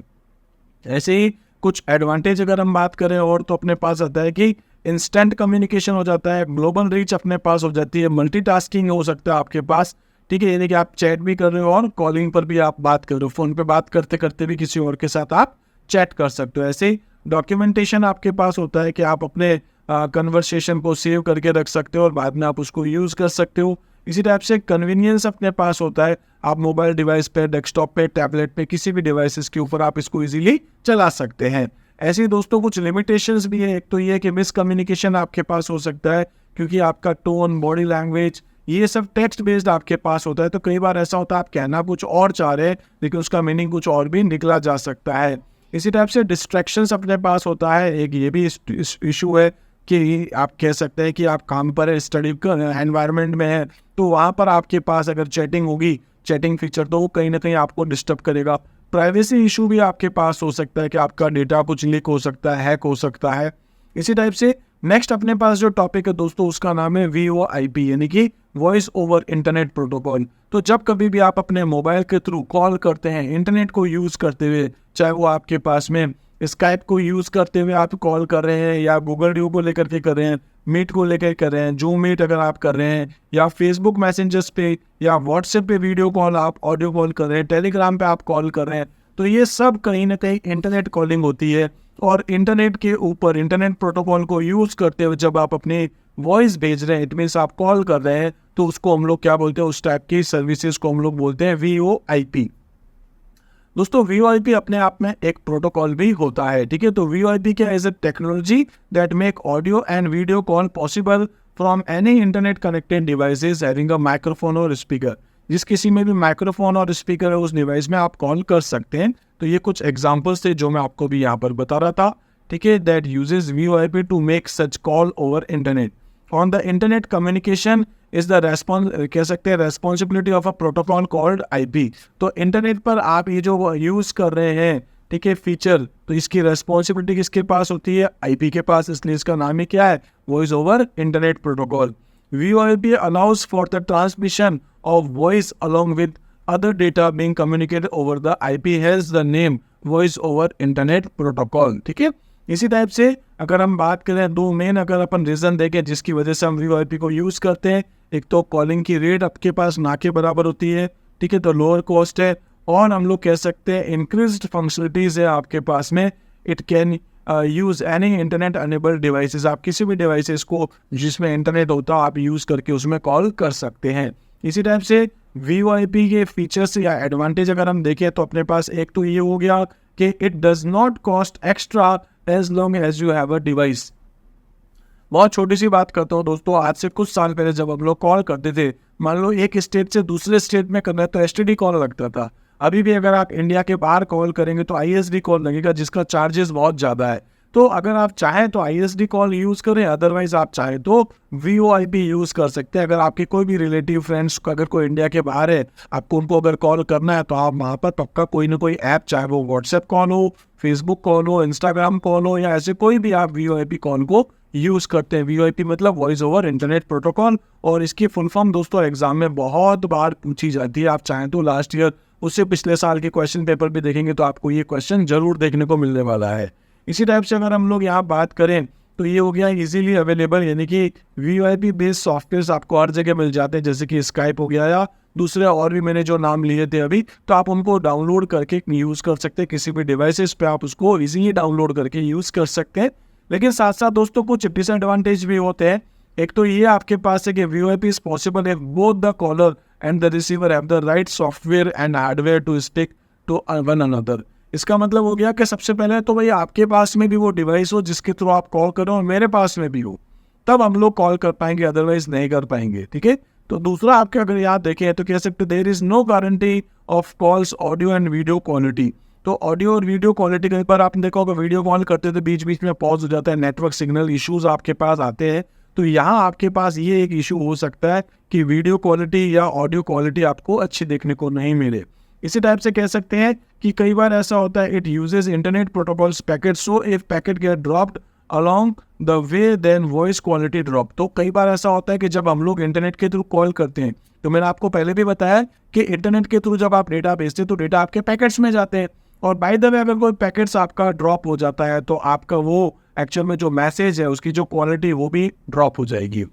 ऐसे ही कुछ एडवांटेज अगर हम बात करें और, तो अपने पास आता है कि इंस्टेंट कम्युनिकेशन हो जाता है, ग्लोबल रीच अपने पास हो जाती है, मल्टीटास्किंग हो सकता है आपके पास, ठीक है, यानी कि आप चैट भी कर रहे हो और कॉलिंग पर भी आप बात कर रहे हो, फ़ोन पे बात करते करते भी किसी और के साथ आप चैट कर सकते हो। ऐसे ही डॉक्यूमेंटेशन आपके पास होता है कि आप अपने कन्वर्सेशन को सेव करके रख सकते हो और बाद में आप उसको यूज़ कर सकते हो। इसी टाइप से कन्वीनियंस अपने पास होता है, आप मोबाइल डिवाइस पे, डेस्कटॉप पे, टैबलेट पे, किसी भी डिवाइसेस के ऊपर आप इसको इजीली चला सकते हैं। ऐसे ही दोस्तों कुछ लिमिटेशंस भी है, एक तो ये है कि मिसकम्युनिकेशन आपके पास हो सकता है, क्योंकि आपका टोन, बॉडी लैंग्वेज, ये सब टेक्स्ट बेस्ड आपके पास होता है, तो कई बार ऐसा होता है आप कहना कुछ और चाह रहे हैं लेकिन उसका मीनिंग कुछ और भी निकला जा सकता है। इसी टाइप से डिस्ट्रैक्शंस अपने पास होता है, एक ये भी इशू है कि आप कह सकते हैं कि आप काम पर है, स्टडी एनवायरनमेंट में है, तो वहाँ पर आपके पास अगर चैटिंग होगी, चैटिंग फीचर, तो वो कहीं ना कहीं आपको डिस्टर्ब करेगा। प्राइवेसी इशू भी आपके पास हो सकता है कि आपका डेटा कुछ लीक हो सकता है, हैक हो सकता है। इसी टाइप से नेक्स्ट अपने पास जो टॉपिक है दोस्तों, उसका नाम है VoIP, यानी कि वॉइस ओवर इंटरनेट प्रोटोकॉल। तो जब कभी भी आप अपने मोबाइल के थ्रू कॉल करते हैं इंटरनेट को यूज़ करते हुए, चाहे वो आपके पास में स्काइप को यूज़ करते हुए आप कॉल कर रहे हैं, या गूगल ड्यू को लेकर के कर रहे हैं, मीट को लेकर कर रहे हैं, जूम मीट अगर आप कर रहे हैं, या फेसबुक मैसेंजर्स पे या व्हाट्सएप पे वीडियो कॉल, आप ऑडियो कॉल कर रहे हैं, टेलीग्राम पे आप कॉल कर रहे हैं, तो ये सब कहीं ना कहीं इंटरनेट कॉलिंग होती है। और इंटरनेट के ऊपर इंटरनेट प्रोटोकॉल को यूज़ करते हुए जब आप अपनी वॉइस भेज रहे हैं, इट मीन्स आप कॉल कर रहे हैं, तो उसको हम लोग क्या बोलते हैं, उस टाइप की सर्विसेज को हम लोग बोलते हैं VoIP। दोस्तों VoIP अपने आप में एक प्रोटोकॉल भी होता है, ठीक है। तो VoIP क्या is a technology that make audio and video call possible from any internet connected devices having a microphone और स्पीकर। जिस किसी में भी माइक्रोफोन और स्पीकर है उस डिवाइस में आप कॉल कर सकते हैं। तो ये कुछ एग्जांपल्स थे जो मैं आपको भी यहाँ पर बता रहा था, ठीक है। That uses VoIP to make such call over internet. On the internet communication is the response, कह सकते हैं responsibility of a protocol called IP। तो इंटरनेट पर आप ये जो यूज़ कर रहे हैं, ठीक है, फीचर, तो इसकी रेस्पॉन्सिबिलिटी किसके पास होती है, IP के पास, इसलिए इसका नाम ही क्या है, voice over internet protocol. VoIP allows for the transmission of voice along with other data being communicated over the IP has the name voice over internet protocol, ठीक है। इसी टाइप से अगर हम बात करें, दो मेन अगर अपन रीज़न देखें जिसकी वजह से हम VoIP को यूज़ करते हैं, एक तो कॉलिंग की रेट आपके पास ना के बराबर होती है, ठीक है, तो लोअर कॉस्ट है, और हम लोग कह सकते हैं इंक्रीज्ड फंक्शनलिटीज़ है आपके पास में। It can use any internet enabled devices, आप किसी भी डिवाइसेस को जिसमें इंटरनेट होता है आप यूज़ करके उसमें कॉल कर सकते हैं। इसी टाइप से VoIP के फीचर्स या एडवांटेज अगर हम देखें तो अपने पास एक तो ये हो गया कि it does not cost extra as long as you have a device. बहुत छोटी सी बात करता हूँ दोस्तों, आज से कुछ साल पहले जब हम लोग कॉल करते थे, मान लो एक स्टेट से दूसरे स्टेट में करना है तो STD कॉल लगता था। अभी भी अगर आप इंडिया के बाहर कॉल करेंगे तो ISD कॉल लगेगा, जिसका चार्जेस बहुत ज़्यादा है। तो अगर आप चाहें तो ISD कॉल यूज़ करें, अदरवाइज आप चाहें तो VoIP यूज़ कर सकते हैं। अगर आपके कोई भी रिलेटिव फ्रेंड्स अगर कोई इंडिया के बाहर है, आपको उनको अगर कॉल करना है तो आप वहाँ पर पक्का कोई ना कोई ऐप, चाहे वो व्हाट्सएप कॉल हो, फेसबुक कॉल हो, इंस्टाग्राम कॉल हो, या ऐसे कोई भी आप VoIP कॉल को यूज़ करते हैं। VoIP मतलब वॉइस ओवर इंटरनेट प्रोटोकॉल, और इसकी फुल फॉर्म दोस्तों एग्जाम में बहुत बार पूछी जाती है। आप चाहें तो लास्ट ईयर, उससे पिछले साल के क्वेश्चन पेपर भी देखेंगे तो आपको ये क्वेश्चन जरूर देखने को मिलने वाला है। इसी टाइप से अगर हम लोग यहाँ बात करें तो ये हो गया इजीली अवेलेबल, यानी कि VoIP बेस्ड सॉफ्टवेयर आपको हर जगह मिल जाते हैं, जैसे कि स्काइप हो गया या दूसरे और भी मैंने जो नाम लिए थे अभी, तो आप उनको डाउनलोड करके यूज़ कर सकते हैं। किसी भी डिवाइसेस पे आप उसको इजीली डाउनलोड करके यूज़ कर सकते हैं। लेकिन साथ साथ दोस्तों कुछ डिसएडवांटेज भी होते हैं। एक तो ये आपके पास है कि VoIP is possible if both the caller and the receiver have the right software and hardware to stick to one another. इसका मतलब हो गया कि सबसे पहले तो भाई आपके पास में भी वो डिवाइस हो जिसके थ्रू आप कॉल करो, और मेरे पास में भी हो, तब हम लोग कॉल कर पाएंगे, अदरवाइज नहीं कर पाएंगे, ठीक है। तो दूसरा आपके अगर याद देखें तो कह सकते there is no guarantee of calls audio and video quality. तो ऑडियो और वीडियो क्वालिटी कहीं पर आपने देखा होगा, वीडियो कॉल करते तो बीच बीच में पॉज हो जाता है, नेटवर्क सिग्नल इश्यूज आपके पास आते हैं। तो यहाँ आपके पास ये एक इशू हो सकता है कि वीडियो क्वालिटी या ऑडियो क्वालिटी आपको अच्छी देखने को नहीं मिले। इसी टाइप से कह सकते हैं कि कई बार ऐसा होता है, it uses internet protocols packet, so if packet get dropped along the way then voice quality drop. तो कई बार ऐसा होता है कि जब हम लोग इंटरनेट के थ्रू कॉल करते हैं, तो मैंने आपको पहले भी बताया कि इंटरनेट के थ्रू जब आप डेटा भेजते हैं तो डेटा आपके पैकेट्स में जाते हैं, और बाय द वे अगर कोई पैकेट्स आपका ड्रॉप हो जाता है तो आपका वो एक्चुअल में जो मैसेज है उसकी जो क्वालिटी वो भी ड्रॉप हो जाएगी।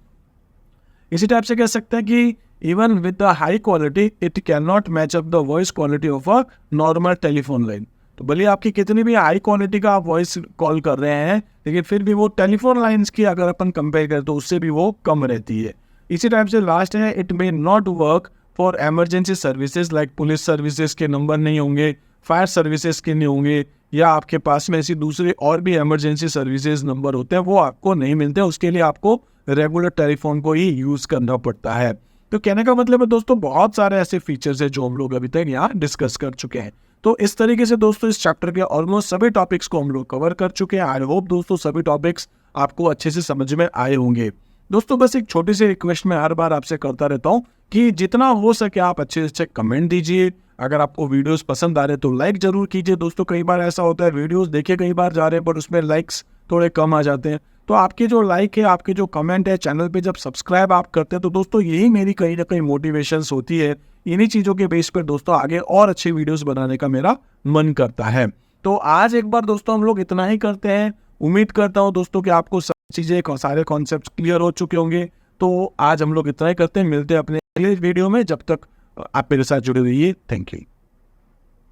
इसी टाइप से कह सकते हैं कि even with the high quality it can not match up the voice quality of a normal telephone line. तो भले आपकी कितनी भी हाई क्वालिटी का आप वॉइस कॉल कर रहे हैं, लेकिन फिर भी वो टेलीफोन लाइंस की अगर अपन कंपेयर करें तो उससे भी वो कम रहती है। इसी टाइप से लास्ट है, it may not work for emergency services like police services के नंबर नहीं होंगे, फायर सर्विसेज के नहीं होंगे, या आपके पास में ऐसी दूसरे और भी इमरजेंसी सर्विसेज नंबर होते हैं वो आपको नहीं मिलते। उसके लिए आपको रेगुलर टेलीफोन को ही यूज़ करना पड़ता है। तो कहने का मतलब है दोस्तों बहुत सारे ऐसे फीचर्स हैं जो हम लोग अभी तक यहाँ डिस्कस कर चुके हैं। तो इस तरीके से दोस्तों इस चैप्टर के ऑलमोस्ट सभी टॉपिक्स को हम लोग कवर कर चुके हैं। आई होप दोस्तों सभी टॉपिक्स आपको अच्छे से समझ में आए होंगे। दोस्तों बस एक छोटी सी रिक्वेस्ट मैं हर बार आपसे करता रहता हूँ कि जितना हो सके आप अच्छे से अच्छे कमेंट दीजिए। अगर आपको वीडियोस पसंद आ रहे हैं तो लाइक जरूर कीजिए। दोस्तों कई बार ऐसा होता है वीडियोस देखे कई बार जा रहे हैं पर उसमें लाइक्स थोड़े कम आ जाते हैं। तो आपके जो लाइक है, आपके जो कमेंट है, चैनल पे जब सब्सक्राइब आप करते हैं तो दोस्तों यही मेरी कहीं ना कहीं मोटिवेशंस होती है। इन्हीं चीज़ों के बेस पर दोस्तों आगे और अच्छे वीडियोस बनाने का मेरा मन करता है। तो आज एक बार दोस्तों हम लोग इतना ही करते हैं। उम्मीद करता हूँ दोस्तों कि आपको सब चीज़ें, सारे कॉन्सेप्ट क्लियर हो चुके होंगे। तो आज हम लोग इतना ही करते हैं, मिलते हैं अपने अगले वीडियो में। जब तक आप मेरे साथ जुड़े रहिए। Thank you.